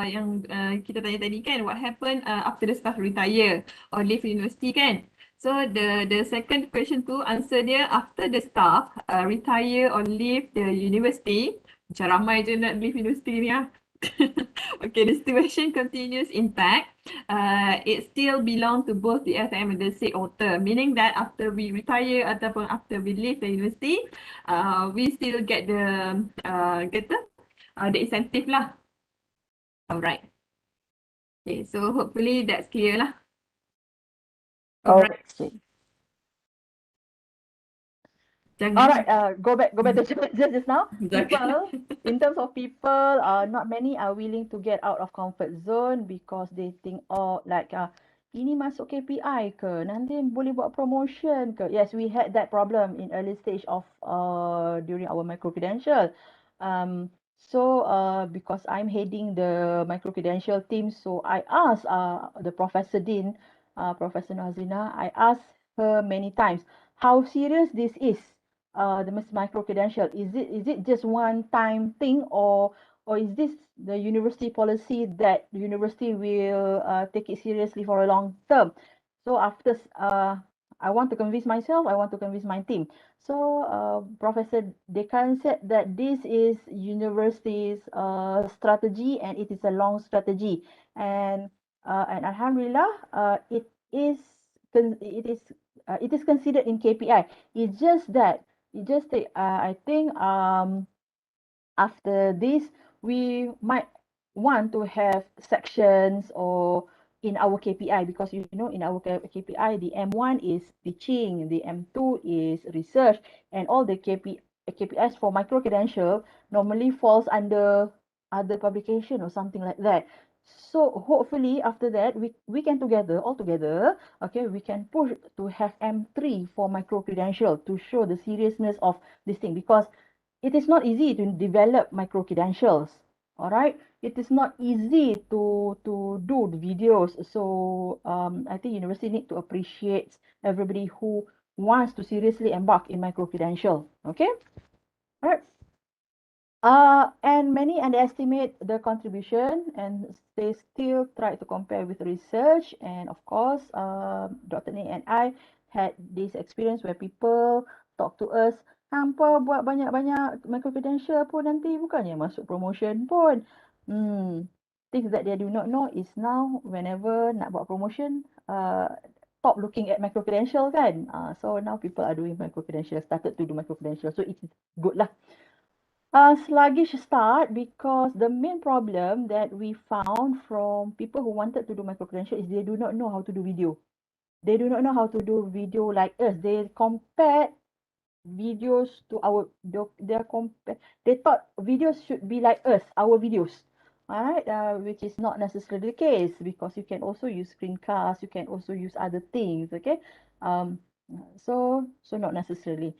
yang kita tanya tadi kan, what happened after the staff retire or leave university kan? So the second question tu, answer dia, after the staff retire or leave the university, macam ramai je nak leave university ni ah. Okay, the situation continues intact. It still belong to both the SM and the SIG author, meaning that after we retire ataupun after we leave the university, we still get the incentive lah. Alright. Okay, so hopefully that's clear lah. Alright. Alright. Alright, Jangan. go back to just now. Jangan. People, in terms of people, not many are willing to get out of comfort zone because they think, oh, like, ini masuk KPI ke? Nanti boleh buat promotion ke? Yes, we had that problem in early stage of during our micro credential. Because I'm heading the micro credential team, so I asked the Professor Dean, Professor Nazina, I asked her many times how serious this is, the micro credential. Is it just one time thing, or is this the university policy that the university will take it seriously for a long term? So after I want to convince myself, I want to convince my team. So Professor Dekan said that this is university's strategy, and it is a long strategy, and Alhamdulillah, it is it is considered in KPI. It's just that I think after this we might want to have sections or in our KPI, because you know in our KPI the M1 is teaching, the M2 is research, and all the KPIs for micro credential normally falls under other publication or something like that. So hopefully after that we can all together, okay, we can push to have M3 for micro credential to show the seriousness of this thing, because it is not easy to develop micro credentials. All right, it is not easy to do the videos. So I think university need to appreciate everybody who wants to seriously embark in micro credential. Okay, all right. And many underestimate the contribution, and they still try to compare with research. And of course, Dr. Nick and I had this experience where people talk to us, hampa buat banyak-banyak micro-credential pun nanti bukannya masuk promotion pun. Things that they do not know is now whenever nak buat promotion, stop looking at micro-credential kan. So now people are doing micro-credential, started to do micro-credential. So it is good lah. Sluggish start, because the main problem that we found from people who wanted to do micro-credential is they do not know how to do video. They do not know how to do video like us. They compared videos to our, they thought videos should be like us, our videos. All right, which is not necessarily the case, because you can also use screencast, you can also use other things, okay? So not necessarily.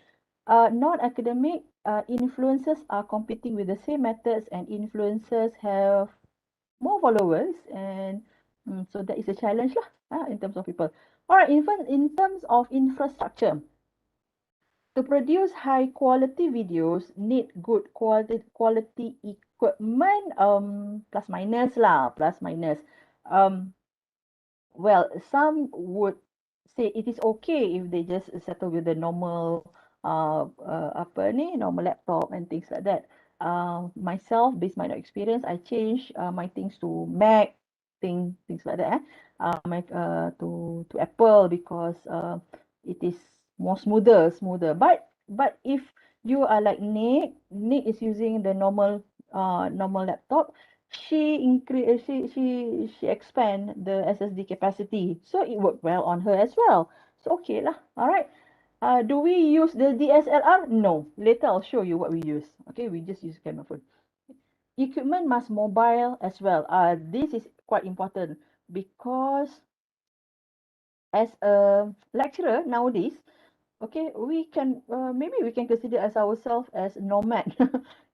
Non-academic influencers are competing with the same methods, and influencers have more followers, and so that is a challenge lah, in terms of people. All right, in terms of infrastructure, to produce high quality videos need good quality equipment, plus minus lah, plus minus. Well, some would say it is okay if they just settle with the normal normal laptop and things like that. Myself, based my experience, I changed my things to Mac, things like that. To Apple, because it is more smoother. But if you are like Nick is using the normal laptop. She expand the SSD capacity, so it worked well on her as well. So okay lah. All right. Do we use the DSLR? No. Later I'll show you what we use. Okay, we just use camera phone. Equipment must mobile as well. This is quite important, because as a lecturer nowadays, okay, we can maybe we can consider as ourselves as nomad.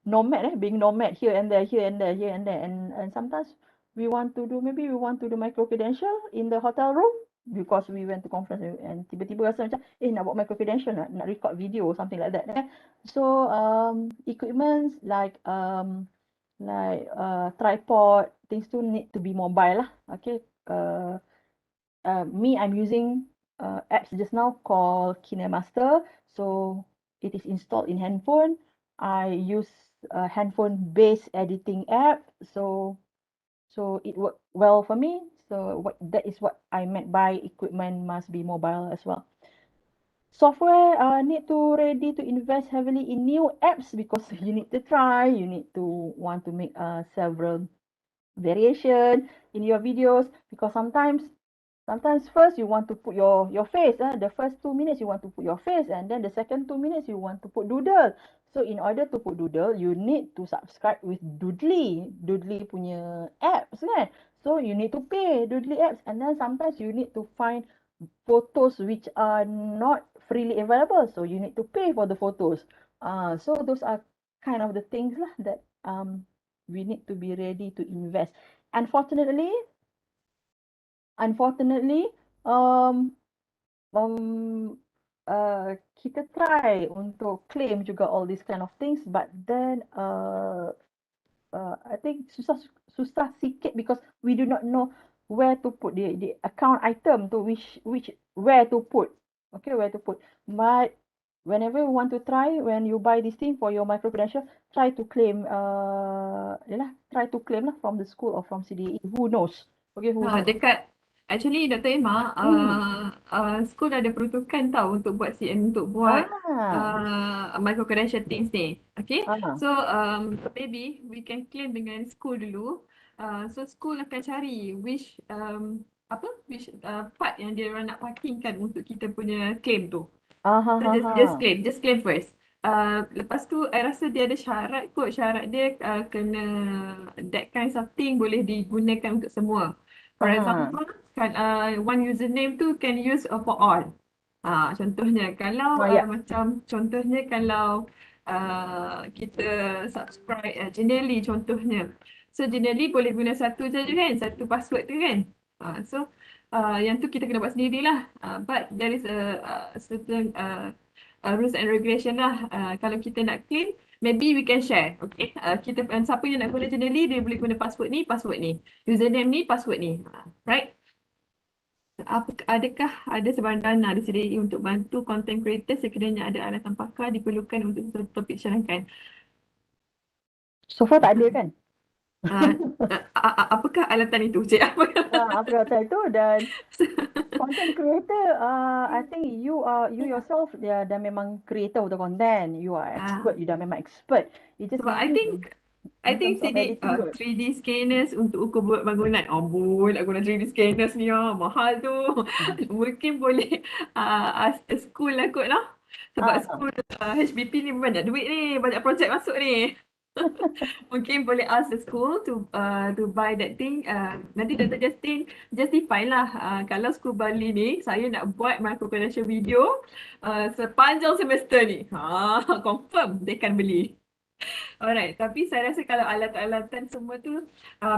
Being nomad here and there, and sometimes we want to do micro credential in the hotel room, because we went to conference, and tiba-tiba rasa macam nak buat micro credential, nak record video or something like that. So equipments like tripod, things to need to be mobile lah. Okay. I'm using apps just now called KineMaster. So it is installed in handphone. I use a handphone-based editing app. So it worked well for me. So that is what I meant by equipment must be mobile as well. Software need to ready to invest heavily in new apps, because you need to try, you need to want to make several variation in your videos, because sometimes first you want to put your face, the first 2 minutes you want to put your face, and then the second 2 minutes you want to put doodle. So in order to put doodle, you need to subscribe with Doodly punya apps kan. So you need to pay Doodly apps, and then sometimes you need to find photos which are not freely available, so you need to pay for the photos. So those are kind of the things lah that we need to be ready to invest. Unfortunately, unfortunately, um, um, kita try untuk claim juga all these kind of things, but then I think susah sikit, because we do not know where to put the account item to which where to put. Okay, where to put. But whenever you want to try, when you buy this thing for your micro credential, try to claim try to claim lah from the school or from CDA. Who knows? Okay, who knows? Dekat actually Dr. Emma, Hmm. school ada peruntukan tau untuk buat untuk buat Ah. micro credential things ni. Okay, Ah. so maybe we can claim dengan school dulu. So school akan cari which part yang dia orang nak parkingkan untuk kita punya claim tu. Ah, ha, So ha, ha. just claim first. Lepas tu, I rasa dia ada syarat kot. Syarat dia kena that kinds of thing boleh digunakan untuk semua. For Ah. example, kan, one username tu can use for all. Contohnya, kalau Ah, ya. contohnya kalau kita subscribe Gmail contohnya. So Gmail boleh guna satu saja kan, satu password tu kan. So yang tu kita kena buat sendirilah. But there is a certain rules and regulation lah. Kalau kita nak claim, maybe we can share. Okay. Kita siapa yang nak guna Gmail, dia boleh guna password ni. Username ni, password ni. Right? Adakah ada sebarang dana disediai untuk bantu content creator sekiranya ada alatan pakar diperlukan untuk topik syarahkan? So far tak ada kan? Apakah alatan itu? Cik, apa? Apa kata itu, dan content creator, I think you yourself dah memang creator of the content. You are expert. You dah memang expert. You just Sebab need to I in think terms of editing kot. 3D scanners untuk ukur buat bangunan. Amboi, nak guna 3D scanners ni mahal tu. Mungkin boleh ask a school lah kot lah. Sebab Ah, school HBP ni banyak duit ni, banyak projek masuk ni. Mungkin boleh ask the school to buy that thing. Nanti Dr. Justin justify lah. Kalau school Bali ni, saya nak buat micro credential video sepanjang semester ni. Confirm they can beli. Alright, tapi saya rasa kalau alat-alatan semua tu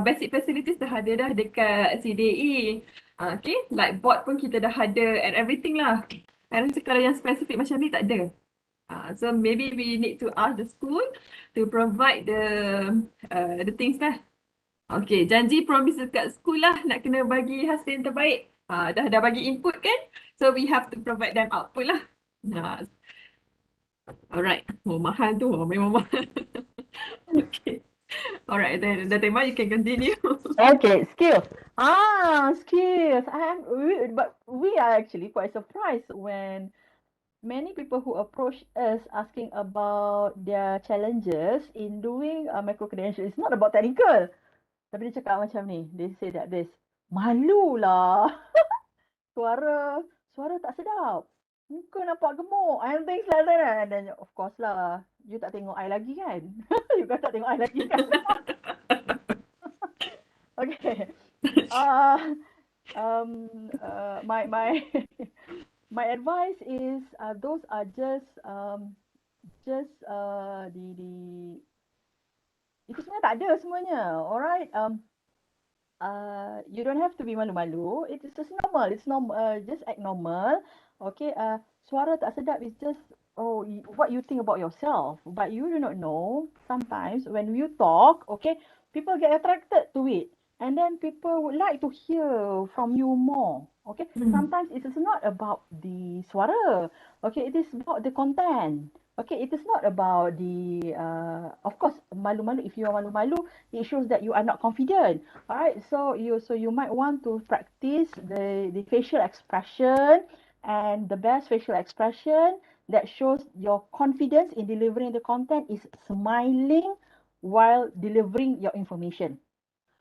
basic facilities dah ada dah dekat CDE. Okay, like board pun kita dah ada and everything lah. Saya rasa kalau yang spesifik macam ni tak ada. So maybe we need to ask the school to provide the things lah. Okay, janji promise dekat school lah nak kena bagi hasil yang terbaik. Dah bagi input kan? So we have to provide them output lah. Alright. Mahal tu. Memang mahal. Okay. Alright, then the tema you can continue. okay, skills. Skills. But we are actually quite surprised when many people who approach us asking about their challenges in doing micro credential. It's not about technical. Tapi dia cakap macam ni. They say that this, malu lah. suara suara tak sedap. Muka nampak gemuk. And things like that. And then of course lah, you tak tengok I lagi kan? You kan tak tengok I lagi kan? Okay. Uh, my my advice is those are just the itu sebenarnya tak ada semuanya. Alright. You don't have to be malu-malu. It is just normal. It's normal. Just act normal. Okay. Suara tak sedap is just what you think about yourself. But you do not know. Sometimes when you talk, okay, people get attracted to it, and then people would like to hear from you more. Okay. Sometimes it is not about the suara. Okay. It is about the content. Okay. It is not about the. Of course, malu-malu. If you are malu-malu, it shows that you are not confident. All right, so you might want to practice the facial expression, and the best facial expression that shows your confidence in delivering the content is smiling while delivering your information.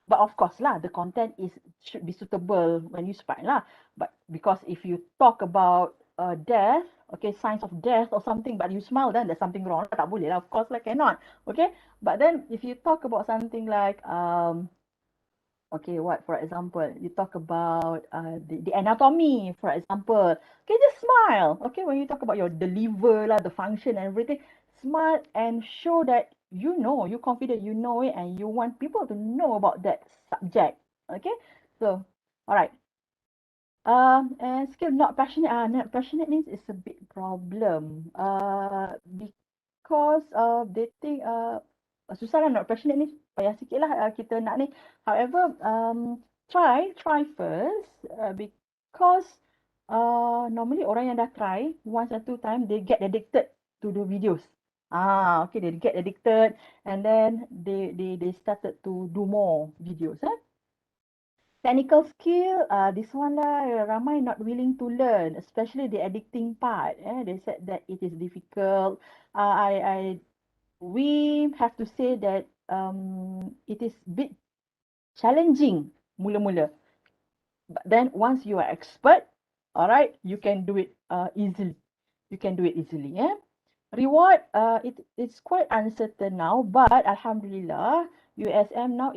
But of course lah, the content should be suitable when you spy lah. But because if you talk about death, okay, signs of death or something, but you smile, then there's something wrong. Tak boleh lah, of course lah, cannot. Okay, but then if you talk about something like okay, what for example, you talk about the anatomy, for example. Okay, just smile. Okay, when you talk about the liver lah, the function and everything, smile and show that you know, you confident, you know it, and you want people to know about that subject. Okay, so all right. And skill not passionate. Not passionate means it's a big problem. Because they think susah lah not passionate ni. Payah sikit lah kita nak ni. However, try first. Because normally orang yang dah try once or two time, they get addicted to the videos. Okay, they get addicted and then they started to do more videos. Technical skill, this one lah, ramai not willing to learn, especially the editing part. They said that it is difficult. We have to say that it is bit challenging mula-mula. But then once you are expert, all right, you can do it easily. You can do it easily. Reward, it's quite uncertain now, but Alhamdulillah, USM now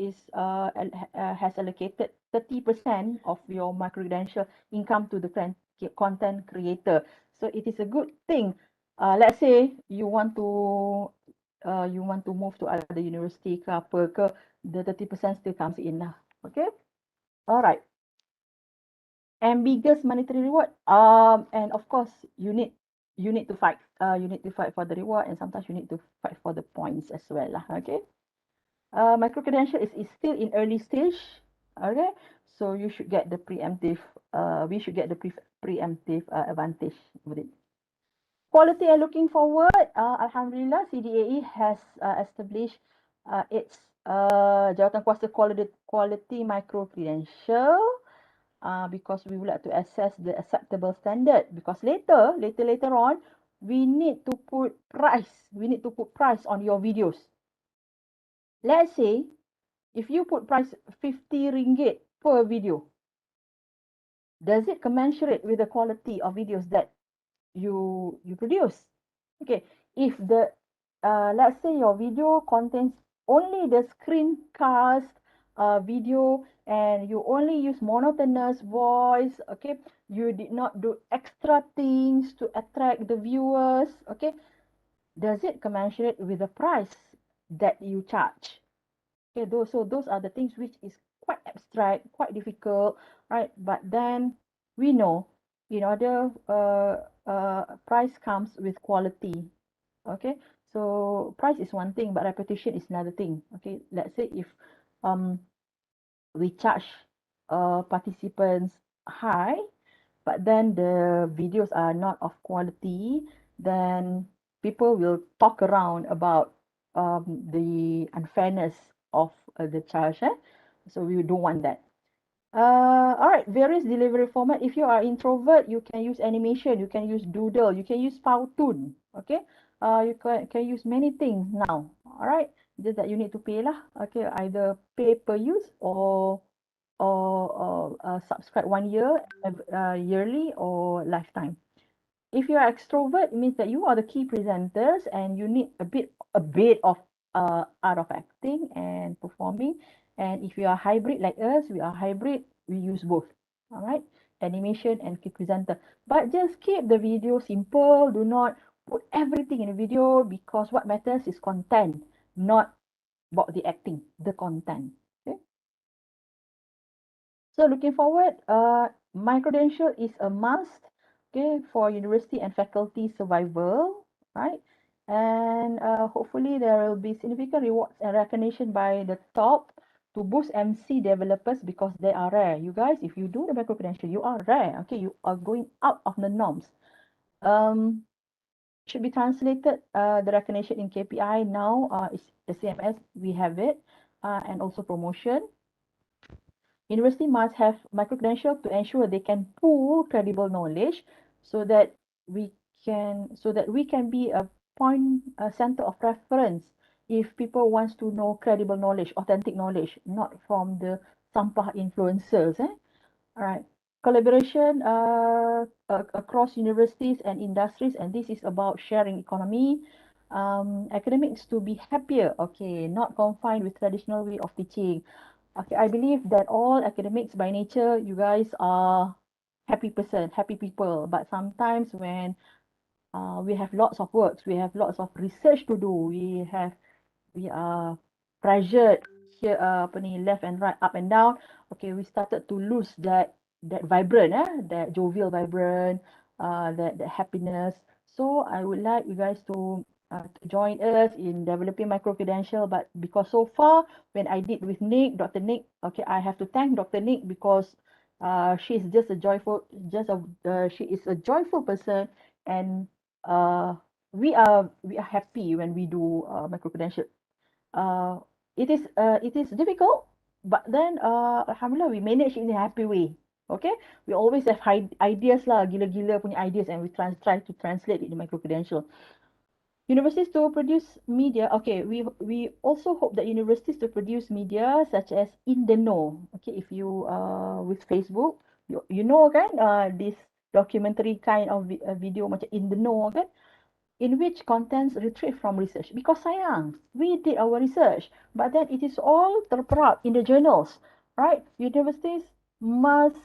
has allocated 30% of your micro-credential income to the content creator. So it is a good thing. Let's say you want to move to other university ke apa ke, the 30% still comes in lah. Okay? All right. And biggest monetary reward, and of course you need to fight. You need to fight for the reward, and sometimes you need to fight for the points as well lah. Okay. Micro credential is still in early stage. Okay, so you should get the preemptive. We should get the preemptive advantage with it. Quality and looking forward. Alhamdulillah, CDAE has established its jawatan kuasa quality micro credential. Because we would like to assess the acceptable standard, because later on we need to put price on your videos. Let's say if you put price 50 ringgit per video, does it commensurate with the quality of videos that you produce? Okay, if the let's say your video contains only the screencast video and you only use monotonous voice, okay, you did not do extra things to attract the viewers, okay, does it commensurate with the price that you charge? Okay, those are the things which is quite abstract, quite difficult, right? But then we know in order price comes with quality. Okay, so price is one thing, but reputation is another thing. Okay, let's say if we charge participants high, but then the videos are not of quality, then people will talk around about the unfairness of the charge. So we don't want that. All right, various delivery format. If you are introvert, you can use animation, you can use doodle, you can use Powtoon. Okay, you can use many things now. All right, just that you need to pay lah. Okay, either pay per use or subscribe 1 year, yearly or lifetime. If you are extrovert, it means that you are the key presenters and you need a bit of art of acting and performing. And if you are hybrid like us, we are hybrid, we use both. All right, animation and key presenter. But just keep the video simple. Do not put everything in a video, because what matters is content, not about the acting, the content. Okay. So looking forward, my credential is a must, okay, for university and faculty survival, right? And hopefully there will be significant rewards and recognition by the top to boost MC developers, because they are rare. You guys, if you do the micro credential, you are rare. Okay, you are going out of the norms. Should be translated. The recognition in KPI now is the CMS. We have it, and also promotion. University must have micro-credential to ensure they can pool credible knowledge, so that we can be a center of reference if people wants to know credible knowledge, authentic knowledge, not from the sampah influencers. All right. Collaboration across universities and industries, and this is about sharing economy. Academics to be happier, okay, not confined with traditional way of teaching. Okay, I believe that all academics by nature, you guys are happy person, happy people. But sometimes when we have lots of works, we have lots of research to do, we are pressured here, apa ni, left and right, up and down. Okay, we started to lose that vibrant, that jovial vibrant, that happiness. So I would like you guys to join us in developing micro credential. But because so far, when I did with Nick, Dr. Nick, okay, I have to thank Dr. Nick because she's just a joyful, she is a joyful person, and uh, we are happy when we do micro credential. uh, it is difficult, but then alhamdulillah we manage in a happy way. Okay, we always have ideas lah, gila-gila punya ideas, and we try to translate it in micro credential. Universities to produce media. Okay, we also hope that universities to produce media such as In the Know. Okay, if you with Facebook, you know kan, this documentary kind of video macam In the Know kan, in which contents retrieved from research. Because sayang, we did our research, but then it is all terperap in the journals, right? Universities must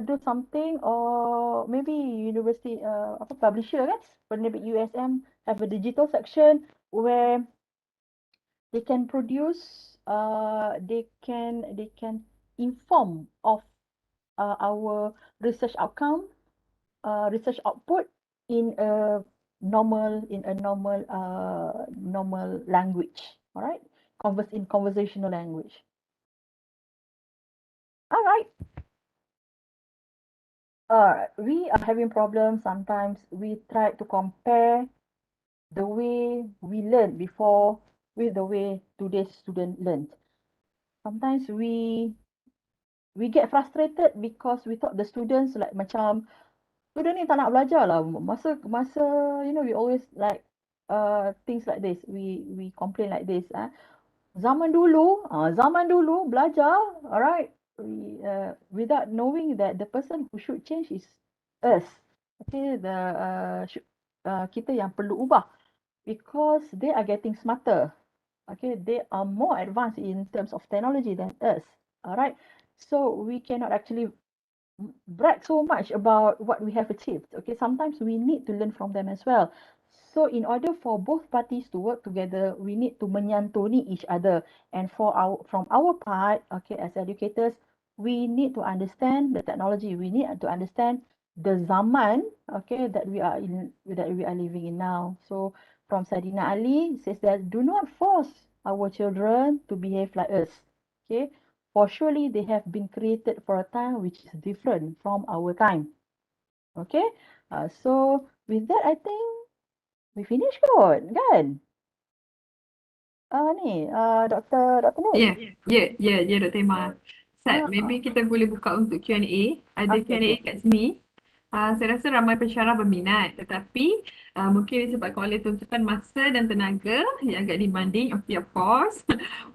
do something, or maybe university apa publisher kan, maybe USM have a digital section where they can produce, they can inform of our research outcome, research output in a normal language. All right, conversational language. All right. We are having problems. Sometimes we try to compare the way we learned before with the way today's student learned. Sometimes we get frustrated because we thought the students like macam student ni tak nak belajar lah. Masa we always like things like this. We complain like this. Zaman dulu belajar, alright. Without knowing that the person who should change is us. Okay, kita yang perlu ubah because they are getting smarter. Okay, they are more advanced in terms of technology than us. Alright, so we cannot actually brag so much about what we have achieved. Okay, sometimes we need to learn from them as well. So in order for both parties to work together, we need to menyantuni each other. And from our part, okay, as educators, we need to understand the technology. We need to understand the zaman, okay, that we are living in now. So from Sadina Ali says that do not force our children to behave like us. Okay, for surely they have been created for a time which is different from our time. Okay, so with that, I think we finish kot, kan? Ni, Dr. Ya, Nick. ya, Dr. Emma. Sat, Ah, maybe kita boleh buka untuk Q&A. Ada okay, Q&A okay. kat sini. Saya rasa ramai pensyarah berminat, tetapi mungkin disebabkan oleh tuntutan masa dan tenaga yang agak demanding, of course,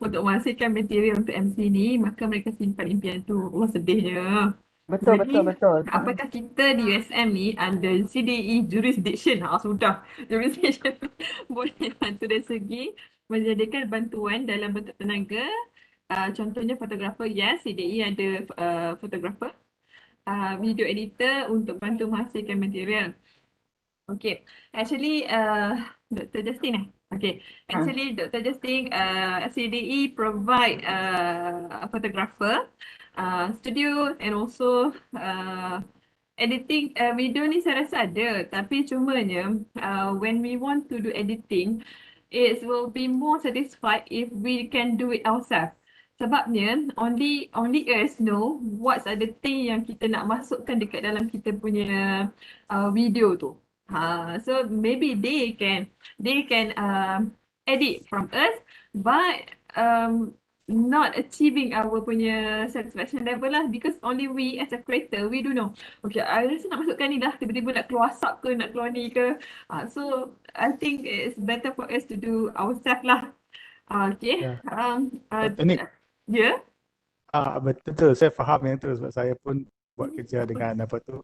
untuk menghasilkan material untuk MC ni, maka mereka simpan impian tu. Oh, sedihnya. Betul, betul, Jadi, betul. apakah kita di USM ni under CDE jurisdiction? Sudah. Jurisdiction boleh bantu dari segi menjadikan bantuan dalam bentuk tenaga. Contohnya fotografer, yes, CDE ada fotografer. Video editor untuk bantu menghasilkan material. Okay, actually, Dr. Justin Okay, Ah, actually Dr. Justin, CDE provide a photographer, studio and also editing. Video ni saya rasa ada, tapi cumanya when we want to do editing, it will be more satisfied if we can do it ourselves. Sebabnya only us know what's are the thing yang kita nak masukkan dekat dalam kita punya video tu. So maybe they can edit from us, but not achieving our punya satisfaction level lah, because only we as a creator we do know. Okay, I rasa nak masukkan ni dah, tiba-tiba nak keluar asap ke, nak keluar ni ke. So I think it's better for us to do ourselves lah. Okay. Ya. Uh, Dr. Nick, ya. betul, saya faham yang tu sebab saya pun buat kerja dengan apa tu,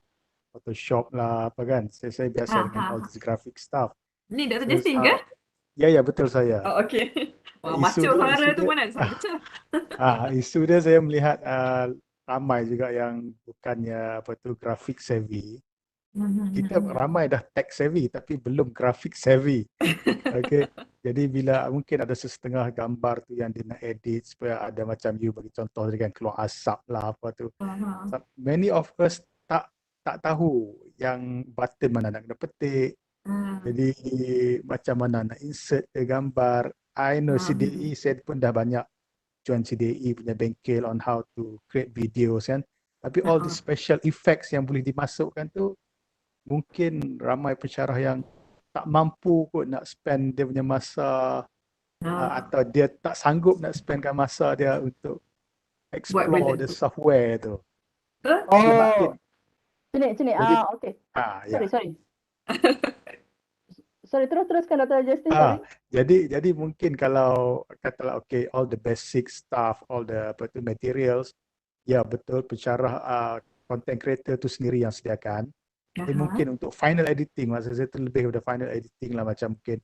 Photoshop lah apa kan. Saya biasa dengan all this graphic stuff. Ni Dr. So, Justin ke? ya betul saya. Oh, okay. Wah, Isu maco dia, suara isu tu dia, mana suara pecah. isu dia saya melihat ramai juga yang bukannya apa tu graphic savvy. Kita ramai dah tech savvy tapi belum graphic savvy. Okay. Jadi bila mungkin ada setengah gambar tu yang dia nak edit supaya ada macam you bagi contoh tadi kan keluar asap lah apa tu. Many of us tak tahu yang button mana nak kena petik. Jadi macam mana nak insert the gambar. I know CDE saya pun dah banyak join CDE punya bengkel on how to create videos kan. Tapi all the special effects yang boleh dimasukkan tu mungkin ramai pensyarah yang tak mampu kot nak spend dia punya masa atau dia tak sanggup nak spendkan masa dia untuk Buat explore benda the tu. software tu. Jadi Oh, mungkin sini. jadi Okay. ya. Sorry. Sorry, teruskan Dr. Justin, sorry. Jadi mungkin kalau katalah okay all the basic stuff, all the apa tu materials, ya betul pensyarah content creator tu sendiri yang sediakan. Tapi mungkin untuk final editing, maksud saya tu lebih kepada final editing lah macam mungkin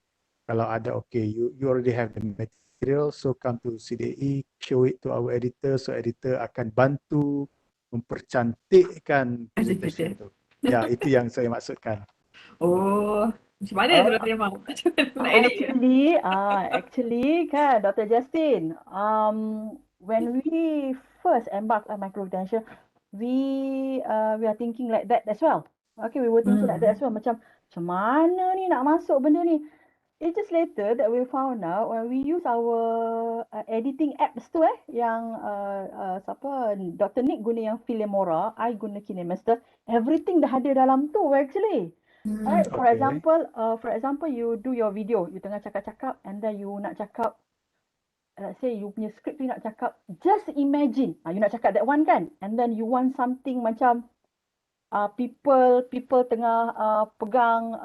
kalau ada okay you already have the material so come to CDE, show it to our editor so editor akan bantu mempercantikkan presentation tu. Ya, itu yang saya maksudkan. Oh, macam mana tu Dr. Jamal? Macam mana nak edit dia? Actually kan Dr. Justin, when we first embarked on micro-credential, we are thinking like that as well. Okay, we were thinking like that as well. Macam mana ni nak masuk benda ni? It's just later that we found out when we use our editing apps tu yang siapa Dr. Nick guna yang Filmora, I guna KineMaster, everything dah ada dalam tu actually. Alright, Okay. for example, you do your video, you tengah cakap-cakap and then you nak cakap, let's say you punya script tu nak cakap, just imagine, you nak cakap that one kan, and then you want something macam people tengah pegang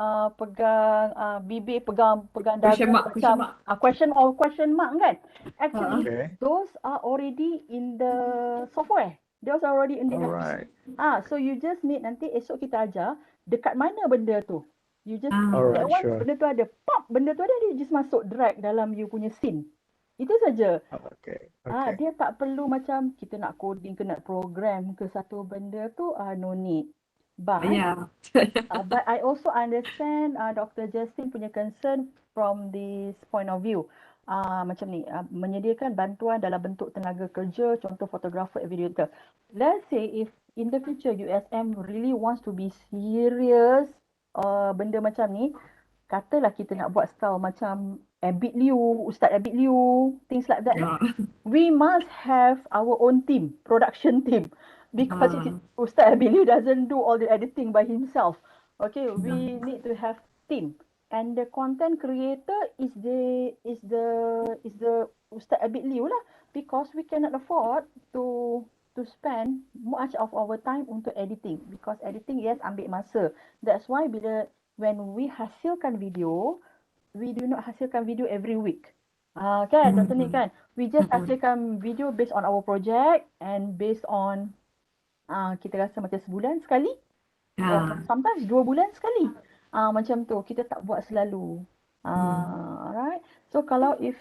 bibir, pegang dagu Question macam mark. question mark kan. Actually, Okay. those are already in the software. Those are already in the apps. Alright. So you just need nanti esok kita ajar dekat mana benda tu. You just Alright, that one sure. benda tu ada, pop benda tu ada, dia just masuk drag dalam you punya scene. Itu saja. Okay. Dia tak perlu macam kita nak coding ke nak program ke satu benda tu, no need. But but I also understand Dr. Justin punya concern from this point of view. Macam ni, menyediakan bantuan dalam bentuk tenaga kerja, contoh fotografer, video editor. Let's say if in the future USM really wants to be serious benda macam ni, katalah kita nak buat style macam Ustaz Abid Liu, things like that. We must have our own team, production team. Because Ustaz Abili doesn't do all the editing by himself. Okay, we need to have team. And the content creator is the Ustaz Abid Liu lah, because we cannot afford to spend much of our time untuk editing, because editing yes ambil masa. That's why when we hasilkan video, we do not hasilkan video every week. Kan Dr. Nick kan, we just hasilkan video based on our project and based on kita rasa macam sebulan sekali, sometimes 2 bulan sekali, macam tu. Kita tak buat selalu. Alright. So kalau if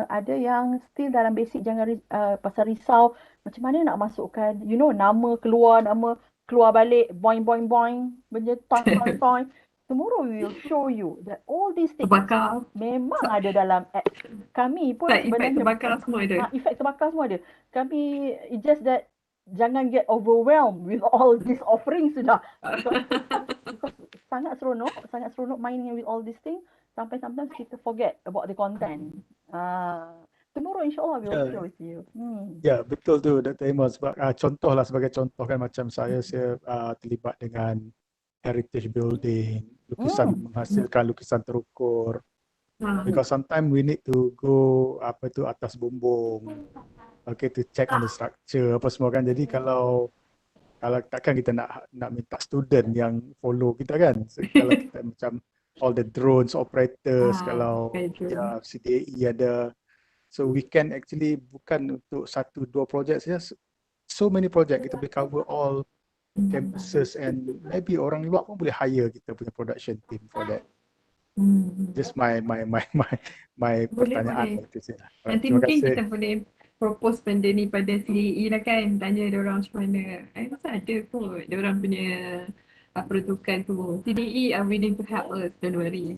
ada yang still dalam basic jangan pasal risau macam mana nak masukkan, nama keluar balik, boing boing boing, benda toing toing toing. Tomorrow we will show you that all these things Terbakar. memang ada dalam app. Kami pun sebenarnya Efek terbakar semua ada. Efek terbakar semua ada. Kami, it's just that jangan get overwhelmed with all these offerings sudah. Because sangat seronok main with all these things, sampai sometimes kita forget about the content. Tomorrow insyaAllah we'll share with you. Ya, betul tu Dr. Imam. Sebab sebagai contoh kan macam saya terlibat dengan heritage building, menghasilkan lukisan terukur. Because sometimes we need to go atas bumbung. Okay, to check on the structure apa semua kan. Jadi kalau takkan kita nak minta student yang follow kita kan. So, kalau kita macam all the drones operators, kalau Pakai drone. CDAE ada. So we can actually bukan untuk satu dua projek saja, so many project kita boleh cover all campuses, and maybe orang luar pun boleh hire kita punya production team for that. Just my Boleh, pertanyaan boleh. itu saja. Nanti Terima mungkin kasih. kita boleh propose benda ni pada CDE lah kan. Tanya diorang macam mana. Rasa ada kot diorang punya peruntukan tu. CDE are willing to help us, don't worry.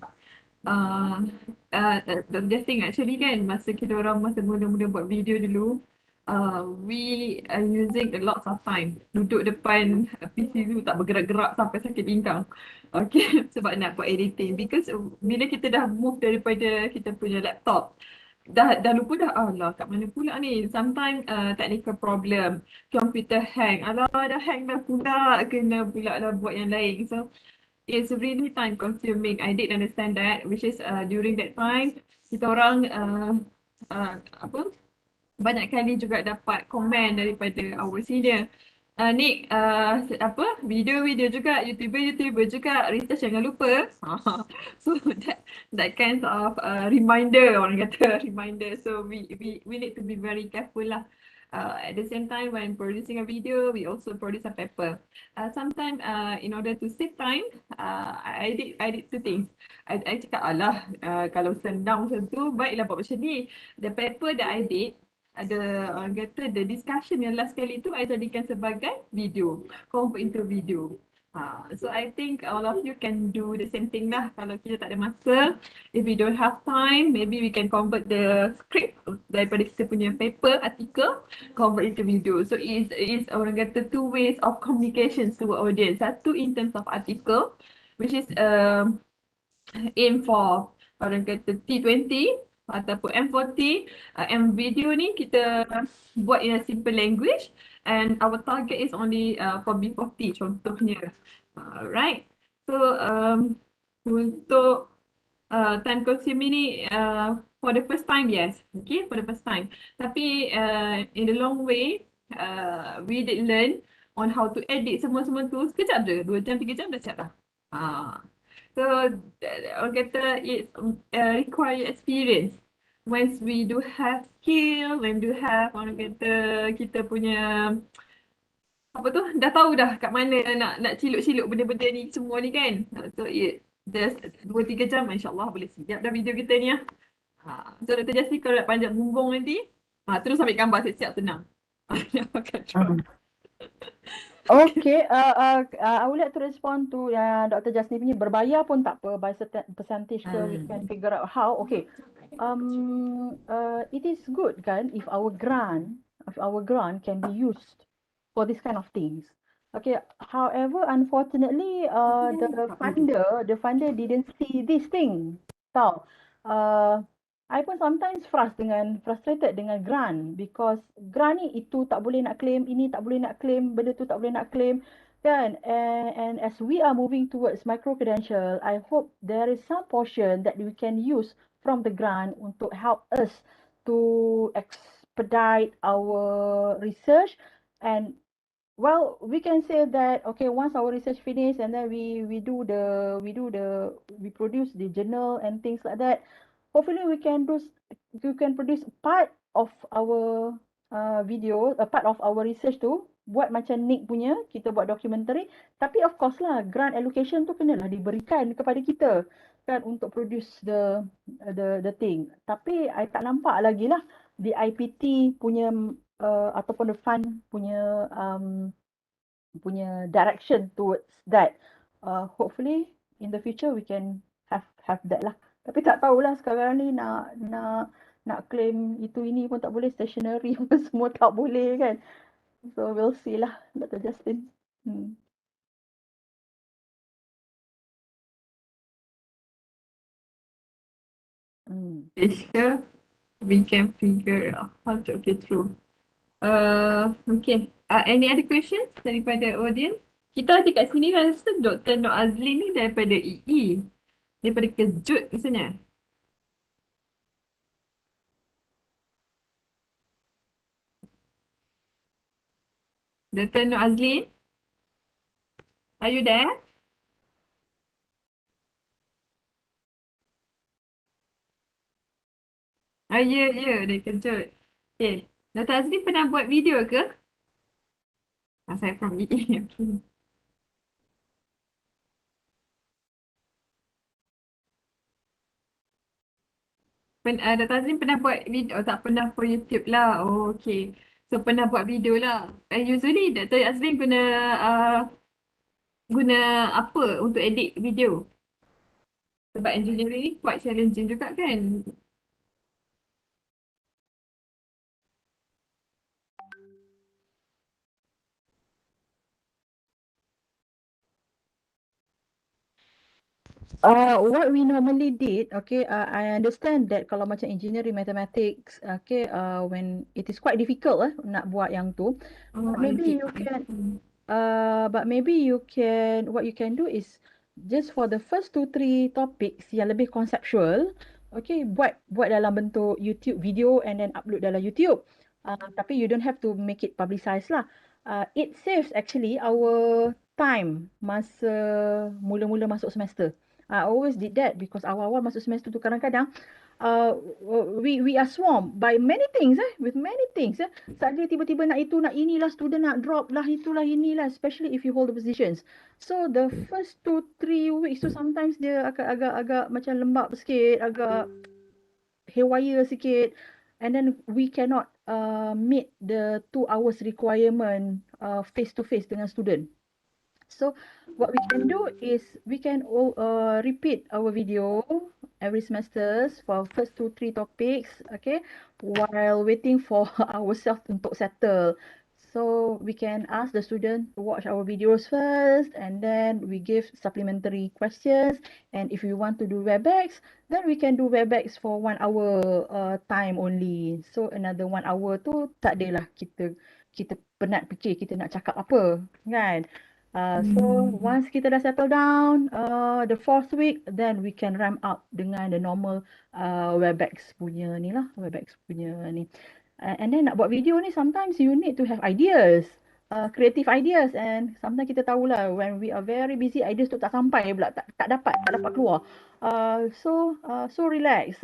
Just think actually kan, masa kita orang masa mula-mula buat video dulu, we are using a lot of time. Duduk depan PC tu tak bergerak-gerak sampai sakit pinggang. Okay, sebab nak buat editing. Because bila kita dah move daripada kita punya laptop, dah lupa dah, Allah kat mana pula ni. Sometimes technical problem, computer hang, alah dah hang dah pula, kena pula lah buat yang lain. So it's really time consuming. I did understand that, which is during that time kita orang apa, banyak kali juga dapat komen daripada our senior. Nick, apa, video juga, YouTuber juga, research jangan lupa. So that kind of reminder, orang kata reminder. So we need to be very careful lah. At the same time, when producing a video, we also produce a paper. Sometimes, in order to save time, I did two things. I cakap, alah, kalau senang macam tu, baiklah buat macam ni. The paper that I did, ada orang kata the discussion yang last kali tu I jadikan sebagai video, convert into video. So I think all of you can do the same thing lah. Kalau kita tak ada masa, if we don't have time, maybe we can convert the script daripada kita punya paper, article, convert into video. So it's orang kata two ways of communication to audience. Satu in terms of article, which is aim for orang kata T20 ataupun M40, and video ni kita buat in a simple language, and our target is only for B40 contohnya. Right. So untuk time consuming ni for the first time, yes. Okay, for the first time. Tapi in the long way, we did learn on how to edit semua-semua tu. Sekejap je, 2 jam, 3 jam dah siap dah. So orang kata it require experience. Once we do have skill, when do have orang kata kita punya apa tu, dah tahu dah kat mana nak ciluk-ciluk benda-benda ni semua ni kan. So it just 2-3 jam insyaAllah boleh siap dah video kita ni lah. So Dr. Jasmine kalau nak panjat bumbung nanti, terus ambil gambar siap-siap tenang. Okay, I would like to respond to Dr. Jasmine punya, berbayar pun tak apa, by certain percentage ke, we can figure out how. Okay, it is good kan if our grant can be used for this kind of things. Okay, however, unfortunately, the funder didn't see this thing. Tahu, I pun sometimes frustrated dengan grant, because grant ni itu tak boleh nak claim, ini tak boleh nak claim, benda tu tak boleh nak claim kan. And as we are moving towards micro credential, I hope there is some portion that we can use from the grant untuk help us to expedite our research. And well, we can say that okay, once our research finish and then we produce the journal and things like that. Hopefully we can produce part of our video, a part of our research tu, buat macam Nick punya, kita buat documentary. Tapi of course lah, grant allocation tu kenalah diberikan kepada kita kan untuk produce the thing. Tapi I tak nampak lagi lah the IPT punya ataupun the fund punya direction towards that. Hopefully in the future we can have that lah. Tapi tak tahulah sekarang ni nak claim itu ini pun tak boleh, stationery pun semua tak boleh kan. So we'll see lah, Dr. Justin. Sure, we can figure out how to get through. Okay. Any other questions daripada audience? Kita ada kat sini rasa Dr. Nur Azlin ni daripada EE. Daripada Kejut rasanya. Dr. Nur Azlin? Are you there? Ya, dia kejut. Okay. Dr. Azli pernah buat video ke? Saya from EA. Okay. Dr. Azli pernah buat video, tak pernah for YouTube lah. Oh, okay. So, pernah buat video lah. Usually, Dr. Azli uh, guna apa untuk edit video? Sebab engineering ni quite challenging juga kan? What we normally did, okay, I understand that kalau macam engineering mathematics, okay, when it is quite difficult nak buat yang tu, Oh, I maybe see. you can, but maybe you can, what you can do is just for the first 2-3 topics yang lebih conceptual, okay, buat dalam bentuk YouTube video and then upload dalam YouTube. Tapi you don't have to make it publicized lah. It saves actually our time masa mula-mula masuk semester. I always did that because awal-awal masuk semester tu kadang-kadang uh, we are swamped by many things with many things saja tiba-tiba nak itu nak inilah student nak drop lah itulah inilah, especially if you hold the positions. So the first 2-3 weeks tu sometimes dia agak macam lembab sikit, agak haywire sikit, and then we cannot meet the 2 hours requirement face to face dengan student. So what we can do is we can repeat our video every semesters for first 2-3 topics, okay, while waiting for ourselves untuk settle. So we can ask the student to watch our videos first, and then we give supplementary questions. And if you want to do WebEx, then we can do WebEx for 1 hour time only. So another 1 hour tu tak adalah kita penat fikir kita nak cakap apa, kan? So once kita dah settle down, the 4th week, then we can ramp up dengan the normal WebEx punya ni lah, WebEx punya ni. And then nak buat video ni sometimes you need to have ideas, creative ideas, and sometimes kita tahulah when we are very busy ideas tu tak sampai pula, tak dapat keluar. So relax.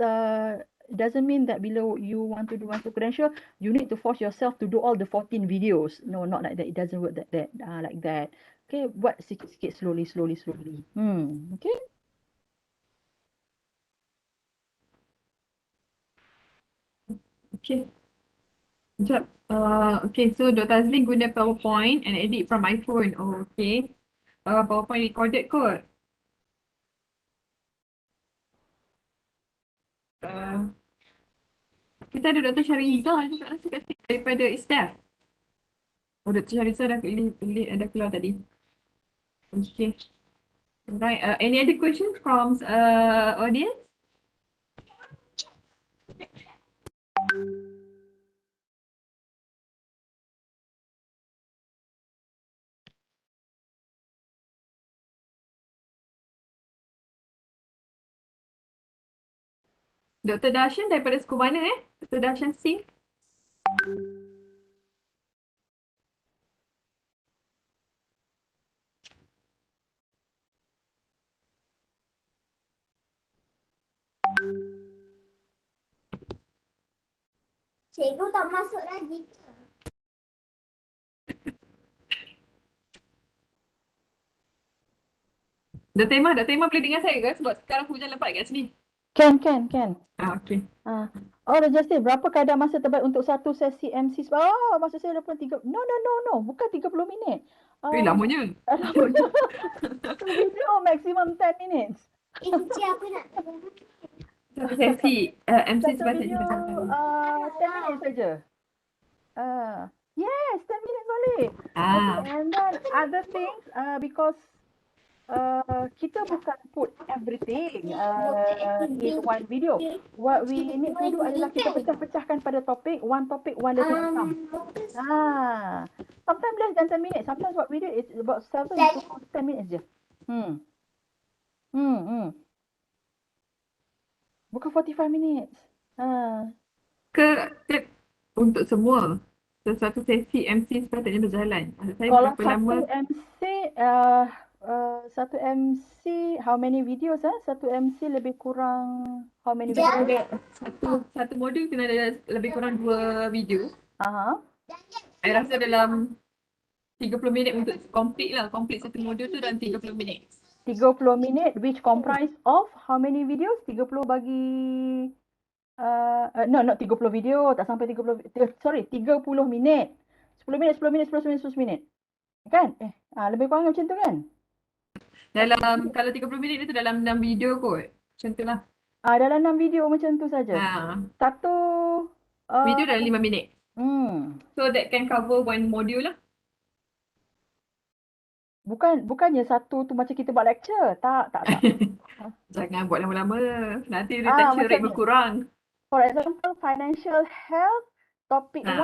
Doesn't mean that bila you want to do one credential, you need to force yourself to do all the 14 videos. No, not like that. It doesn't work like that. Okay, buat sikit-sikit, slowly. Okay. Okay. Sekejap. Okay, so Dr. Azli guna PowerPoint and edit from iPhone. Oh, okay. PowerPoint recorded kot. Kita ada Dr. Syariza juga rasa kat sini daripada ISTAF. Oh, Dr. Syariza dah keluar tadi. Okay. Right. Any other questions from audience? Dr. Darshan daripada sekolah mana Dr. Darshan Singh? Cikgu tak masuk lagi. Dr. Emma boleh dengar saya ke? Sebab sekarang hujan lebat kat sini. Can. Okay. Oh, Justin, berapa kadar masa terbaik untuk satu sesi MC? Oh, maksud saya 3. No. Bukan 30 minit. Lamanya. Video maximum 10 minutes. Cik, aku nak Satu sesi MC Satu sepatutnya video macam 10 minit saja. Yes, 10 minutes only. Ah. Okay, and then other things, because kita bukan put everything in one video. What we need to do adalah kita pecah-pecahkan pada topik, one lesson at a time. Sometimes less than 10 minutes. Sometimes what we do is about 7 to 10 minutes je. Bukan 45 minutes. Ke untuk semua. Satu sesi MC sepatutnya berjalan. Maksud saya Kalau berapa lama? satu MC, Satu MC, how many videos Satu MC lebih kurang how many Kita videos? ada satu modul kena ada lebih kurang 2 video. Aha. Saya rasa dalam 30 minit untuk complete lah. Complete satu modul tu dalam 30 minit. 30 minit which comprise of how many videos? 30 bagi no, not 30 video, tak sampai 30, sorry, 30 minit. 10 minit, 10 minit, 10 minit, 10 minit. Kan? Lebih kurang macam tu kan? Dalam, kalau 30 minit itu dalam 6 video kot. Macam tu lah. Dalam 6 video macam tu saja. Satu Video dalam 5 minit. hmm. So that can cover one module lah. Bukannya satu tu macam kita buat lecture. Tak. Jangan buat lama-lama. Nanti retention rate Macam ni. berkurang. For example, financial health, topic 1,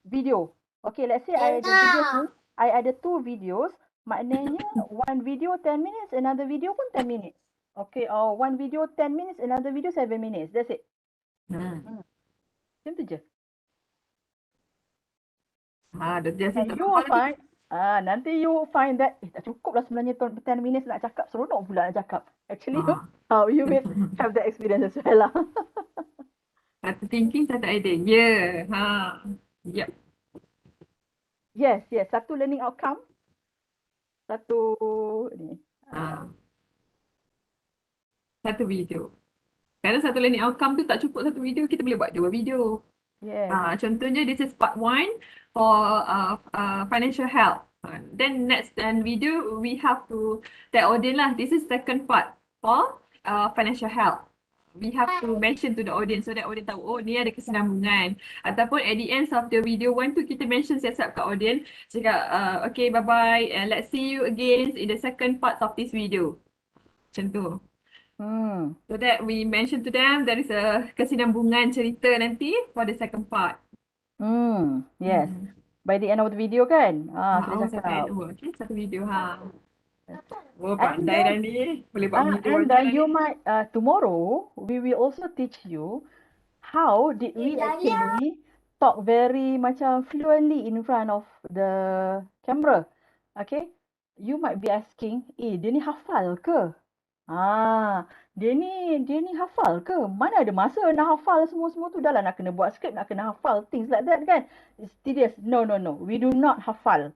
video. Okay, let's say I ada videos ni. I ada 2 videos. Maknanya one video 10 minutes, another video pun 10 minutes. Okay, or one video 10 minutes, another video 7 minutes. That's it. Macam tu je. And you will find, nanti you find that, tak cukup lah sebenarnya 10 minutes nak cakap. Seronok pula nak cakap. Actually, you will have the experience as well lah. Satu thinking, satu idea. Yep. Yes. Satu learning outcome. Satu ni. Satu video. Kerana satu learning outcome tu tak cukup satu video, kita boleh buat 2 video. Yes. Contohnya, this is part 1 for financial health. Then next video, we have to tell audience lah, this is second part for financial health. We have to mention to the audience so that audience tahu, oh ni ada kesinambungan. Ataupun at the end of the video 1 tu, kita mention siap-siap kat audience. Cakap, okay bye-bye and let's see you again in the second part of this video. Macam tu. So that we mention to them there is a kesinambungan cerita nanti for the second part. Yes. By the end of the video kan? Kita cakap. Okay, satu video pandai dah ni. Boleh buat video and you might, tomorrow, we will also teach you how did we actually talk very macam fluently in front of the camera. Okay? You might be asking, dia ni hafal ke? Dia ni hafal ke? Mana ada masa nak hafal semua-semua tu? Dah lah nak kena buat skrip, nak kena hafal, things like that kan? It's tedious. No. We do not hafal.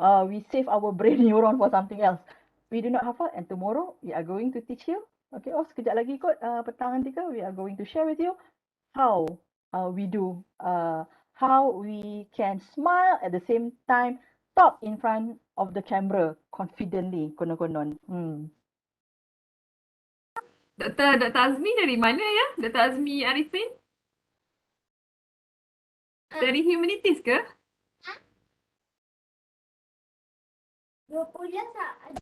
We save our brain neuron for something else. We do not hafal and tomorrow we are going to teach you. Okay, sekejap lagi kot, petang nanti ke, we are going to share with you how we do, how we can smile at the same time, talk in front of the camera confidently, konon-konon. Dr. Azmi dari mana ya? Dr. Azmi Arifin? Dari Humanities ke? 20 tak?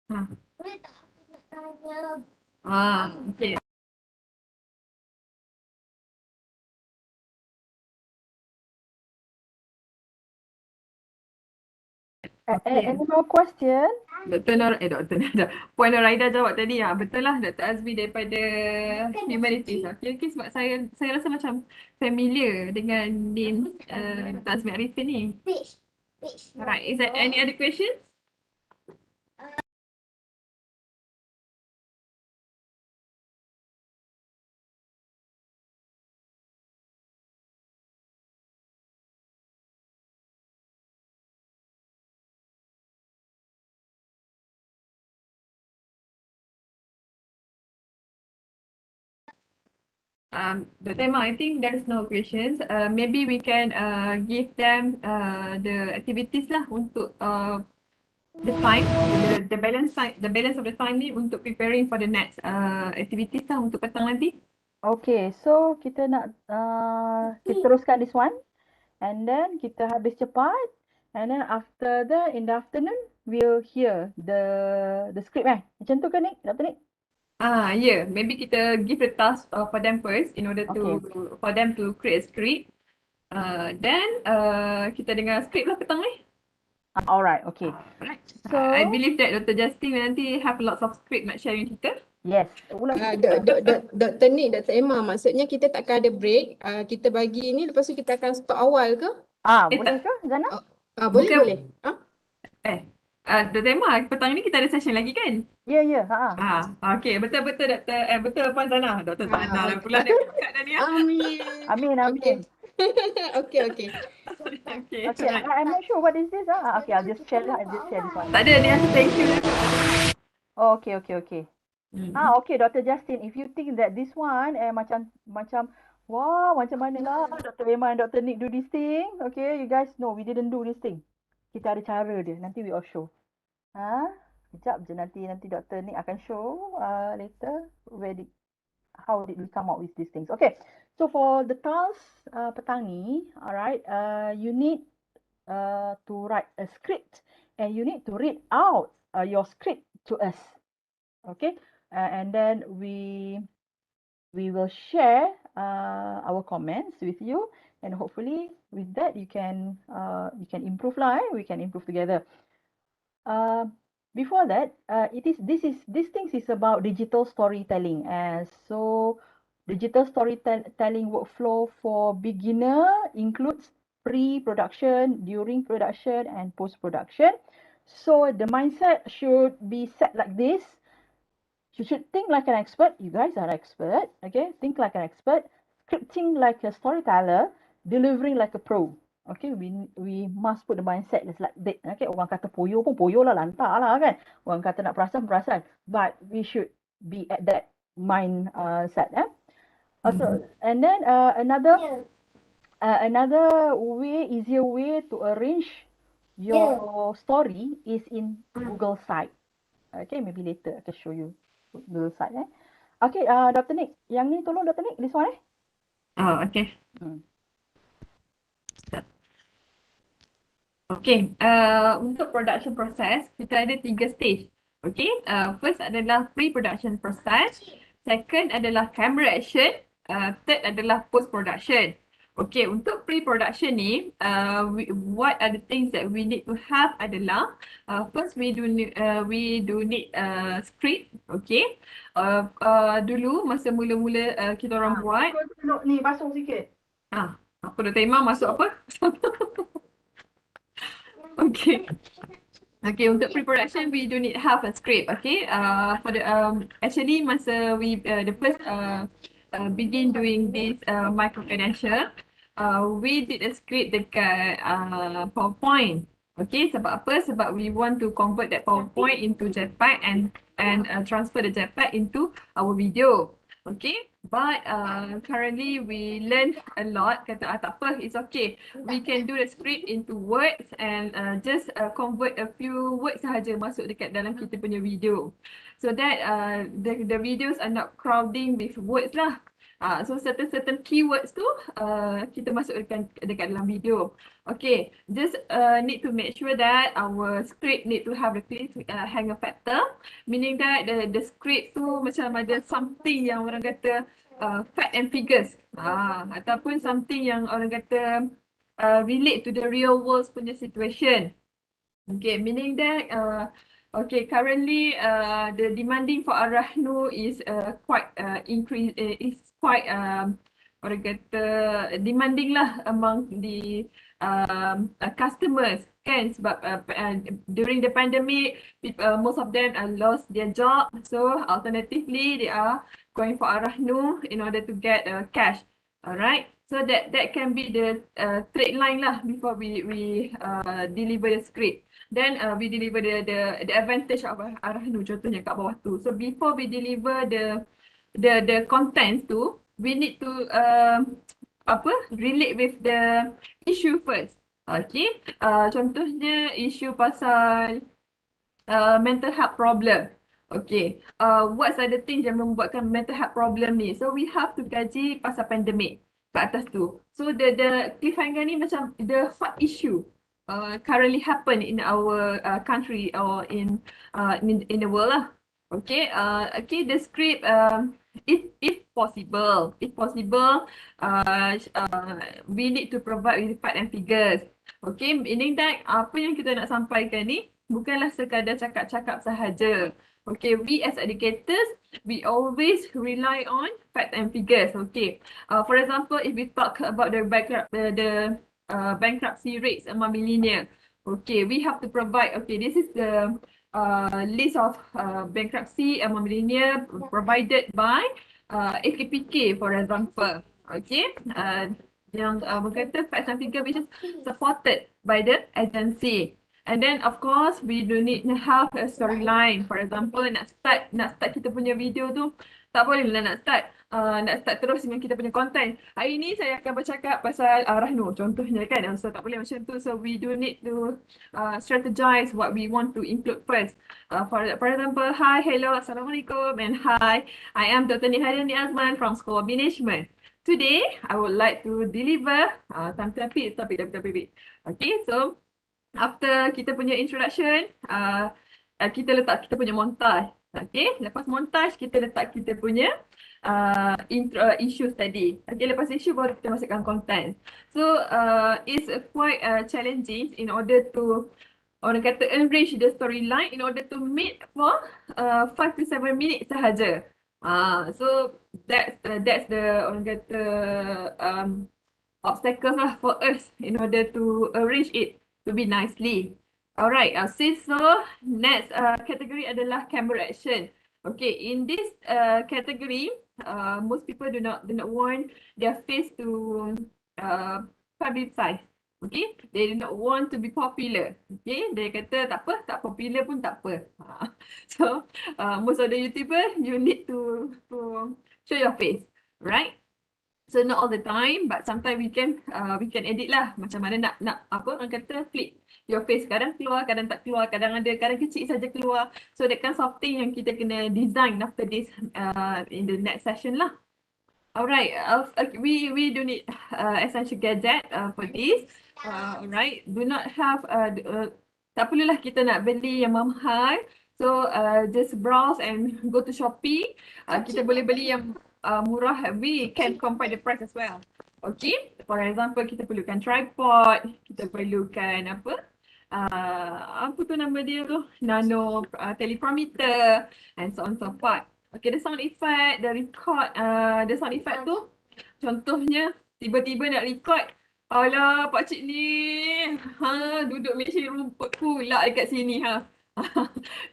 Boleh tak aku nak tanya? Okay. Any more question? Puan Noraida jawab tadi, betul lah Dr. Azmi daripada Humanities. Okay, sebab saya rasa macam familiar dengan name Dr. Azmi Arifin ni. Alright, is there any other questions? Dr. Emma, I think there is no questions. Maybe we can give them the activities lah untuk the time, the balance of the time ni untuk preparing for the next activities lah untuk petang nanti. Okay, so kita nak kita teruskan this one and then kita habis cepat and then after that in the afternoon we'll hear the script macam tu ke Nick? Dr. Nick? Yeah, maybe kita give the task for them first in order to for them to create a script. Then kita dengar script lah petang ni. Alright, okay. Right. So, I believe that Dr. Justin nanti have lots of script nak share dengan kita. yes. Ulang Dr. Nick, Dr. Emma, maksudnya kita tak akan ada break. Kita bagi ni, lepas tu kita akan stop awal ke? boleh ke, Zana? Boleh, Bukan. boleh. Dr. Emma, petang ni kita ada session lagi kan? Ya, ya. Okey, betul-betul Dr. Betul Puan Zana. Dr. Zana dah pula dia buka dah ni. Amin. Amin. Okay. Okey. Okay, Alright. I'm not sure what is this. Okay, I'll just share this one. Tak ada, dia rasa thank you je. Oh, okay. Okay, Dr. Justin, if you think that this one macam wow, macam mana lah Dr. Emma and Dr. Nick do this thing. Okay, you guys know we didn't do this thing. Kita ada cara dia. Nanti we all show. Sekejap je nanti Dr. Nick akan show later how did we come up with these things. Okay, so for the task petang ni, alright, you need to write a script and you need to read out your script to us. Okay, and then we will share our comments with you, and hopefully with that you can improve lah. We can improve together. Before that, these things is about digital storytelling, and so digital storytelling workflow for beginner includes pre-production, during production, and post-production. So the mindset should be set like this. You should think like an expert. You guys are expert, okay? Think like an expert, scripting like a storyteller, delivering like a pro. Okay, we must put the mindset just like that. Okay, orang kata poyo pun poyo lah, lantak lah kan. Orang kata nak perasan. But we should be at that mindset. Also, and then another easier way to arrange your story is in Google site. Okay, maybe later I can show you Google site. Okay, Dr. Nick, yang ni tolong Dr. Nick, this one Okay. Okay, untuk production process, kita ada 3 stage. Okay, first adalah pre-production process, second adalah camera action, third adalah post-production. Okay, untuk pre-production ni, what are the things that we need to have adalah, first we do need script, okay. Dulu masa mula-mula kita orang buat. Ni basuh sikit. Apa Dr. Imam masuk apa? Okay. Okay, untuk pre-production we do need have a script. Okay. For the actually masa we the first begin doing this micro credential, we did a script dekat PowerPoint. Okay, sebab apa? Sebab we want to convert that PowerPoint into JPEG and transfer the JPEG into our video. Okay, but currently we learn a lot. Kata tak apa, it's okay. We can do the script into words and just convert a few words sahaja masuk dekat dalam kita punya video. So that the videos are not crowding with words lah. So certain keywords tu kita masuk dekat dalam video. Okay, just need to make sure that our script need to have the cliffhanger factor, meaning that the script tu macam ada something yang orang kata fact and figures, ataupun something yang orang kata relate to the real world punya situation. Okay, meaning that okay, currently the demanding for Arahnu is quite orang kata demanding lah among the customers kan, sebab during the pandemic most of them lost their job, so alternatively they are going for Arahnu in order to get cash. Alright, so that can be the trade line lah before we deliver the script. Then we deliver the advantage of Arahnu, contohnya kat bawah tu. So before we deliver the content tu, we need to relate with the issue first. Okay, contohnya isu pasal mental health problem. Okay, what are the things yang membuatkan mental health problem ni? So we have to kaji pasal pandemik kat atas tu. So the cliffhanger ni macam the hot issue currently happen in our country or in the world lah. Okay, okay, the script if possible, we need to provide with fact and figures. Okay, meaning that apa yang kita nak sampaikan ni bukanlah sekadar cakap-cakap sahaja. Okay, we as educators, we always rely on fact and figures. Okay, for example, if we talk about the bankruptcy rates among millennials, okay, we have to provide. Okay, this is the list of bankruptcy among millennials provided by AKPK, for example. Okay, yang berkata facts and figure which is supported by the agency. And then of course we do need to have a storyline. For example, nak start kita punya video tu, tak boleh lah nak start terus dengan kita punya content. Hari ni saya akan bercakap pasal Rahno contohnya kan. So tak boleh macam tu. So we do need to strategize what we want to include first. For example, hi, hello, assalamualaikum, and hi, I am Dr. Nihariani Azman from School of Management. Today, I would like to deliver topik. Okay, so after kita punya introduction, kita letak kita punya montage. Okay, lepas montage kita letak kita punya issues tadi. Okay, lepas issue baru kita masukkan content. So it's quite challenging in order to, orang kata, enrich the storyline in order to meet for 5 to 7 minutes sahaja. So that's the, orang kata, obstacles lah for us in order to arrange it to be nicely. Alright, so next category adalah camera action. Okay, in this category, most people do not want their face to publicize. Okay, they do not want to be popular. Okay, dia kata tak apa, tak popular pun tak apa. So most of the YouTuber, you need to show your face, right? So not all the time, but sometimes we can edit lah. Macam mana nak apa orang kata, flip your face. Kadang keluar, kadang tak keluar, kadang kecil saja keluar. So that kind of thing yang kita kena design after this in the next session lah. Alright, we do need essential gadget for this. Alright, do not have tak perlulah kita nak beli yang mahal. So just browse and go to Shopee. Kita boleh beli yang murah. We can compare the price as well. Okay, for example, kita perlukan tripod, kita perlukan apa tu nama dia tu, nano teleprompter, and so on so forth. Okay, the sound effect, the sound effect tu, contohnya tiba-tiba nak record, alah pakcik ni duduk meja rumput pula dekat sini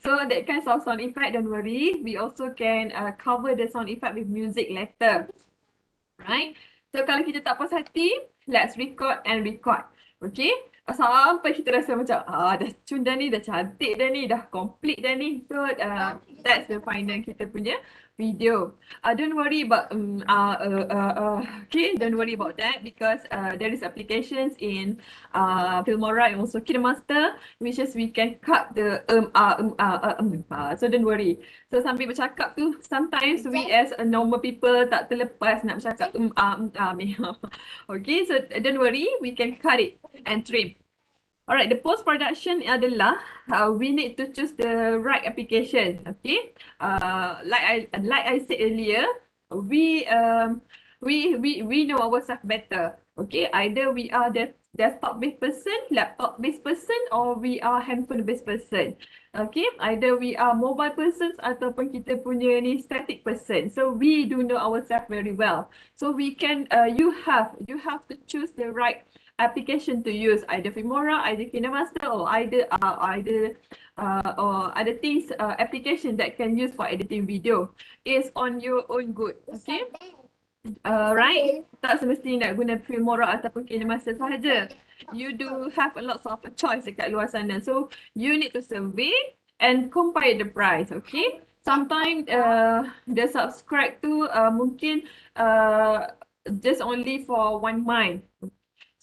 So that kind of sound effect, don't worry, we also can cover the sound effect with music later, right? So kalau kita tak puas hati, let's record and record. Okay, sampai kita rasa macam dah cun dah ni, dah cantik dah ni, dah complete dah ni. So that's the final kita punya video. Don't worry about okay, don't worry about that, because there is applications in Filmora and also KineMaster, which is we can cut the so don't worry. So sambil bercakap tu, sometimes we as a normal people tak terlepas nak bercakap okay, so don't worry, we can cut it and trim. Alright, the post-production adalah we need to choose the right application. Okay, like I said earlier, we know ourselves better. Okay, either we are the desktop-based person, laptop-based person, or we are handphone-based person. Okay, either we are mobile persons ataupun kita punya ni static person. So we do know ourselves very well. So we can you have to choose the right application to use, either Filmora, either KineMaster, or either other things, application that can use for editing video. Is on your own good. Okay, right, tak semestinya nak guna Filmora ataupun KineMaster sahaja. You do have a lot of choice dekat luar sana, so you need to survey and compare the price. Okay, sometimes the subscribe tu mungkin just only for 1 month.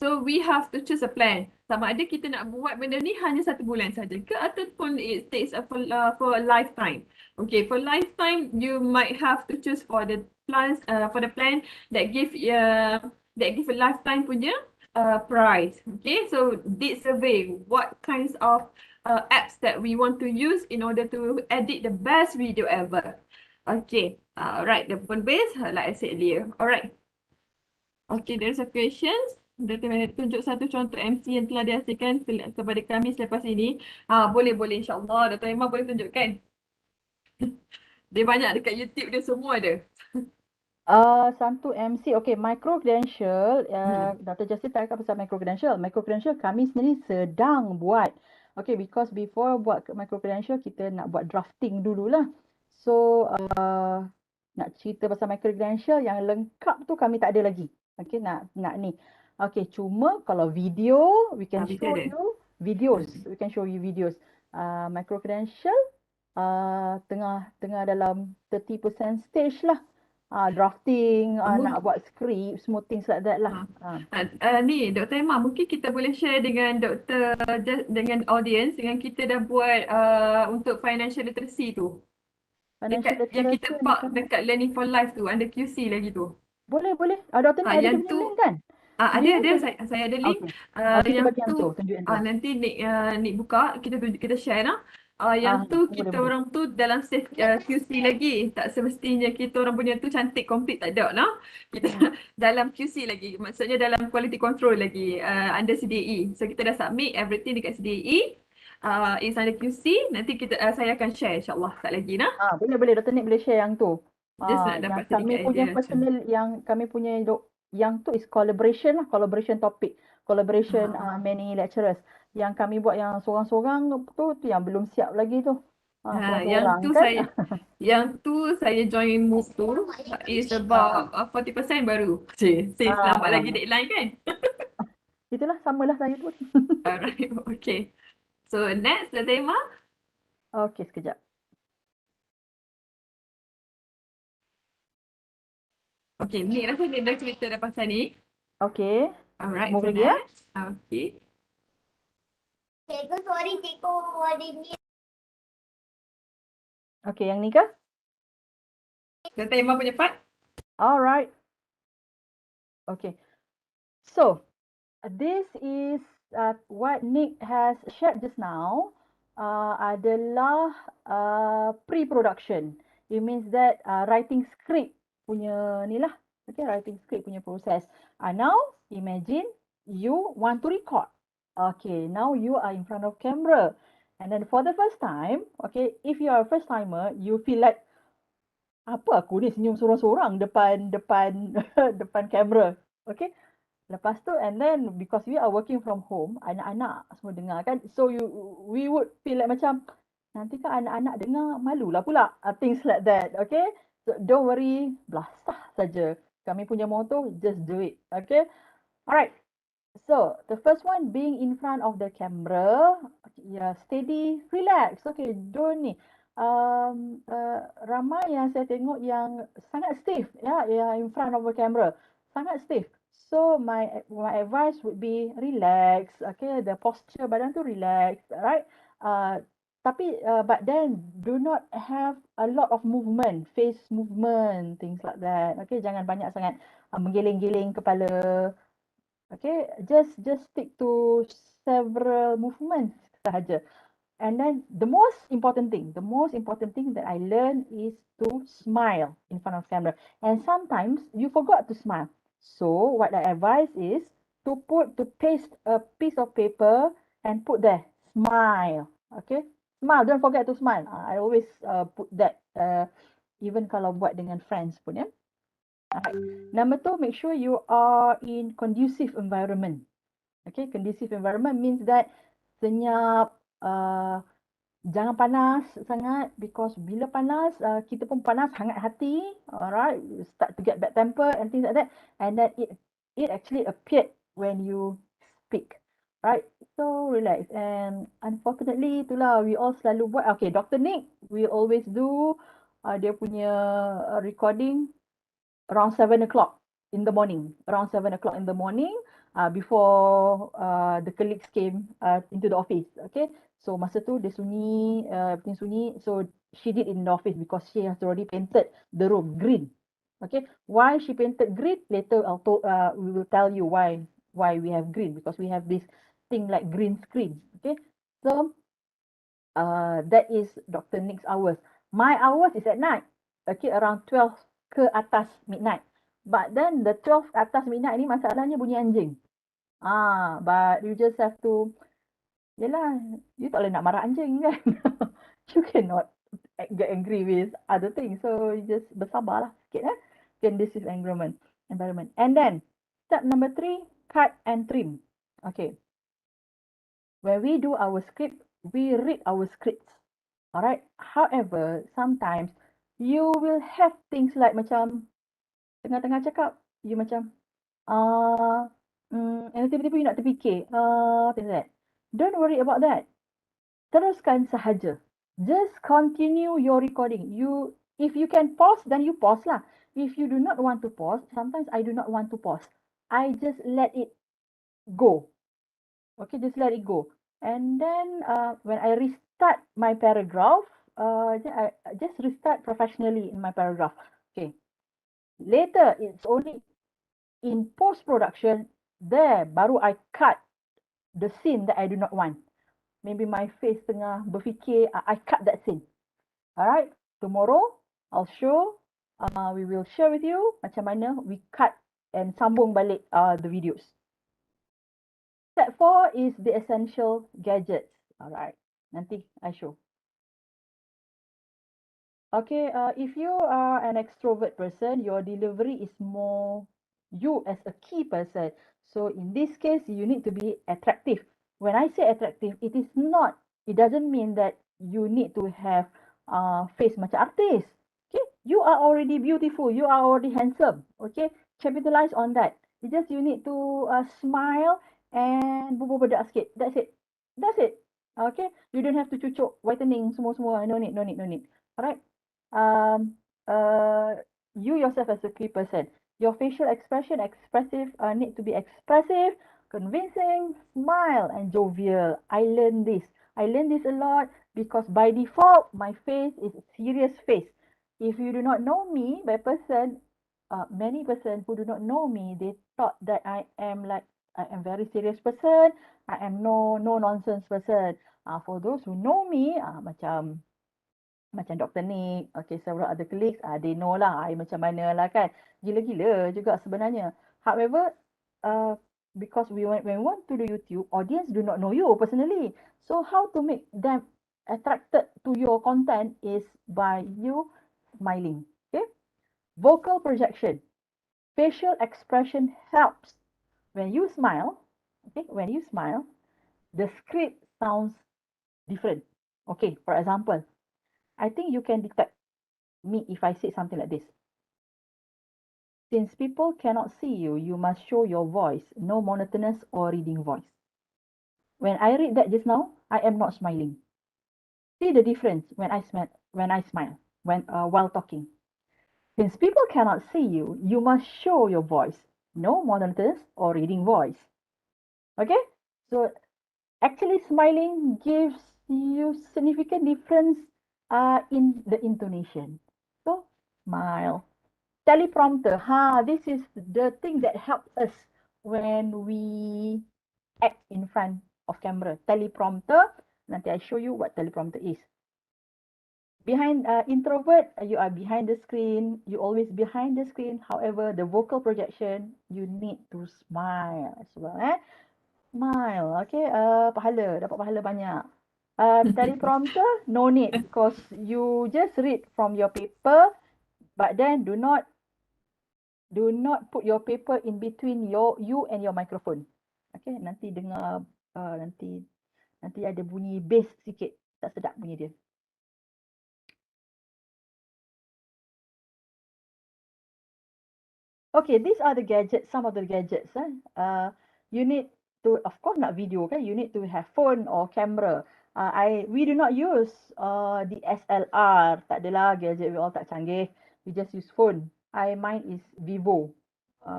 So we have to choose a plan. Sama ada kita nak buat benda ni hanya 1 bulan saja ke, ataupun it takes for a lifetime. Okay, for lifetime you might have to choose for the plans for the plan that give a lifetime punya price. Okay, so did survey what kinds of apps that we want to use in order to edit the best video ever. Okay, Alright, the phone base, like I said earlier. Alright. Okay, there's a questions. Dia tunjuk satu contoh MC yang telah dihasilkan kepada kami selepas ini. Boleh insyaAllah. Dr. Emma boleh tunjukkan. Dia banyak dekat YouTube dia semua ada. Satu MC, okay, micro credential, Hmm. Dr. Justin cakap pasal micro credential. Micro credential kami sendiri sedang buat. Okay, because before buat micro credential, kita nak buat drafting dululah. So, nak cerita pasal micro credential yang lengkap tu kami tak ada lagi. Okay, nak ni. Okay, cuma kalau video, we can Bisa show ada. you videos. We can show you videos. Micro credential, tengah dalam 30% stage lah. Drafting, nak buat script, semua things like that lah. Ni Dr. Emma, mungkin kita boleh share dengan Dr. dengan audience dengan kita dah buat untuk financial literacy tu. Financial Dekat yang kita literacy park macam dekat Learning for Life tu, under QC lagi tu. boleh. Doktor ni ada dia Yang punya tu link kan? ada Link tu. saya ada link. Okay. Kita Yang bagi yang tu tu, tunjuk yang tu. nanti Nick buka, kita share lah. Yang tu kita boleh. orang tu dalam save QC lagi. Tak semestinya kita orang punya tu cantik complete, tak ada lah. Kita dalam QC lagi. Maksudnya dalam quality control lagi under CDE. So kita dah submit everything dekat CDE. Is under QC. Nanti saya akan share insyaAllah tak lagi nah. Boleh. Doktor Nick boleh share yang tu. Just nak Yang dapat kami sedikit punya idea macam. personal, yang kami punya yang tu is collaboration lah, collaboration topic. Collaboration many lecturers. Yang kami buat yang seorang-seorang tu yang belum siap lagi tu. Seorang-seorang kan. Yang tu saya join move tu is about 40% baru. Since lambat lagi deadline kan. Itulah, samalah saya pun. Alright, okay. So next, the tema. Okay, sekejap. Okay, ni rasa dia dah cerita dah pasal ni. Okay. Alright, Move so lagi ya. next. Okay. Cikgu, sorry cikgu, ada ni. Okay, yang ni ke? The tema punya part. Alright. Okay. So, this is what Nick has shared just now adalah pre-production. It means that writing script punya ni lah. Okay, writing script punya proses. Now, imagine you want to record. Okay, now you are in front of camera. And then for the first time, okay, if you are a first timer, you feel like, apa aku ni senyum sorang-sorang depan depan kamera. Okay. Lepas tu, and then because we are working from home, anak-anak semua dengar kan. So we would feel like macam, nanti kan anak-anak dengar, malulah pula. Things like that. Okay. So don't worry, belasah saja. Kami punya motto, just do it. Okay. Alright. So, the first one, being in front of the camera, steady, relax. Okay, don't ni. Ramai yang saya tengok yang sangat stiff, in front of the camera, sangat stiff. So, my advice would be relax. Okay, the posture badan tu relax, right? But then do not have a lot of movement, face movement, things like that. Okay, jangan banyak sangat menggiling-giling kepala. Okay, just stick to several movements sahaja. And then the most important thing that I learned is to smile in front of camera. And sometimes you forgot to smile. So what I advise is to paste a piece of paper and put there, smile. Okay, smile. Don't forget to smile. I always put that even kalau buat dengan friends pun ya. Alright. Number two, make sure you are in conducive environment. Okay, conducive environment means that senyap, jangan panas sangat, because bila panas, kita pun panas, hangat hati, alright, you start to get bad temper and things like that, and then it actually appeared when you speak, right? So relax, and unfortunately itulah we all selalu buat. Okay, Dr. Nick will always do dia punya recording around 7 o'clock in the morning, before the colleagues came into the office. Okay, so masa tu dia sunyi, everything sunyi. So she did in the office because she has already painted the room green. Okay, why she painted green? Later we will tell you why we have green, because we have this thing like green screen. Okay, so that is Dr. Nick's hours. My hours is at night. okay, around 12 ke atas midnight. But then the 12 atas midnight ni masalahnya bunyi anjing. But you just have to, yelah, you tak boleh nak marah anjing kan. You cannot get angry with other things. So you just bersabarlah sikit Conducive environment. And then step number 3, cut and trim. Okay. When we do our script, we read our scripts. Alright. However, sometimes you will have things like macam tengah-tengah cakap, you macam and tiba-tiba you nak terfikir, things like that. Don't worry about that. Teruskan sahaja. Just continue your recording. If you can pause, then you pause lah. If you do not want to pause, sometimes I do not want to pause. I just let it go. Okay, just let it go. And then when I restart my paragraph, I just restart professionally in my paragraph. Okay. Later, it's only in post-production, there baru I cut the scene that I do not want. Maybe my face tengah berfikir, I cut that scene. Alright, tomorrow I'll show, we will share with you macam mana we cut and sambung balik the videos. Step 4 is the essential gadgets. Alright, nanti I show. Okay, if you are an extrovert person, your delivery is more you as a key person. So in this case, you need to be attractive. When I say attractive, it doesn't mean that you need to have face macam artis. Okay, you are already beautiful, you are already handsome. Okay, capitalize on that. You need to smile and bedak sikit. That's it. That's it. Okay, you don't have to cucuk whitening semua. No need. Alright. You yourself as a key person, your facial expression need to be expressive, convincing, smile, and jovial. I learned this a lot because by default my face is a serious face. If you do not know me by person, many person who do not know me, they thought that I am very serious person, I am no nonsense person. For those who know me, macam Dr. Nick, okay, several other colleagues, they know lah I macam mana lah kan. Gila-gila juga sebenarnya. However, because when we want to do YouTube, audience do not know you personally. So how to make them attracted to your content is by you smiling. Okay. Vocal projection. Facial expression helps. When you smile, the script sounds different. Okay, for example, I think you can detect me if I say something like this. Since people cannot see you, you must show your voice, no monotonous or reading voice. When I read that just now, I am not smiling. See the difference when I smile while talking. Since people cannot see you, you must show your voice, no monotonous or reading voice. Okay, so actually smiling gives you significant difference in the intonation. So smile. Teleprompter, this is the thing that helps us when we act in front of camera. Teleprompter, nanti I show you what teleprompter is. Behind introvert, you are behind the screen, you always behind the screen. However, the vocal projection, you need to smile as well. Smile, okay, dapat pahala banyak. Teleprompter, no need because you just read from your paper, but then do not put your paper in between you and your microphone. Okay, nanti dengar nanti ada bunyi bass sikit, tak sedap bunyi dia. Okay, these are the gadgets, some of the gadgets. You need to, of course, not video, okay? You need to have phone or camera. We do not use the SLR. Tak adalah gadget, we all tak canggih. We just use phone. Mine is Vivo.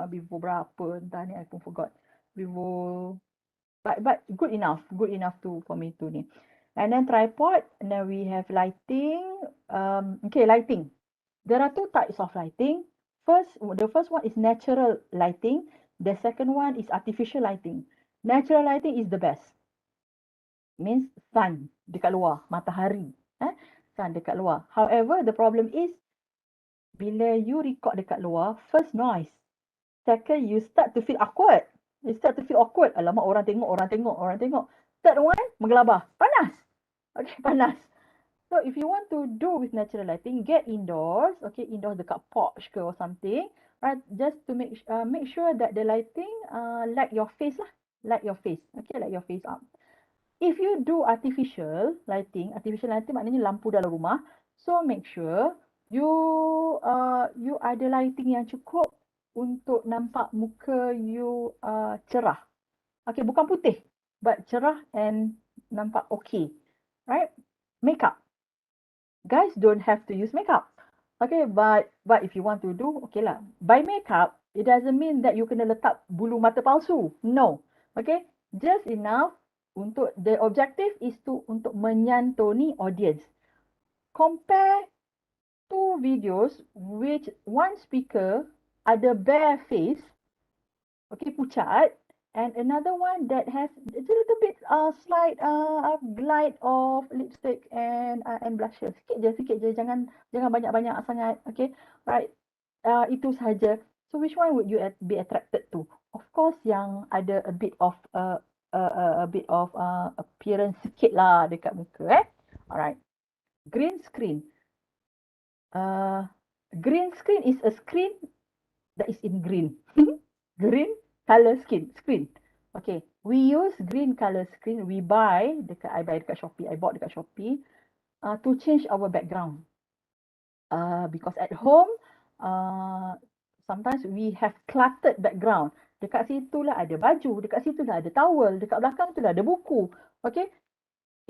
Vivo berapa entah ni, I pun forgot. Vivo, but good enough for me to ni. And then tripod, and then we have lighting. Okay, lighting. There are two types of lighting. The first one is natural lighting. The second one is artificial lighting. Natural lighting is the best. Means sun dekat luar, matahari. Sun dekat luar. However, the problem is Bila you record dekat luar, first noise. Second, you start to feel awkward. You start to feel awkward. Alamak, orang tengok, orang tengok, orang tengok. Third one, menggelabah. Panas. Okay, panas. So if you want to do with natural lighting, get indoors. Okay, indoors dekat porch ke or something. Right, just to make sure that the lighting light your face lah. Light your face. Okay, light your face up. If you do artificial lighting maknanya lampu dalam rumah. So make sure you ada lighting yang cukup untuk nampak muka you cerah. Okay, bukan putih, but cerah and nampak okay. Right? Makeup. Guys don't have to use makeup. Okay, but if you want to do, okay lah. By makeup, it doesn't mean that you kena letak bulu mata palsu. No. Okay, just enough untuk the objective is to untuk menyantuni audience. Compare two videos which one speaker ada bare face, okay, pucat, and another one that has a little bit slight glide of lipstick and blusher. Sikit je, jangan banyak-banyak sangat. Okay, right. Itu sahaja. So which one would you be attracted to? Of course, yang ada a bit of appearance sikit lah dekat muka. Alright. Green screen. Green screen is a screen that is in green. Green color screen. Okay, we use green color screen. I buy dekat Shopee. I bought dekat Shopee to change our background. Because at home, sometimes we have cluttered background. Dekat situ lah ada baju, dekat situ lah ada towel, dekat belakang tu lah ada buku. Okay,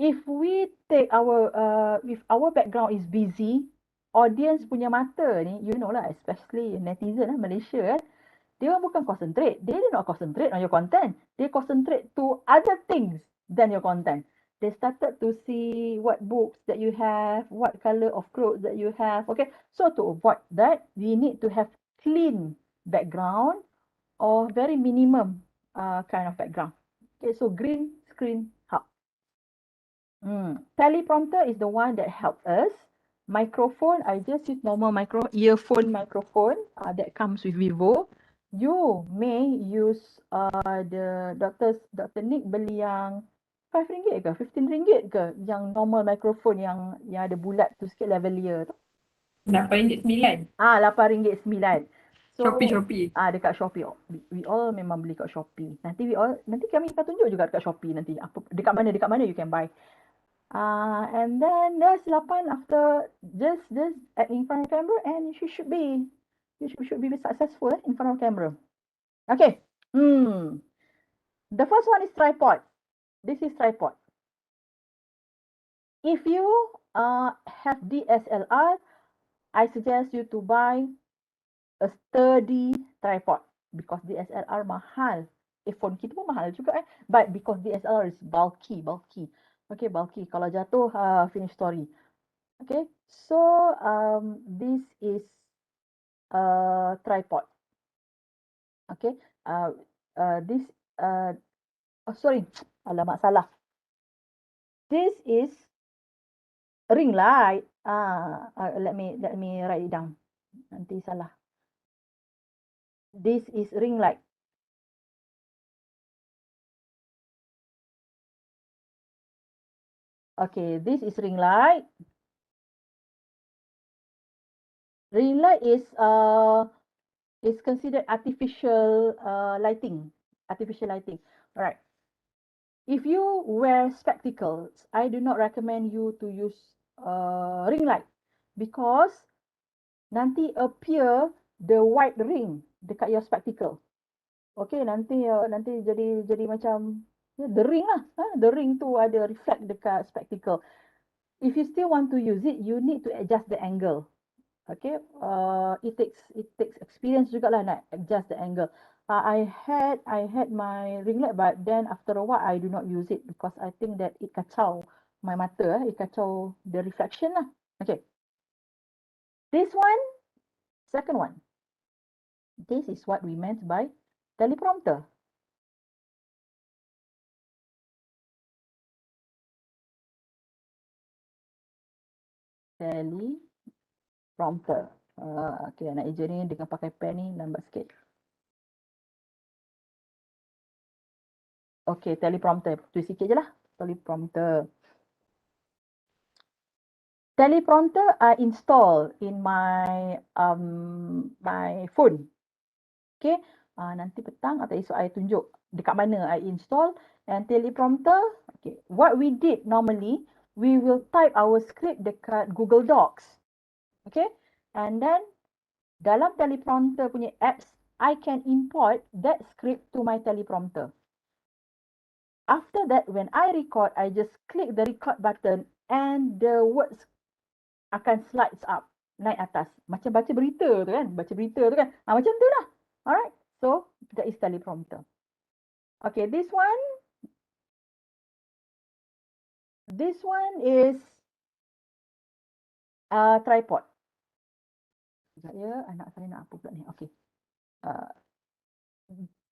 if we take if our background is busy, audience punya mata ni, you know lah, especially netizen lah, Malaysia, they bukan concentrate. They do not concentrate on your content. They concentrate to other things than your content. They started to see what books that you have, what color of clothes that you have. Okay, so to avoid that, we need to have clean background or very minimum kind of background. Okay, so green screen help. Teleprompter is the one that helps us. Microphone, I just use normal earphone microphone that comes with Vivo. You may use the Dr. Nick beli yang RM5 ke RM15 ke yang normal microphone yang ada bulat tu sikit lavalier tu. RM8.9. RM8.9. So, Shopee. Dekat Shopee. We all memang beli kat Shopee. Nanti kami akan tunjuk juga dekat Shopee nanti apa dekat mana you can buy. And then there's 8 after just act in front of camera and you should be successful in front of camera. Okay. The first one is tripod. This is tripod. If you have DSLR, I suggest you to buy a sturdy tripod because DSLR mahal. Phone kita pun mahal juga but because DSLR is bulky. Okay, bulky. Kalau jatuh, finish story. Okay, so this is a tripod. Okay, sorry, alamak salah. This is ring light. Let me write it down. Nanti salah. This is ring light. Okay, this is ring light. Ring light is considered artificial lighting. Artificial lighting. Alright. If you wear spectacles, I do not recommend you to use ring light because nanti appear the white ring dekat your spectacle. Okay, nanti jadi macam the ring lah. The ring tu ada reflect dekat spectacle. If you still want to use it, you need to adjust the angle. Okay, it takes experience juga lah nak adjust the angle. I had my ring light, but then after a while I do not use it because I think that it kacau my mata. It kacau the reflection lah. Okay, this one, second one. This is what we meant by teleprompter. Teleprompter. Okay, anak hijau ni dengan pakai pen ni lambat sikit. Okay, teleprompter. Tulis sikit je lah. Teleprompter. Teleprompter I install in my my phone. Okay, nanti petang atau esok I tunjuk dekat mana I install. And teleprompter, okay, what we did normally, we will type our script dekat Google Docs. Okay, and then dalam teleprompter punya apps, I can import that script to my teleprompter. After that, when I record, I just click the record button and the words akan slides up, naik atas. Macam baca berita tu kan, macam tu lah. Alright, so that is teleprompter. Okay, this one is tripod. Sekejap ya, anak saya nak apa pula ni. Okay.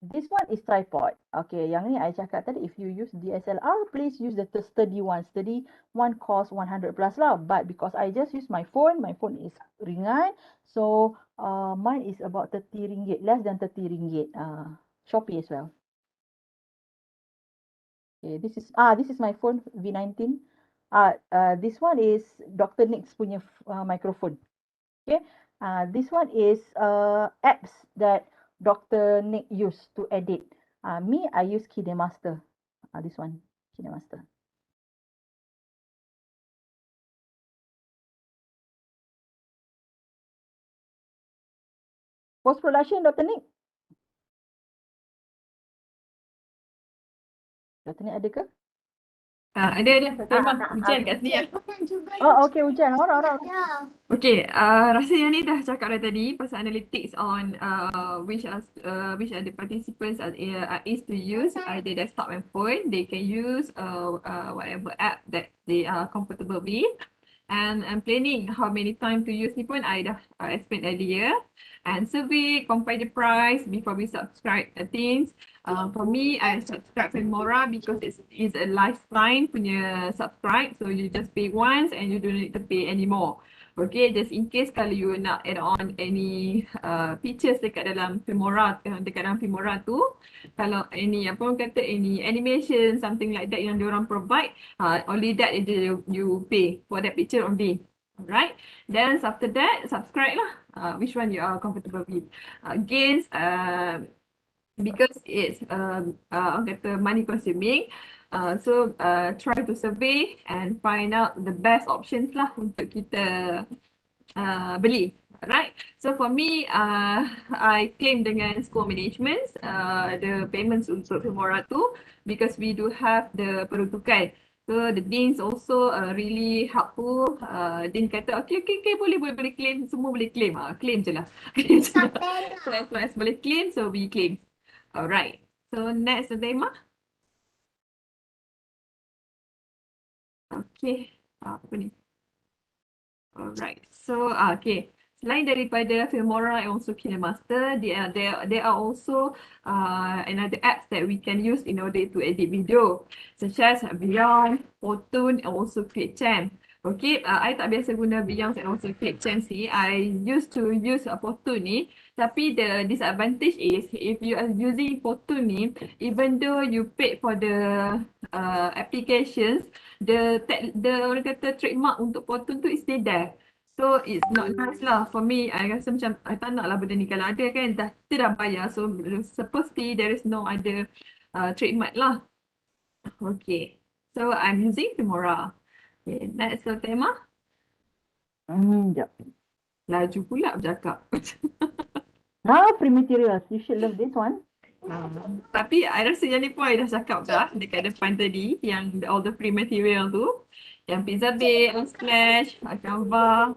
This one is tripod. Okay, yang ni I cakap tadi, if you use DSLR, please use the sturdy one. Sturdy one cost 100 plus lah. But because I just use my phone is ringan. So, mine is about 30 ringgit, less than 30 ringgit. Shopee as well. Okay, this is my phone V19. This one is Dr. Nick's punya microphone. Okay, this one is apps that Dr. Nick used to edit. Me, I use KineMaster. This one, KineMaster. Post production, Dr. Nick. Dr. Nick ada ke? Ada. Memang hujan kat sini. Oh, okay, hujan. Orang. Okay, rasa yang ni dah cakap dah tadi pasal analytics on which are the participants is to use either desktop and phone. They can use whatever app that they are comfortable with. And planning how many times to use ni pun I dah explain earlier. And survey, compare the price before we subscribe things. For me, I subscribe Filmora because it's a lifetime punya subscribe. So you just pay once and you don't need to pay anymore. Okay, just in case kalau you nak add on any features dekat dalam Filmora tu, kalau any any animation, something like that yang diorang provide, only that you pay for that picture only. Alright, then after that, subscribe lah. Which one you are comfortable with. Again, because it's money consuming, so try to survey and find out the best options lah untuk kita beli. Right, so for me, I claim dengan school management the payments untuk Filmora tu because we do have the peruntukan. So the deans also really helpful. Dean kata okay boleh claim, semua boleh claim. Claim je lah. So as long as boleh claim, so we claim. Alright. So next, Dema. Okay. Apa ni? Alright. So okay. Selain daripada Filmora and also KineMaster, there are also another apps that we can use in order to edit video, such as Beyond, Photone, and also ClickChamp. Okay, I tak biasa guna Beyond and also ClickChamp sih. I used to use Photone ni, tapi the disadvantage is if you are using Photone ni, even though you paid for the applications, the orang kata trademark untuk Photone tu is still there. So it's not nice lah for me. I rasa macam I tak nak lah benda ni. Kalau ada kan kita dah bayar. So supposedly there is no other trademark lah. Okay. So I'm using Filmora. Okay, next tema. Sekejap. Laju pula bercakap. Free materials. You should love this one. Tapi I rasa yang ni pun I dah cakap dah dekat depan tadi. Yang all the free material tu. Yang Pixabay, Unsplash, Canva.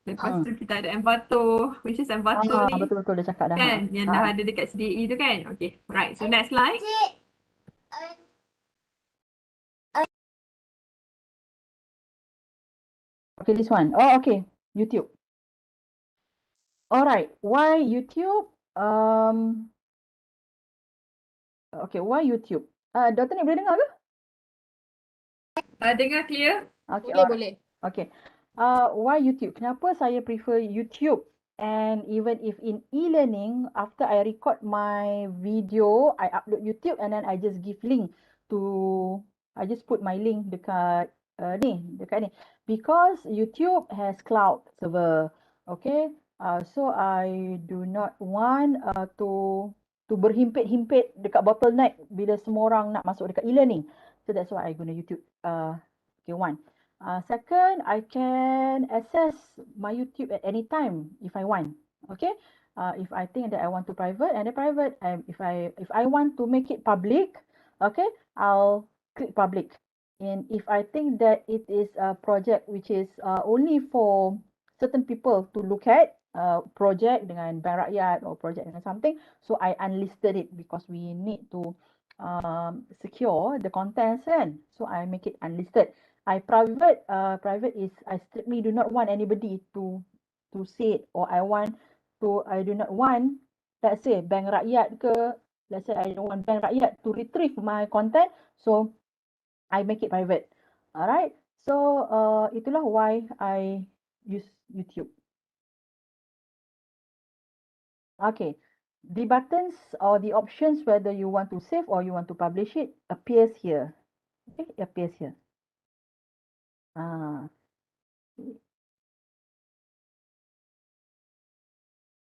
Lepas tu kita ada Envato, which is Envato ni. Betul-betul dia cakap dah. Kan, yang dah ada dekat CDE tu kan. Okay, right. So next slide. Okay, this one. Oh, okay. YouTube. Alright, why YouTube? Okay, why YouTube? Dr. ni boleh dengar ke? Dengar clear? Okay, Boleh. Okay. Why YouTube? Kenapa saya prefer YouTube And even if in e-learning, after I record my video, I upload YouTube and then I just give link to, I just put my link dekat dekat ni. Because YouTube has cloud server, okay? So I do not want to berhimpit-himpit dekat bottleneck bila semua orang nak masuk dekat e-learning. So that's why I guna YouTube. Okay, one. Second, I can access my YouTube at any time if I want. Okay, if I think that I want to private and the private, if I want to make it public, okay, I'll click public. And if I think that it is a project which is only for certain people to look at, project dengan bank rakyat or project dengan something, so I unlisted it because we need to secure the contents kan. So I make it unlisted. I private is I strictly do not want anybody to see it, or I do not want, let's say bank rakyat ke, let's say I don't want bank rakyat to retrieve my content, so I make it private. Alright, so itulah why I use YouTube. Okay, the buttons or the options whether you want to save or you want to publish it appears here. Okay, it appears here.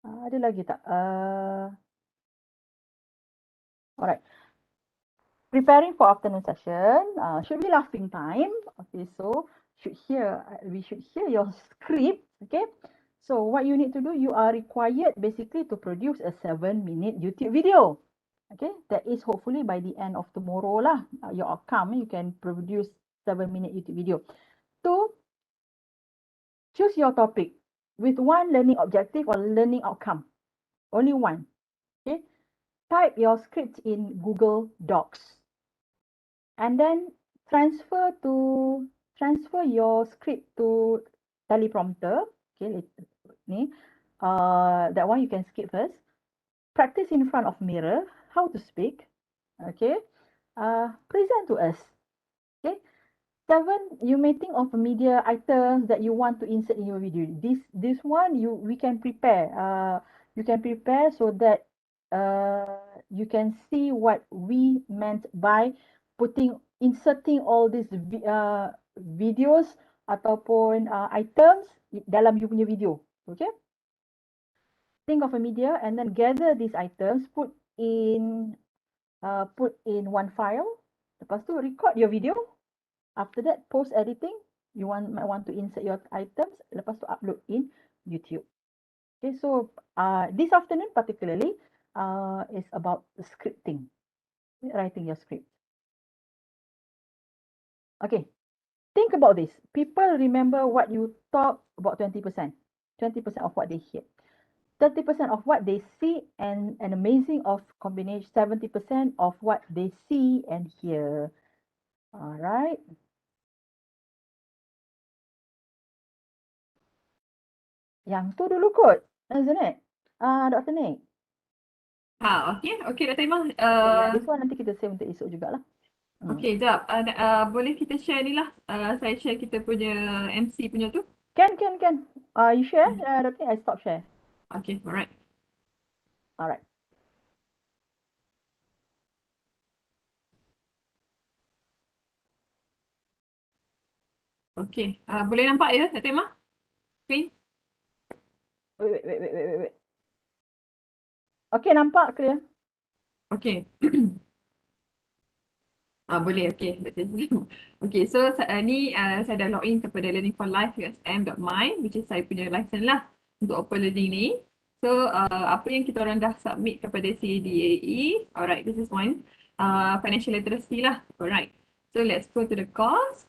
Ada lagi tak? Alright. Preparing for afternoon session should be laughing time. Okay, so we should hear your script. Okay, so what you need to do, you are required basically to produce a 7-minute YouTube video. Okay, that is hopefully by the end of tomorrow lah. Your outcome, you can produce 7-minute YouTube video. To choose your topic with one learning objective or learning outcome. Only one. Okay, type your script in Google Docs. And then transfer your script to Teleprompter. Okay, that one you can skip first. Practice in front of mirror how to speak. Okay, present to us. Okay, 7, you may think of media items that you want to insert in your video. This one we can prepare. You can prepare so that you can see what we meant by inserting all these videos ataupun items dalam you punya video. Okay, think of a media and then gather these items, put in one file. Lepas tu record your video. After that, post editing, might want to insert your items, lepas tu upload in YouTube. Okay, so this afternoon particularly is about scripting, writing your script. Okay, think about this. People remember what you talk about 20%. 20% of what they hear. 30% of what they see, and an amazing of combination 70% of what they see and hear. All right. Yang tu dulu kot, isn't it? Dr. Nick. Okay, Dr. Imah. This one nanti kita save untuk esok jugalah. Okay, jap. Boleh kita share ni lah. Saya share kita punya MC punya tu. Can. You share? Dr. I stop share. Okay, alright. Alright. Okay, boleh nampak ya, Dr. Imah? Screen? Wait. Okay, nampak clear. Okay. Boleh, okay. Okay, so ni saya dah login kepada learningforlife.usm.my, which is saya punya license lah untuk open learning ni. So apa yang kita orang dah submit kepada CDAE, alright, this is one. Financial literacy lah, alright. So let's go to the course.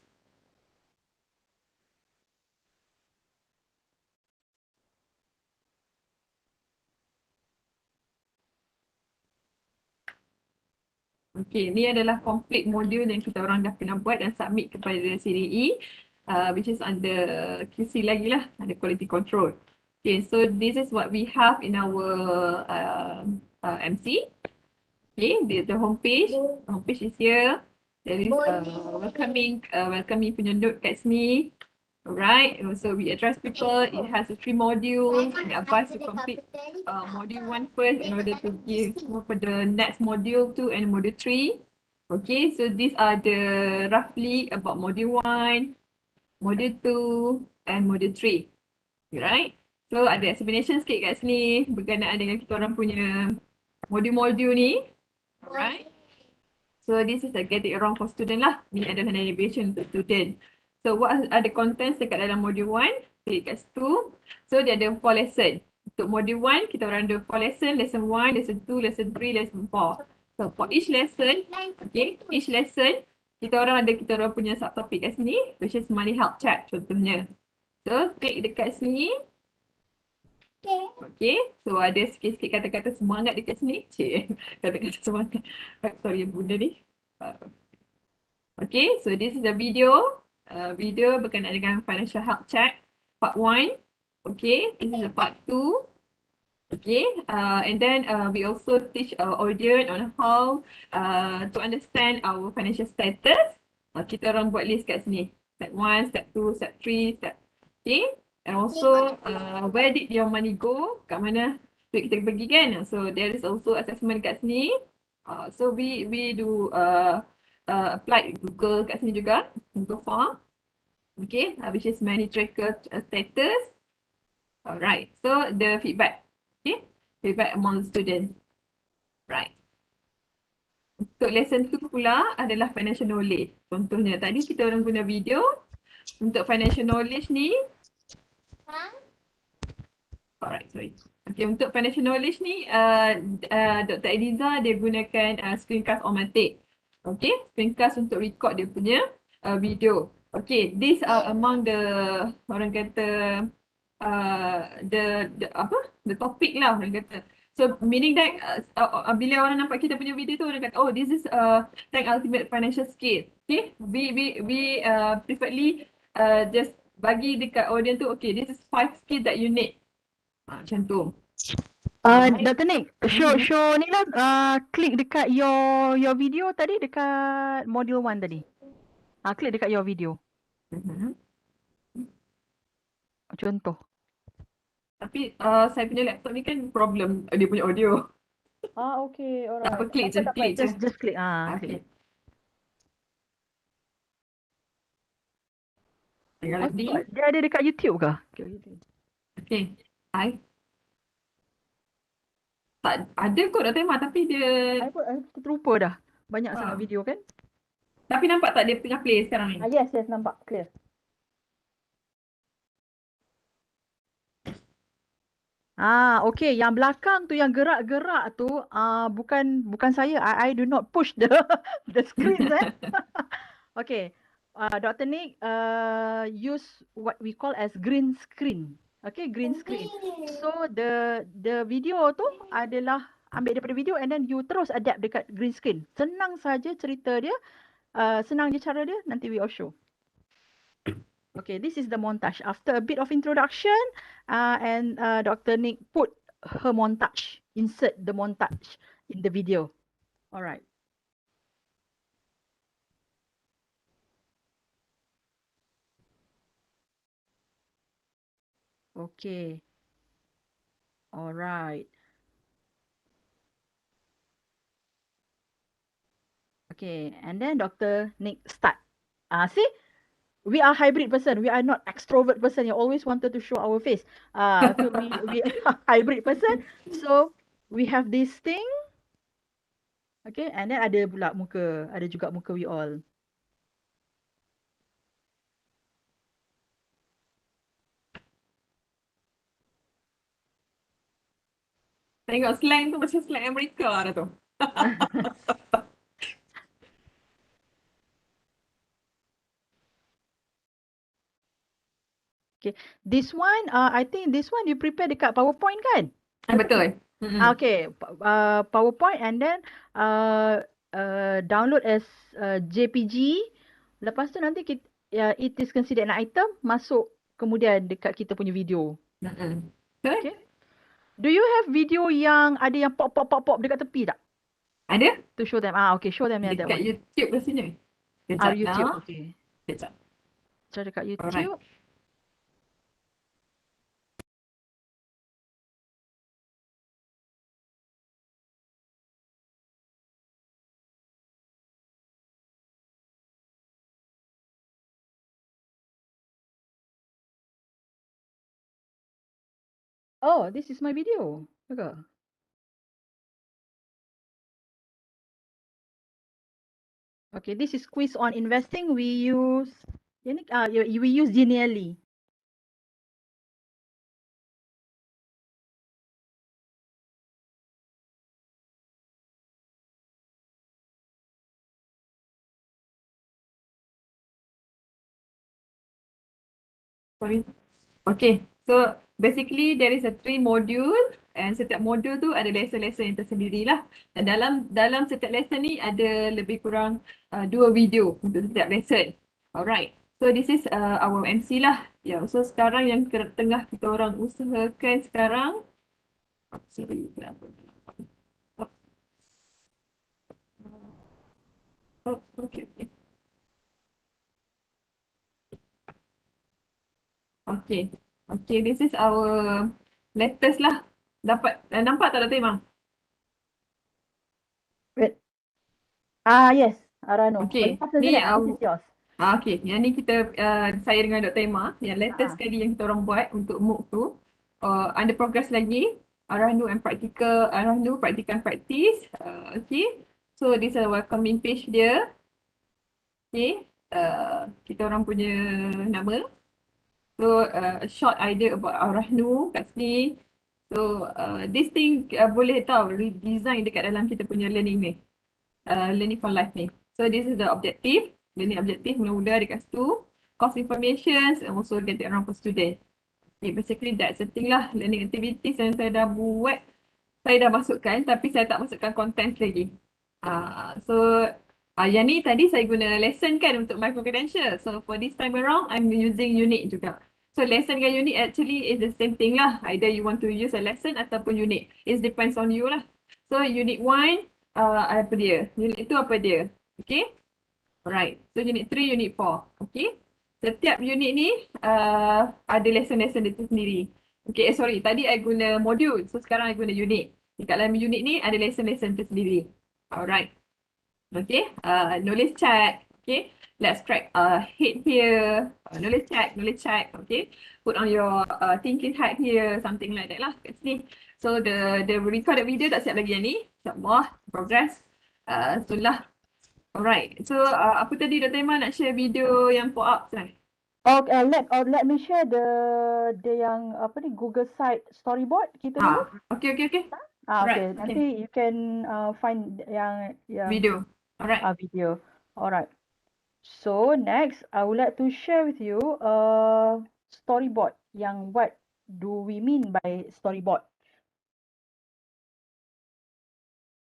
Okay, ni adalah complete module yang kita orang dah kena buat dan submit kepada CDE, which is under QC lagi lah, under quality control. Okay, so this is what we have in our MC. Okay, the homepage. The homepage is here. There is welcoming punya note kat sini. Alright, so we address people. It has 3 modules. We advise to complete module 1 first in order to give for the next module 2 and module 3. Okay, so these are the roughly about module 1, module 2 and module 3. Right? So ada explanation sikit kat sini berkenaan dengan kita orang punya modul-modul ni. Alright. So this is a get it wrong for student lah. Ni adalah navigation untuk student. So what are the contents dekat dalam module 1? Klik kat situ. So dia ada 4 lesson. Untuk module 1, kita orang ada 4 lesson. Lesson 1, lesson 2, lesson 3, lesson 4. So for each lesson, okay, each lesson, kita orang punya subtopic kat sini, which is money health check contohnya. So klik dekat sini. Okay, so ada sikit-sikit kata-kata semangat dekat sini. Cik, kata-kata semangat. Sorry, bunda ni. Okay, so this is the video. Video berkenaan dengan financial health check, part 1. Okay, this is the part 2. Okay, and then we also teach our audience on how to understand our financial status. Kita orang buat list kat sini. Step 1, step 2, step 3, step. Okay, and also where did your money go? Kat mana duit kita pergi kan? So there is also assessment kat sini. So we do apply Google kat sini juga untuk form. Okay, which is money tracker status. Alright, so the feedback. Okay, feedback among the students. Right. Untuk lesson 2 pula adalah financial knowledge. Contohnya tadi kita orang guna video. Untuk financial knowledge ni. Alright, sorry. Okay, untuk financial knowledge ni, Dr. Eliza dia gunakan screencast automatic. Okay, screencast untuk record dia punya video. Okay, these are among the orang kata the topic lah orang kata. So meaning that bila orang nampak kita punya video tu orang kata, oh, this is 10 ultimate financial skill. Okay, we preferably just bagi dekat audience tu, okay, this is 5 skills that you need. Macam tu. Dr. Nick, show ni lah, klik dekat your video tadi dekat module 1 tadi. Klik dekat your video. Contoh. Tapi saya punya laptop ni kan problem dia punya audio. Okay, alright. Tak apa, klik je, klik je. Just klik. Okay. Klik. Tinggal lagi. Dia ada dekat YouTube ke? Okay. Tak ada kot Dr. Emma tapi dia... I terlupa dah. Banyak sangat video kan? Tapi nampak tak dia punya play sekarang ni? Yes, nampak. Clear. Okay. Yang belakang tu, yang gerak-gerak tu, bukan saya. I do not push the screen. Okay. Dr. Nick use what we call as green screen. Okay, green screen. So the video tu adalah ambil daripada video and then you terus adapt dekat green screen. Senang saja cerita dia. Senang je cara dia. Nanti we all show. Okay, this is the montage. After a bit of introduction, and Dr. Nick put her montage, insert the montage in the video. Alright. Okay. Alright. Okay, and then Dr. Nick start. See? We are hybrid person. We are not extrovert person. You always wanted to show our face. So we are hybrid person. So we have this thing. Okay, and then ada pula muka. Ada juga muka we all. Tengok slang tu macam slang Amerika dah tu. Okay, this one, I think this one you prepare dekat PowerPoint kan? Betul. Okay, PowerPoint and then download as JPG. Lepas tu nanti kita, it is considered an item, masuk kemudian dekat kita punya video. Okay. Do you have video yang ada yang pop dekat tepi tak? Ada? To show them. Okay, show them that Dekat one. YouTube rasanya. YouTube, okay. Kejap. So dekat YouTube. Alright. Oh, this is my video. Okay. Okay, this is quiz on investing. We use we use Genially. Sorry. Okay, so basically there is a 3 module and setiap modul tu ada lesson-lesson yang tersendiri lah. Dan dalam setiap lesson ni ada lebih kurang 2 video untuk setiap lesson. Alright, so this is our MC lah. Yeah, so sekarang yang tengah kita orang usahakan sekarang. Sorry, kenapa? Oh, okay, okay. Okay, okay, this is our letters lah. Dapat, nampak tak Dr. Imam? Wait. Yes, Arano. Okay, Lepas ni Zenet, this is yours. okay, yang ni kita, saya dengan Dr. Emma, yang latest sekali yang kita orang buat untuk MOOC tu, under progress lagi, Arahnu and practical, Arahnu practical and practice, okay. So this is a welcoming page dia, okay, kita orang punya nama. So a short idea about Arahnu kat sini. So this thing boleh tahu redesign dekat dalam kita punya learning ni, learning for life ni. So this is the objective. Learning objective mula-mula dekat situ. Course information and also get it around for student. Okay, basically that's the thing lah. Learning activities yang saya dah buat. Saya dah masukkan tapi saya tak masukkan content lagi. So yang ni tadi saya guna lesson kan untuk micro credential. So for this time around, I'm using unit juga. So lesson dengan unit actually is the same thing lah. Either you want to use a lesson ataupun unit. It depends on you lah. So unit 1, apa dia? Unit 2 apa dia? Okay? Alright. So unit 3, unit 4. Okay? Setiap unit ni ada lesson-lesson dia sendiri. Okay, sorry. Tadi I guna modul. So sekarang I guna unit. Dekat dalam unit ni ada lesson-lesson tersendiri. Alright. Okay. Knowledge check. Okay. Let's crack head here. Knowledge check. Okay. Put on your thinking hat here. Something like that lah kat sini. So the recorded video tak siap lagi yang ni. InsyaAllah. Progress. So lah. Alright. So apa tadi Dr. Iman nak share video yang pop up kan? Let me share the yang apa ni Google site storyboard kita dulu. Okay. Okay. Nanti you can find yang Video. Alright. Video. Alright. So next, I would like to share with you storyboard. Yang what do we mean by storyboard?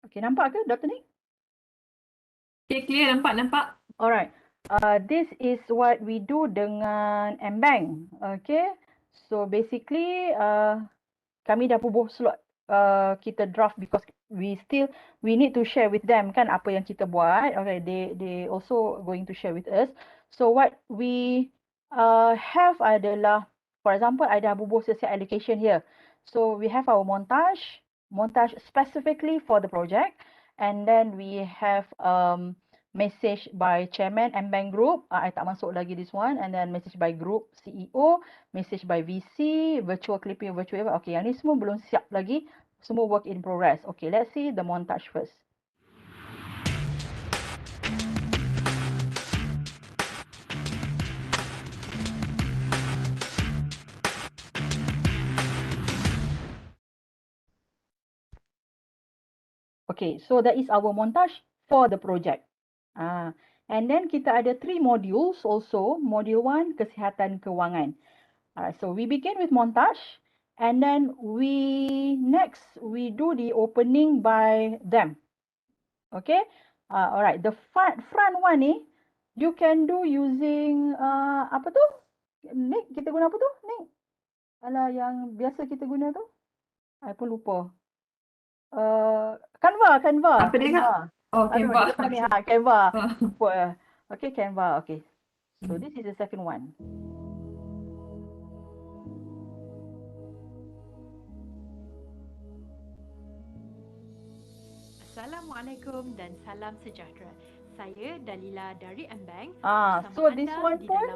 Okay, nampak ke Dr. Nick? Okay, clear, nampak. Alright. This is what we do dengan Mbank. Okay. So basically, kami dah bubuh slot kita draft because we need to share with them kan apa yang kita buat. Okay, they also going to share with us. So what we have adalah, for example, I dah bubuh sesiap allocation here. So we have our montage specifically for the project, and then we have message by chairman and bank group. I tak masuk lagi this one. And then message by group CEO, message by VC, virtual clipping, virtual. Okay, yang ni semua belum siap lagi. Semua work in progress. Okay, let's see the montage first. Okay, so that is our montage for the project. And then kita ada 3 modules also. Module 1, kesihatan kewangan. So we begin with montage, and then we do the opening by them. Okay. Alright. The front one ni you can do using apa tu? Nick, kita guna apa tu? Nick? Alah, yang biasa kita guna tu? I pun lupa. Canva. Apa dia kak? Oh, Canva. Canva. Lupa. Okay, Canva. Okay. So this is the second one. Assalamualaikum dan salam sejahtera. Saya Dalila dari Mbank. So this one pun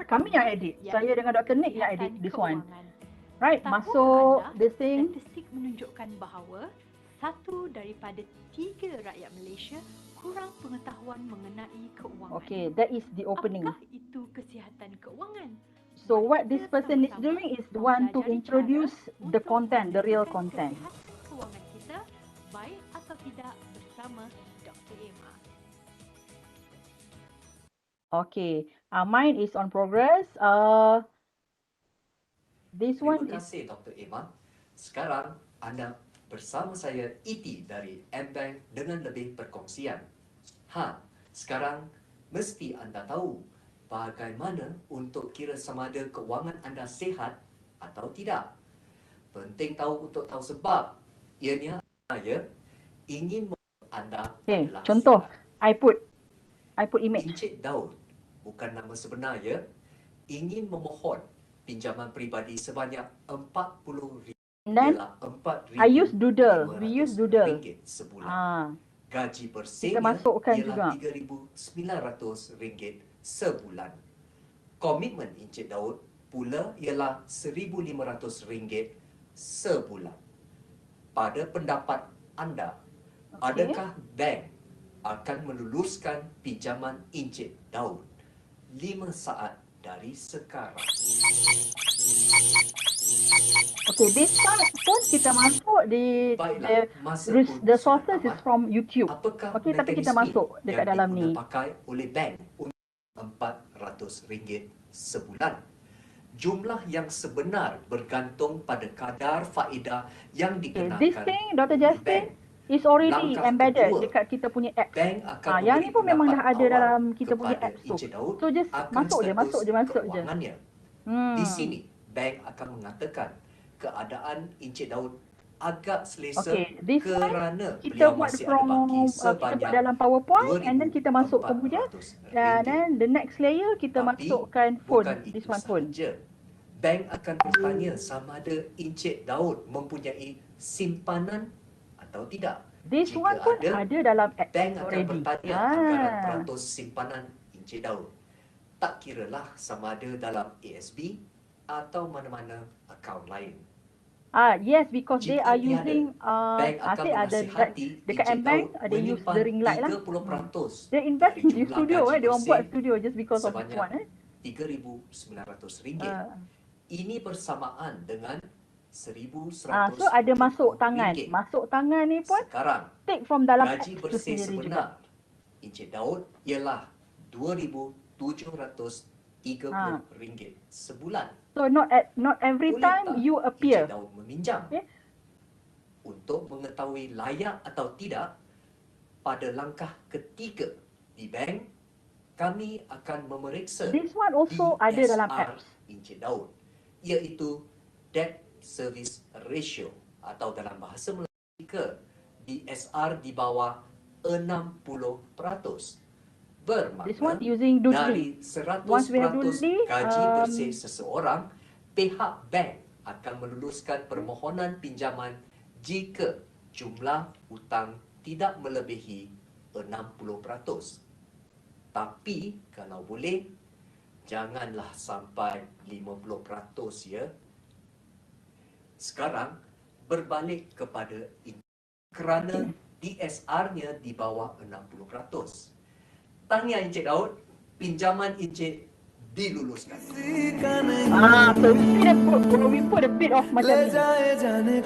kami yang edit. Saya dengan Dr. Nick yang edit this one. Right, Tahukah masuk anda, this thing. statistik menunjukkan bahawa 1 daripada 3 rakyat Malaysia kurang pengetahuan mengenai keuangan. Okay, that is the opening. Apakah itu kesihatan keuangan? So Mari what kita this person is sama-sama doing is the one to mempelajari introduce cara the untuk content, the real memastikan content. kesihatan keuangan kita baik atau tidak bersama Dr. Emma. Okay, mine is on progress. This Terima one is kasih Dr. Emma. Sekarang anda bersama saya Iti dari M-Bank dengan lebih perkongsian. Sekarang mesti anda tahu bagaimana untuk kira sama ada kewangan anda sihat atau tidak. Penting tahu untuk tahu sebab. Ianya saya ingin anda okay. adalah Contoh, sihat. I put image. Encik Daud bukan nama sebenar ya. Ingin memohon pinjaman peribadi sebanyak RM40,000 And then ialah RM4,500 I use doodle. We use doodle. sebulan. Gaji Kita bersihnya masukkan ialah juga. RM3,900 sebulan. Komitmen Encik Daud pula ialah RM1,500 sebulan. Pada pendapat anda, adakah bank akan meluluskan pinjaman Encik Daud 5 saat dari sekarang? Okay, this part pun kita masuk di Baiklah, the sources is from YouTube. Apakah Okay, tapi kita mekanisme masuk dekat yang dalam ni. dipakai oleh bank untuk RM400 sebulan? Jumlah yang sebenar bergantung pada kadar faedah yang Okay, dikenakan this thing, Dr. oleh Justin, bank. is already Langkah embedded kedua, dekat kita punya apps. Bank akan Yang memberi ni pun memang dah pendapat ada awal dalam kita punya kepada apps tu. Encik Daud So just akan masuk je. status keuangannya. Di Hmm. sini, bank akan mengatakan keadaan Encik Daud agak selesa Okay, this one kerana kita beliau buat masih ada from baki kita buat sebanyak dalam PowerPoint and then kita masuk kemudian RM2,400. and then the next layer kita Tapi masukkan phone, bukan this itu one phone. sahaja. Bank akan bertanya sama ada Encik Daud mempunyai simpanan atau tidak. This Jika one pun ada dalam apps bank akan already. bertanya anggaran peratus simpanan Encik Daud. Tak kiralah sama ada dalam ASB atau mana-mana akaun lain. Yes, because they Jika are tiada, using bank akan ada menasihati dekat Encik M-Bank Daud they use menyimpan the ring light lah. 30% They invest dari in jumlah studio gaji dia orang buat bersih studio just because of this sebanyak one RM3,900. Ini bersamaan dengan RM1,100. so ada masuk tangan. Masuk tangan ni pun Sekarang, take from dalam gaji apps tu bersih sendiri juga. sebenar Encik Daud ialah RM2,730 sebulan. So not every time Bolehkah you appear. Encik Daud meminjam? Okay. Untuk mengetahui layak atau tidak, pada langkah ketiga di bank, kami akan memeriksa This one also ada dalam DSR apps. Encik Daud, iaitu Debt Service Ratio atau dalam bahasa Melayu DSR di bawah 60%. This one Bermakna using dari Doodly. 100% Once we have Doodly, gaji bersih seseorang, pihak bank akan meluluskan permohonan pinjaman jika jumlah hutang tidak melebihi 60%. Tapi kalau boleh, janganlah sampai 50% ya. Sekarang berbalik kepada ini kerana DSR-nya di bawah 60%. Tahniah Encik Daud, pinjaman Encik diluluskan. So we put a bit of macam ni.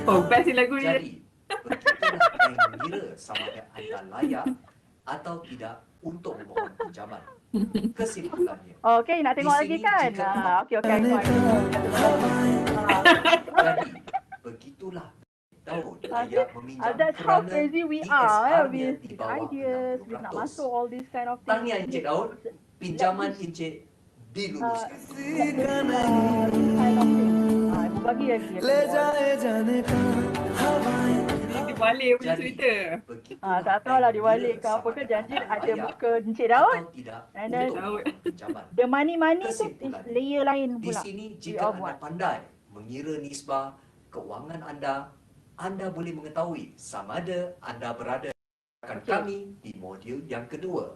Oh, best lagu ni. Jadi, begitulah bank mengira sama ada anda layak atau tidak untuk memohon pinjaman. Kesimpulannya, Okay, nak tengok di lagi sini kan? jika Okay, fine. jadi begitulah Daud layak meminjam That's how kerana crazy we are DSR-nya with di bawah ideas, with nak 60%. masuk all these kind of things. Tahniah Encik Daud, pinjaman Encik diluluskan. Kind of thing. Bagi lagi. Ini dibalik punya Jadi, cerita. begitulah Tak tahulah bank dibalik ke mengira apa ke, sama janji anda ada layak muka Encik Daud. atau tidak And then untuk memohon pinjaman. the money tu is Kesimpulannya, layer lain Di pula. sini We jika all anda buat. pandai mengira nisbah kewangan anda boleh mengetahui sama ada anda berada dengan kami di modul yang kedua.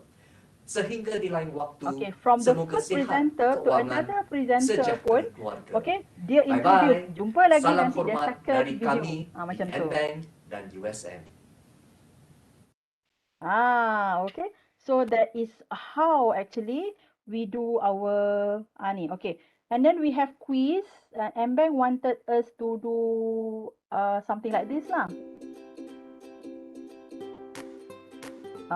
Sehingga di lain waktu, Okay, from the semoga first sihat presenter to keuangan, another presenter pun, sejahtera keluarga. okay, dia Bye-bye. introduce. Jumpa lagi Salam nanti the hormat second dari video. kami di Macam tu. MBank dan USM. Okay. So that is how actually we do our ni. Okay. And then we have quiz. MBank wanted us to do something like this lah.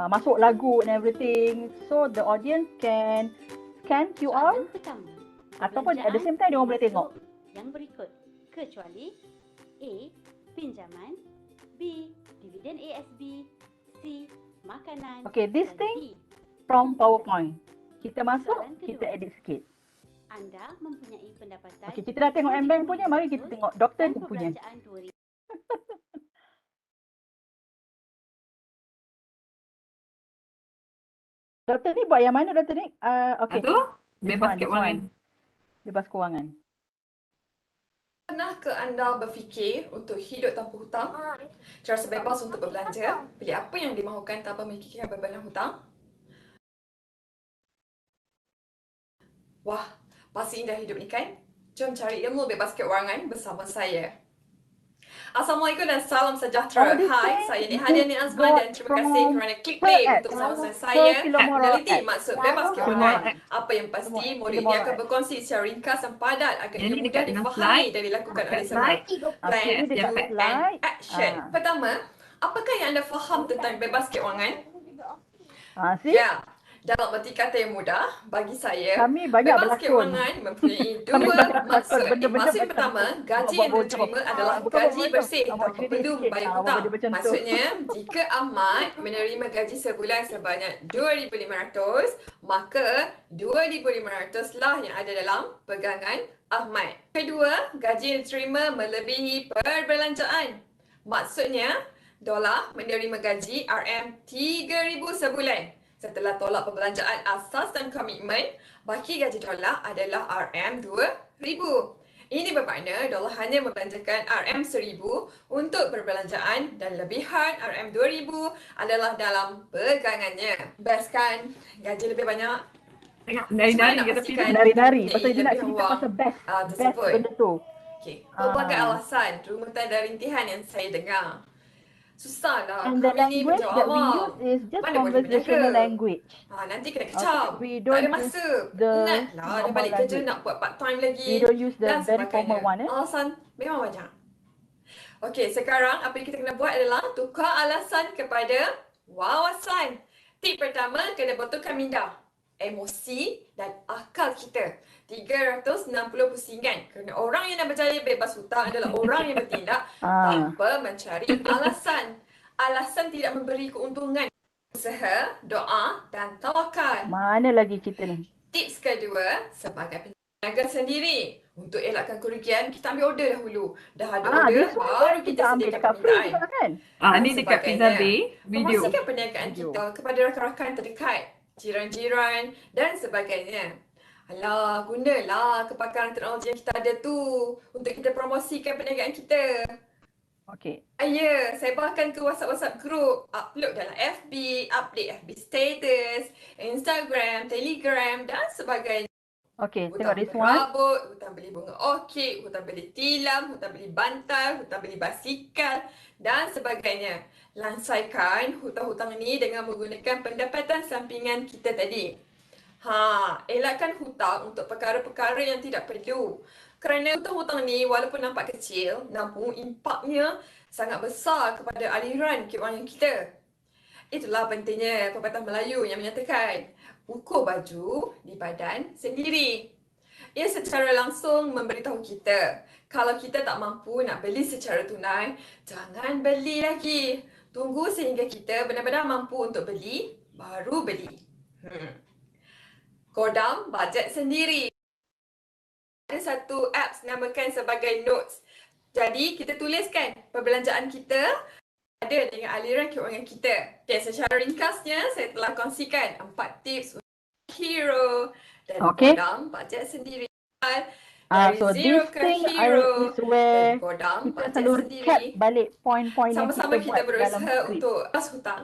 Masuk lagu and everything. So the audience can scan QR Soalan pertama. ataupun at the same time dia orang boleh tengok. Yang berikut, kecuali A. Pinjaman, B. Dividen ASB, C. Makanan, Okay, this dan thing D. from PowerPoint. Kita masuk, Soalan kedua. kita edit sikit. Anda mempunyai pendapatan. Okay, kita dah tengok MBank punya, mari kita tengok doktor dan punya. perbelanjaan 2000. Doktor ni buat yang mana doktor ni? Okay. Itu This bebas one, this keuangan. one. Bebas kewangan. Pernah ke anda berfikir untuk hidup tanpa hutang? Rasa bebas untuk berbelanja, beli apa yang dimahukan tanpa memikirkan beban hutang? Wah, pasti indah hidup ni kan? Jom cari ilmu bebas keuangan bersama saya. Assalamualaikum dan salam sejahtera. Hai, saya Nihadia Ni Azman dan terima kasih kerana klik play untuk bersama-sama saya meneliti maksud bebas keuangan. Apa yang pasti, modul ini akan berkongsi secara ringkas dan padat agar ia mudah difahami dan dilakukan oleh semua. Plan, do and action. Pertama, apakah yang anda faham tentang bebas keuangan? See? Ya. Dalam erti kata yang mudah, bagi saya, Kami banyak bebas berlakon. keuangan mempunyai dua maksud. Maksud yang pertama, gaji yang diterima adalah gaji bersih tanpa perlu membayar hutang. Maksudnya, jika Ahmad menerima gaji sebulan sebanyak 2,500, maka 2,500 lah yang ada dalam pegangan Ahmad. Kedua, gaji yang diterima melebihi perbelanjaan. Maksudnya, Dola menerima gaji RM3,000 sebulan. Setelah tolak perbelanjaan asas dan komitmen, baki gaji Dola adalah RM2,000. Ini bermakna Dola hanya membelanjakan RM1,000 untuk perbelanjaan dan lebihan RM2,000 adalah dalam pegangannya. Best kan? Gaji lebih banyak. Nari-nari ke tepi tu. Nari-nari. Pasal dia nak cerita pasal best. Best benda tu. Okay. Pelbagai alasan, rumutan dan rintihan yang saya dengar. Susahlah. And the Kami ni language penjawab that we awam. use is just Mana boleh conversational berniaga? language. Nanti kena kecam. We Tak don't ada use masa. the Penat lah. Dah normal balik kerja language. nak buat part time lagi. We don't use the dan very sebagainya. formal one. Alasan memang banyak. Okey, sekarang apa yang kita kena buat adalah tukar alasan kepada wawasan. Tip pertama, kena betulkan minda, emosi dan akal kita. 360 pusingan. Kerana orang yang nak berjaya bebas hutang adalah orang yang bertindak tanpa mencari alasan. Alasan tidak memberi keuntungan. Usaha, doa dan tawakal. Mana lagi kita ni? Tips kedua, sebagai peniaga sendiri. Untuk elakkan kerugian, kita ambil order dahulu. Dah ada order, this one baru kita kita ambil sediakan dekat free permintaan. juga kan? Ni dekat Pizza Bay video. Kongsikan perniagaan kita kepada rakan-rakan terdekat, jiran-jiran dan sebagainya. Alah, gunalah kepakaran teknologi yang kita ada tu untuk kita promosikan perniagaan kita. Okay. Ya, sebarkan ke WhatsApp group, upload dalam FB, update FB status, Instagram, Telegram dan sebagainya. Okay, Hutang tengok this one. berabot, hutang beli bunga orkid, hutang beli tilam, hutang beli bantal, hutang beli basikal dan sebagainya. Lansaikan hutang-hutang ni dengan menggunakan pendapatan sampingan kita tadi. Elakkan hutang untuk perkara-perkara yang tidak perlu. Kerana hutang-hutang ni walaupun nampak kecil, namun impaknya sangat besar kepada aliran keuangan kita. Itulah pentingnya pepatah Melayu yang menyatakan, ukur baju di badan sendiri. Ia secara langsung memberitahu kita, kalau kita tak mampu nak beli secara tunai, jangan beli lagi. Tunggu sehingga kita benar-benar mampu untuk beli, baru beli. Kodam bajet sendiri. Ada satu apps namakan sebagai Notes. Jadi kita tuliskan perbelanjaan kita ada dengan aliran keuangan kita. Okay, secara ringkasnya saya telah kongsikan 4 tips untuk hero dan kodam bajet sendiri. Dari So zero this ke thing hero is where dan kodam kita bajet selalu recap sendiri. balik point-point yang Sama-sama kita kita buat dalam berusaha skrip. untuk lepas hutang.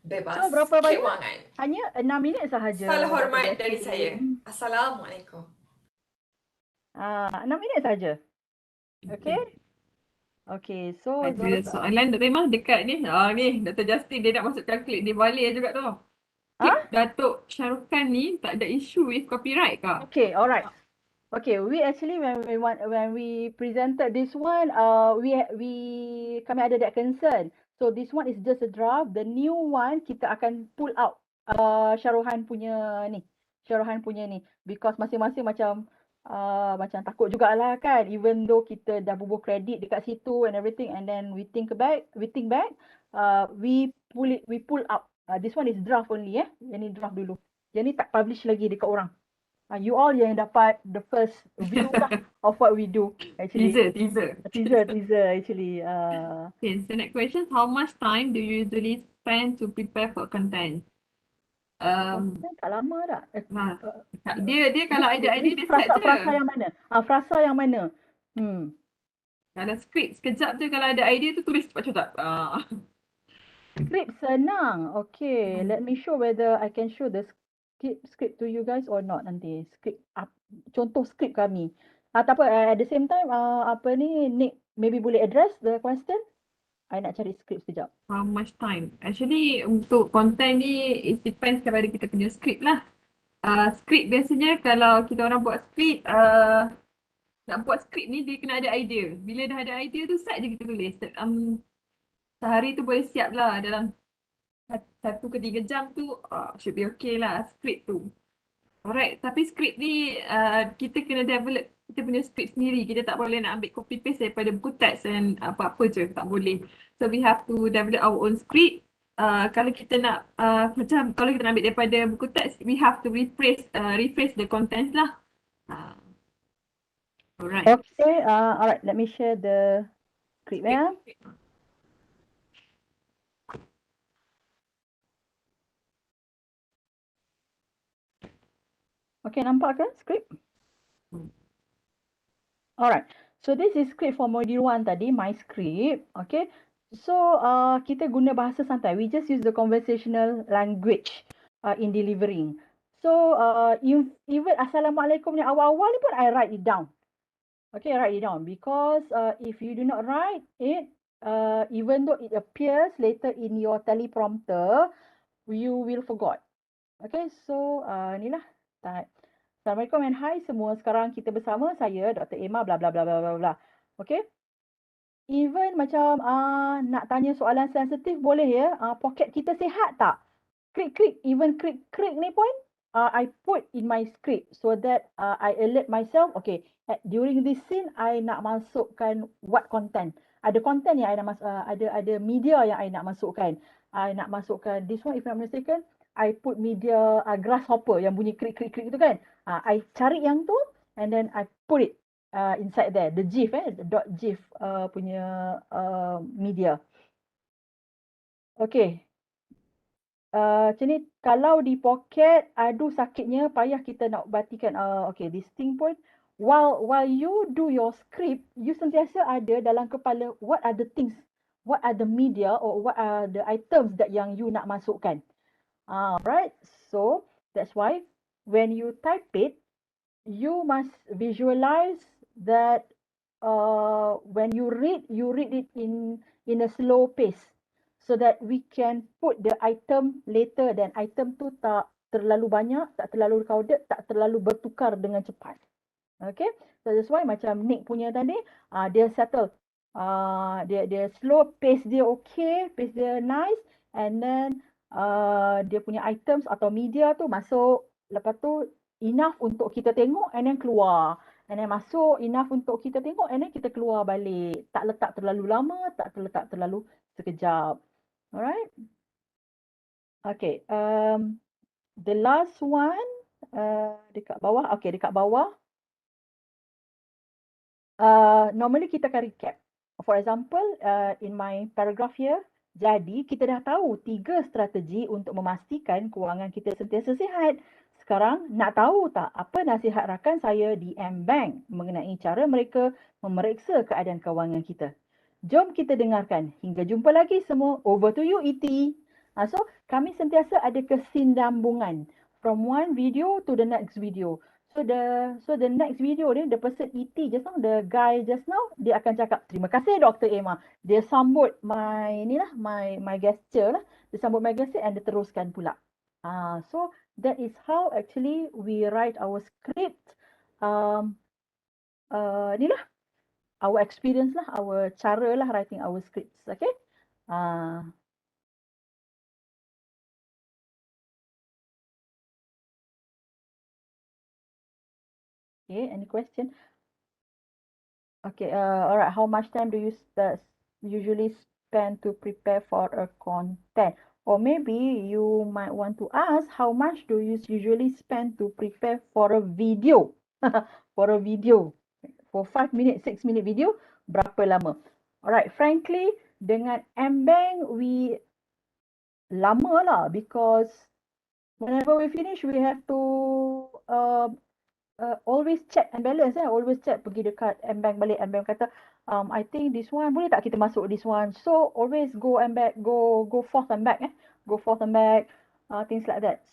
bebas So berapa banyak? kewangan. Hanya 6 minit sahaja. Salam Dr. hormat dari Jessie. saya. Assalamualaikum. 6 minit saja. Okay. Okay, so Ada those soalan Dr. Emma dekat ni. Ni Dr. Justin dia nak masukkan klip dia balik juga tu. Huh? Datuk Syahrukh ni tak ada isu with copyright ke? Okay, alright. Okay, we actually when we presented this one, kami ada that concern. So this one is just a draft. The new one kita akan pull out Syarohan punya ni, because masing-masing macam takut jugalah kan, even though kita dah bubuh kredit dekat situ and everything, and then we think back, we pull out. This one is draft only Yang ni draft dulu. Yang ni tak publish lagi dekat orang. You all yang dapat the first view lah of what we do actually. Teaser. Teaser actually. Okay, so next question. How much time do you usually spend to prepare for content? Tak lama tak? Dia kalau ada idea dia start je. Frasa yang mana? Frasa yang mana? Kalau script sekejap je, kalau ada idea tu tulis cepat-cepat. Script senang. Okay, let me show whether I can show the script to you guys or not nanti. Contoh script kami. Tak apa, at the same time, Nick maybe boleh address the question. I nak cari script sekejap. How much time? Actually untuk content ni, it depends kepada kita punya script lah. Script biasanya kalau kita orang buat script, nak buat script ni dia kena ada idea. Bila dah ada idea tu start je kita tulis. Sehari tu boleh siap lah dalam 1 ke 3 jam tu should be okay lah script tu. Alright, tapi script ni kita kena develop kita punya script sendiri. Kita tak boleh nak ambil copy paste daripada buku teks dan apa-apa je, tak boleh. So we have to develop our own script. Kalau kita nak macam kalau kita nak ambil daripada buku teks, we have to rephrase the contents lah. Alright. Okay, alright, let me share the script Okay, nampak ke script? Alright, so this is script for module 1 tadi, my script. Okay, so kita guna bahasa santai. We just use the conversational language in delivering. So even Assalamualaikum ni awal-awal ni pun I write it down. Okay, write it down because if you do not write it, even though it appears later in your teleprompter, you will forgot. Okay, so inilah. Assalamualaikum and hi semua. Sekarang kita bersama saya Dr. Emma bla bla bla bla bla bla. Okay. Even macam nak tanya soalan sensitif boleh ya. Pocket kita sihat tak? Krik even krik ni pun I put in my script so that I alert myself. Okay, during this scene I nak masukkan what content. Ada content yang I nak ada media yang I nak masukkan. I nak masukkan this one if I'm mistaken. I put media grasshopper yang bunyi krik tu kan. I cari yang tu and then I put it inside there. The GIF the .gif punya media. Okay. Macam ni kalau di pocket, aduh sakitnya payah kita nak batikan. Okay, this thing pun while you do your script, you sentiasa ada dalam kepala what are the things, what are the media or what are the items that yang you nak masukkan. Right, so that's why when you type it, you must visualize that when you read it in a slow pace so that we can put the item later dan item tu tak terlalu banyak, tak terlalu crowded, tak terlalu bertukar dengan cepat. Okay, so that's why macam Nick punya tadi, dia settle. Dia slow, pace dia okay, pace dia nice, and then dia punya items atau media tu masuk, lepas tu enough untuk kita tengok and then keluar, and then masuk enough untuk kita tengok and then kita keluar balik, tak letak terlalu lama, tak letak terlalu sekejap. Alright, okay, the last one dekat bawah. Okay, dekat bawah normally kita akan recap. For example, in my paragraph here, jadi kita dah tahu 3 strategi untuk memastikan kewangan kita sentiasa sihat. Sekarang nak tahu tak apa nasihat rakan saya di M-Bank mengenai cara mereka memeriksa keadaan kewangan kita? Jom kita dengarkan. Hingga jumpa lagi semua. Over to you, E.T. So kami sentiasa ada kesinambungan from one video to the next video. So the next video ni, the person ET just now, the guy just now, dia akan cakap, terima kasih Dr. Emma. Dia sambut my gesture lah. Dia sambut my gesture and dia teruskan pula. So that is how actually we write our script. Ni lah our experience lah, our cara lah writing our scripts. Okay. Okay, any question? Okay, all right. How much time do you usually spend to prepare for a content? Or maybe you might want to ask, how much do you usually spend to prepare for a video? For a video, for 5 minute, 6 minute video, berapa lama? Alright, frankly, dengan M-Bank, we lama lah because whenever we finish, we have to always check and balance. Always check, pergi dekat M-Bank balik, M-Bank kata, I think this one, boleh tak kita masuk this one? So, always go and back, go forth and back. Go forth and back, things like that.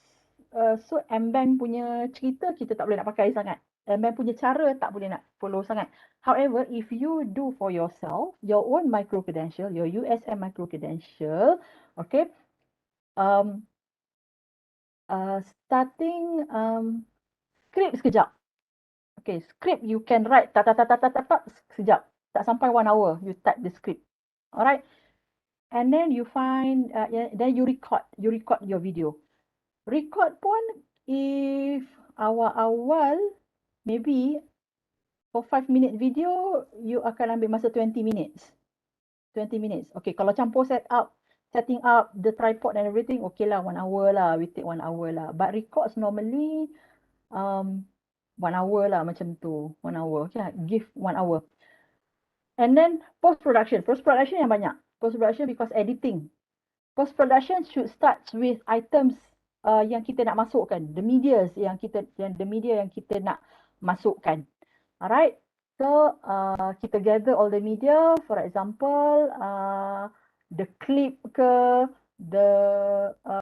So, M-Bank punya cerita, kita tak boleh nak pakai sangat. M-Bank punya cara, tak boleh nak follow sangat. However, if you do for yourself, your own micro-credential, your USM micro-credential, okay, starting script sekejap. Okay, script you can write tak sekejap. Tak sampai 1 hour you type the script. Alright. And then you find then you record your video. Record pun if awal-awal maybe for 5 minute video you akan ambil masa 20 minutes. 20 minutes. Okay, kalau campur setting up the tripod and everything, okay lah 1 hour lah. We take 1 hour lah. But records normally 1 hour lah macam tu. 1 hour. Okay, give 1 hour. And then post-production. Post-production yang banyak. Post-production because editing. Post-production should start with items yang kita nak masukkan. The media yang kita nak masukkan. Alright. So, kita gather all the media. For example, the clip ke, the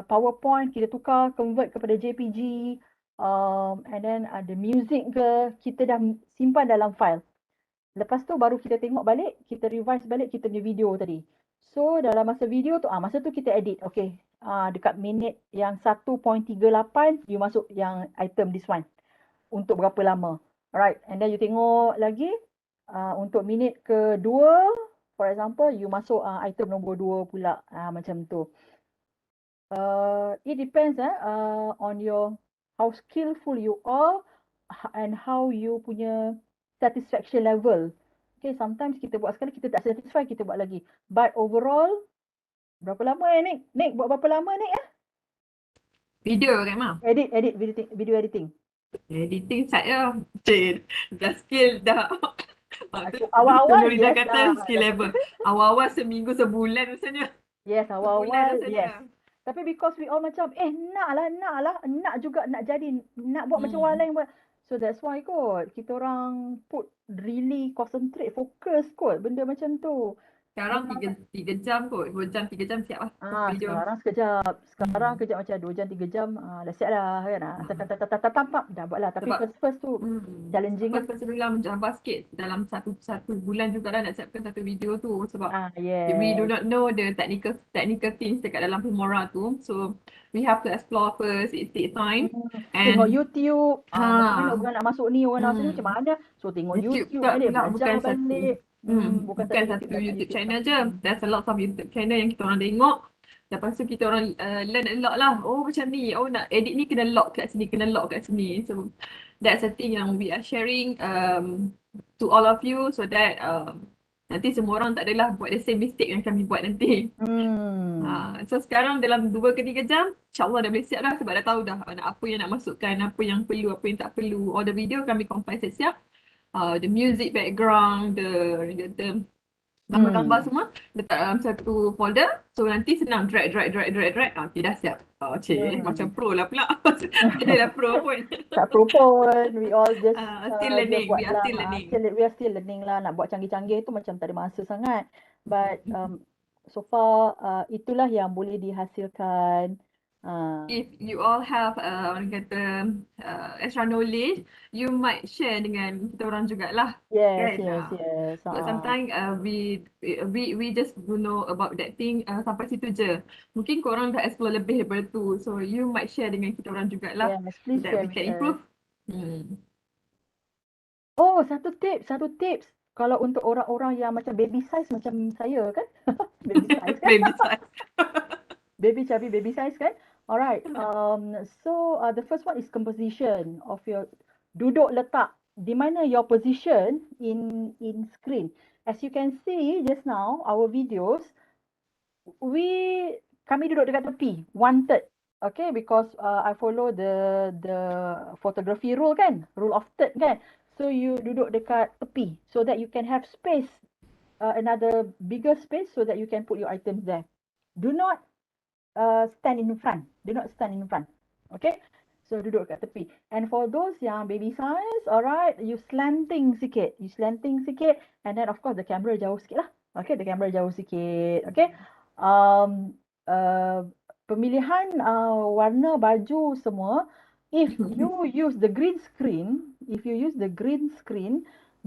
PowerPoint kita tukar, convert kepada JPG. And then ada music ke, kita dah simpan dalam file. Lepas tu baru kita tengok balik, kita revise balik kita punya video tadi. So dalam masa video tu, masa tu kita edit. Okay, dekat minit yang 1.38, you masuk yang item this one. Untuk berapa lama. Alright, and then you tengok lagi, untuk minit kedua, for example, you masuk item nombor 2 pula. Macam tu. It depends on your how skillful you are and how you punya satisfaction level. Okay, sometimes kita buat sekali, kita tak satisfy, kita buat lagi. But overall, berapa lama Nick? Nick, buat berapa lama Nick Video kan, Ma? Video editing. Editing saya, dah skill dah. Awal-awal yes, dah kata skill level. Awal-awal seminggu, sebulan rasanya. Yes, awal-awal, yes. Tapi because we all macam, nak juga nak jadi, nak buat macam orang lain buat. So that's why kot, kita orang put really concentrate, fokus kot benda macam tu. Sekarang 3 jam kot, 2 jam, 3 jam siap lah. Sekarang sekejap. Sekarang kejap macam 2 jam, 3 jam, dah siap lah kan. Dah buat lah. Tapi first tu challenging lah. First lah mencabar sikit. Dalam satu bulan juga lah nak siapkan satu video tu. Sebab we do not know the technical things dekat dalam Filmora tu. So we have to explore first, it takes time. Tengok YouTube, orang nak masuk ni, orang nak masuk ni macam mana. So tengok YouTube belajar balik. Bukan satu YouTube channel je. There's a lot of YouTube channel yang kita orang tengok. Lepas tu kita orang learn a lot lah. Oh macam ni. Oh nak edit ni kena lock kat sini. Kena lock kat sini. So that's the thing yang we are sharing to all of you. So that nanti semua orang tak adalah buat the same mistake yang kami buat nanti. So sekarang dalam 2 ke 3 jam, insyaAllah dah boleh siap dah. Sebab dah tahu dah apa yang nak masukkan, apa yang perlu, apa yang tak perlu. All the video kami compile siap-siap. The music background, the gambar-gambar semua letak dalam satu folder. So nanti senang drag. Okay, dah siap. Macam pro lah pula. Dia dah pro pun. Tak pro pun. We all just still learning. We are still learning lah. Nak buat canggih-canggih tu macam tak ada masa sangat. But so far itulah yang boleh dihasilkan. If you all have orang kata extra knowledge, you might share dengan kita orang jugalah. Yes, Kan? yes. But sometimes we just don't know about that thing sampai situ je. Mungkin korang dah explore lebih daripada tu. So you might share dengan kita orang jugalah. Yes, So please that share we with can us. improve. Oh, satu tips. Kalau untuk orang-orang yang macam baby size macam saya kan? Baby size kan? Baby size. Baby chubby baby size kan? Alright. So the first one is composition of your duduk letak. Di mana your position in screen. As you can see just now, our videos, kami duduk dekat tepi, 1/3. Okay, because I follow the photography rule kan, rule of third kan. So you duduk dekat tepi so that you can have space, another bigger space so that you can put your items there. Do not stand in front. Do not stand in front. Okay, so duduk kat tepi. And for those yang baby size, alright, you slanting sikit. And then of course the camera jauh sikit lah. Okay, the camera jauh sikit. Okay. Pemilihan warna baju semua, if you use the green screen,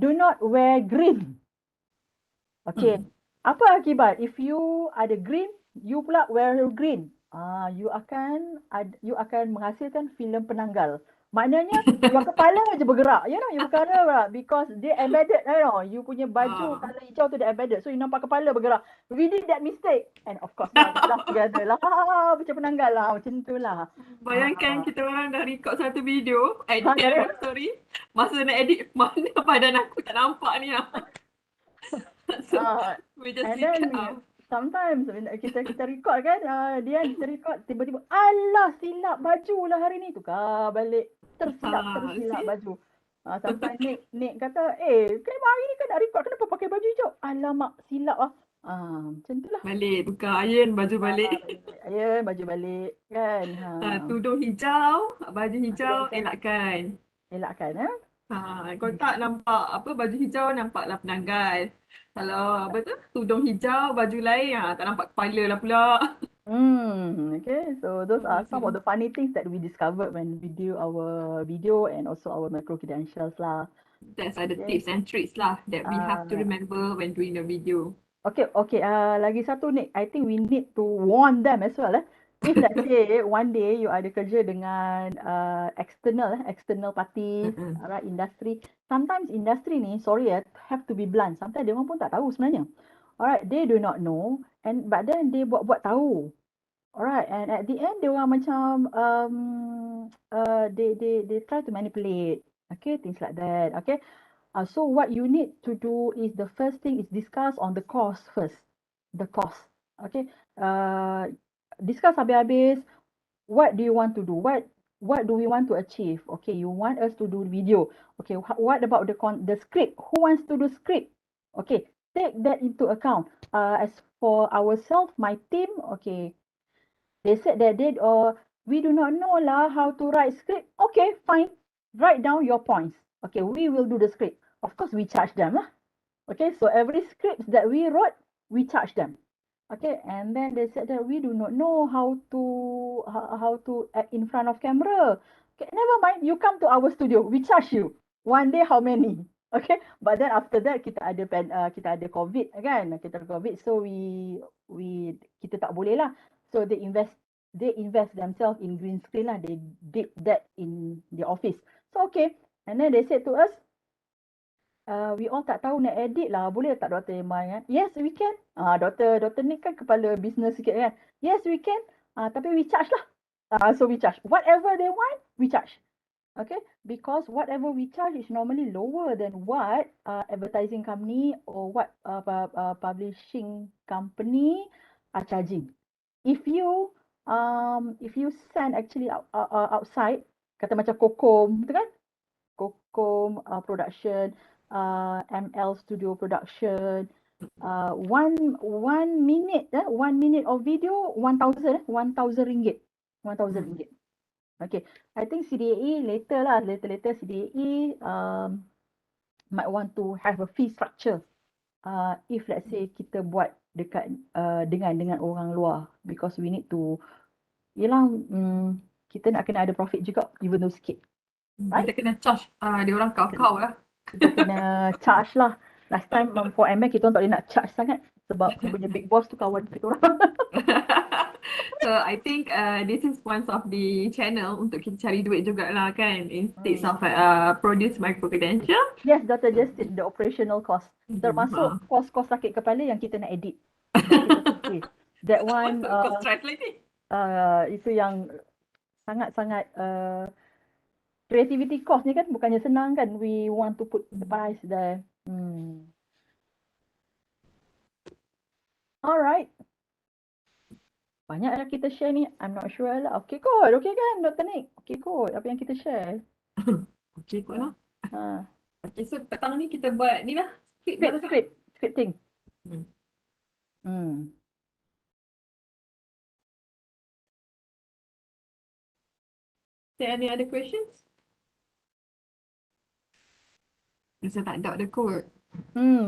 do not wear green. Okay. Apa akibat? If you ada green, you pula wear green. You akan menghasilkan filem penanggal. Maknanya your kepala je bergerak, you know, your kepala bergerak because dia embedded, you know, you punya baju colour hijau tu dia embedded. So you nampak kepala bergerak. We did that mistake. And of course now we laugh together lah. Macam penanggal lah, macam tu lah. Bayangkan kita orang dah record satu video, edit story. Masa nak edit, mana badan aku tak nampak ni lah. So, we just And then sometimes kita record kan, kita record tiba-tiba alah silap baju lah hari ni, tukar balik tersilap baju. Sampai Nick kata, kenapa hari ni kan nak record, kenapa pakai baju hijau? Alamak, silap lah. Macam tu lah. Balik, tukar iron baju balik. Iron baju balik kan. Tudung hijau, baju hijau, elakkan. Kau tak nampak baju hijau, nampaklah penanggal. Kalau tudung hijau, baju lain, tak nampak kepala lah pula. Okay, so those are some of the funny things that we discovered when we do our video and also our macro credentials lah. That's the tips and tricks lah that we have to remember when doing the video. Okay. Lagi satu ni, I think we need to warn them as well. If let's say one day you ada kerja dengan external party, right, industry. Sometimes industry ni, sorry have to be blunt. Sometimes dia orang pun tak tahu sebenarnya. Alright, they do not know, but then they buat tahu. Alright, and at the end dia orang macam they try to manipulate. Okay, things like that. Okay. So what you need to do is the first thing is discuss on the cost first. The cost. Okay. Discuss habis-habis. What do you want to do? What do we want to achieve? Okay, you want us to do video. Okay, what about the script? Who wants to do script? Okay, take that into account. As for ourselves, my team, okay, they said that we do not know lah how to write script. Okay, fine. Write down your points. Okay, we will do the script. Of course, we charge them lah. Okay, so every script that we wrote, we charge them. Okay, and then they said that we do not know how to act in front of camera. Okay, never mind. You come to our studio, we charge you. One day, how many? Okay, but then after that kita ada COVID kan? Kita ada COVID, so kita tak boleh lah. So they invest themselves in green screen lah. They did that in the office. So okay, and then they said to us, we all tak tahu nak edit lah. Boleh tak Dr. Emma kan? Yes, we can. Dr. Nick kan kepala business sikit kan? Yes, we can. Tapi we charge lah. So we charge. Whatever they want, we charge. Okay? Because whatever we charge is normally lower than what advertising company or what publishing company are charging. If you send actually outside, kata macam Kokom, betul kan? Kokom production, ML Studio Production, 1 minute of video, 1,000 ringgit. 1,000 ringgit. Okay, I think CDAE later CDAE might want to have a fee structure. If let's say kita buat dekat dengan orang luar, because we need to, yelah, kita nak kena ada profit juga, even though sikit. Right? Kita kena charge dia orang kau lah. Kita kena charge lah. Last time for ML kita orang tak boleh nak charge sangat sebab dia punya big boss tu kawan kita orang. So I think this is one of the channel untuk kita cari duit jugalah kan, instead of produce micro credential. Yes, Dr. Justin, the operational cost. Termasuk kos-kos sakit kepala yang kita nak edit. That one Cost translating. itu yang sangat-sangat creativity cost ni kan bukannya senang kan. We want to put the price there. Alright. Banyak dah kita share ni. I'm not sure lah. Okay kot. Okay kan Dr. Nick? Okay kot. Apa yang kita share? Okay kot lah. Okay, so petang ni kita buat ni lah. Scripting. There any other questions? Saya tak ada code.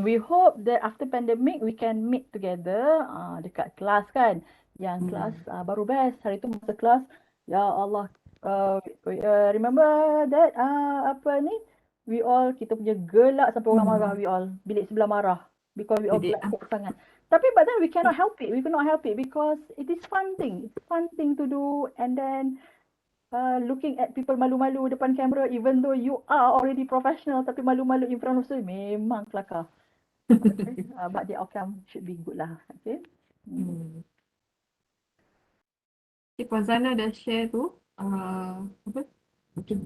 We hope that after pandemic we can meet together dekat kelas kan. Yang kelas baru best. Hari tu masa kelas, ya Allah, remember that apa ni? We all, kita punya gelak sampai orang marah, we all. Bilik sebelah marah. Because we all gelak sangat. Tapi but then we cannot help it. We cannot help it because it is fun thing. It's fun thing to do, and then looking at people malu-malu depan kamera, even though you are already professional, tapi malu-malu in front of you memang kelakar. Okay? But the outcome should be good lah. Okay. Okay, Fazana dah share tu. Apa? Okay.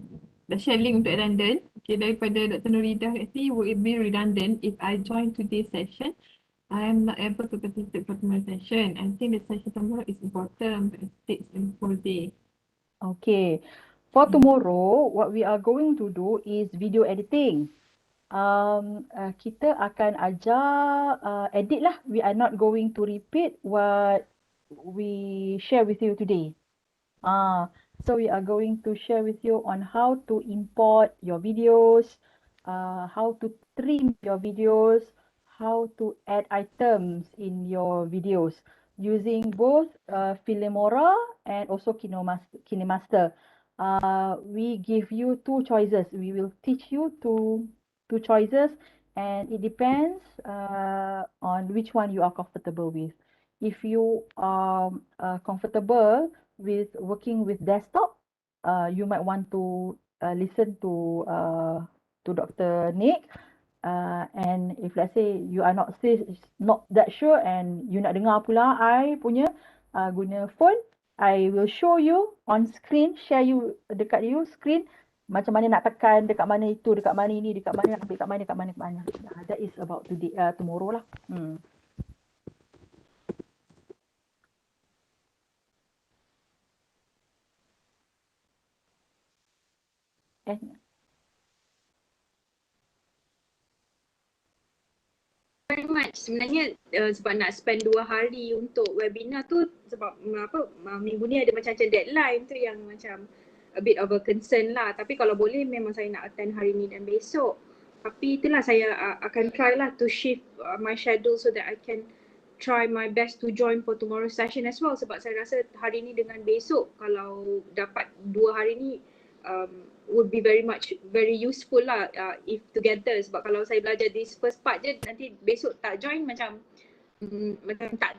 Dah share link untuk redundant. Okay, daripada Dr. Nuridah, actually would it be redundant if I join today's session? I am not able to participate for tomorrow's session. I think the session tomorrow is important, but it takes a whole day. Okay, for tomorrow, what we are going to do is video editing. Kita akan ajar edit lah. We are not going to repeat what we share with you today. So we are going to share with you on how to import your videos, how to trim your videos, how to add items in your videos, using both Filmora and also KineMaster. We give you two choices. We will teach you two choices, and it depends on which one you are comfortable with. If you are comfortable with working with desktop, you might want to listen to Dr. Nick. And if let's say you are not that sure and you nak dengar pula I punya guna phone, I will show you on screen, share you dekat you screen macam mana nak tekan, dekat mana itu, dekat mana ini, dekat mana nak ambil, dekat mana. That is about today, tomorrow lah. Very much. Sebenarnya sebab nak spend 2 hari untuk webinar tu, sebab minggu ni ada macam deadline tu yang macam a bit of a concern lah. Tapi kalau boleh memang saya nak attend hari ni dan besok. Tapi itulah saya akan try lah to shift my schedule so that I can try my best to join for tomorrow's session as well. Sebab saya rasa hari ni dengan besok kalau dapat 2 hari ni would be very useful lah if together. Sebab kalau saya belajar this first part je, nanti besok tak join macam tak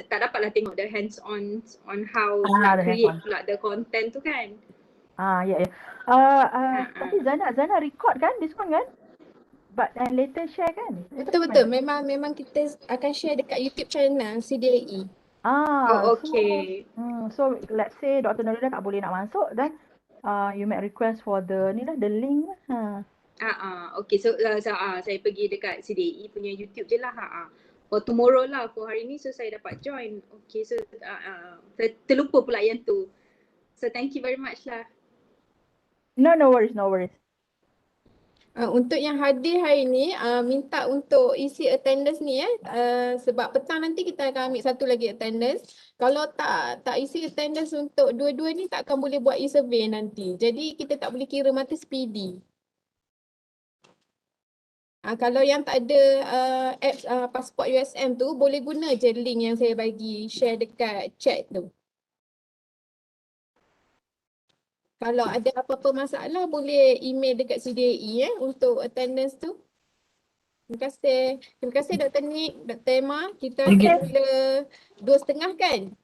dapatlah tengok the hands on how nak create pula the content tu kan. Tapi Zana record kan this one kan? But and later share kan? Betul. Memang kita akan share dekat YouTube channel CDAE. Okay. So let's say Dr. Nurida tak boleh nak masuk, then you make request for the link lah. Okay, so saya pergi dekat CDAE punya YouTube je lah. For tomorrow lah, for hari ni, so saya dapat join. Okay, so terlupa pula yang tu. So thank you very much lah. No worries. Untuk yang hadir hari ni, minta untuk isi attendance ni sebab petang nanti kita akan ambil satu lagi attendance. Kalau tak isi attendance untuk dua-dua ni, tak akan boleh buat e-survey nanti. Jadi kita tak boleh kira mata speedy. Kalau yang tak ada apps pasport USM tu, boleh guna je link yang saya bagi share dekat chat tu. Kalau ada apa-apa masalah, boleh email dekat CDAE untuk attendance tu. Terima kasih. Terima kasih Dr. Nick, Dr. Emma. Kita mula 2:30 kan?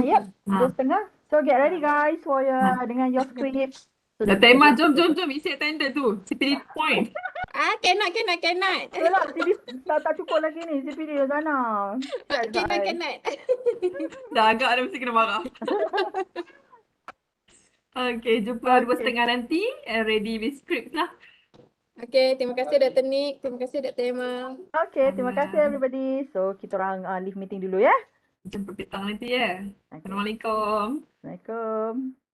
Yep, 2:30. So get ready guys for dengan your script. So, Dr. Emma, jom isi attendance tu. CPD point. Cannot. Itulah, CPD tak cukup lagi ni CPD sana. Cannot. Dah agak dah mesti kena marah. Okay, jumpa 2:30 nanti. Ready with script lah. Okay, terima kasih Dr. Nick. Terima kasih Dr. Emma. Okay, terima kasih everybody. So, kita orang leave meeting dulu ya. Jumpa petang nanti ya. Assalamualaikum. Assalamualaikum.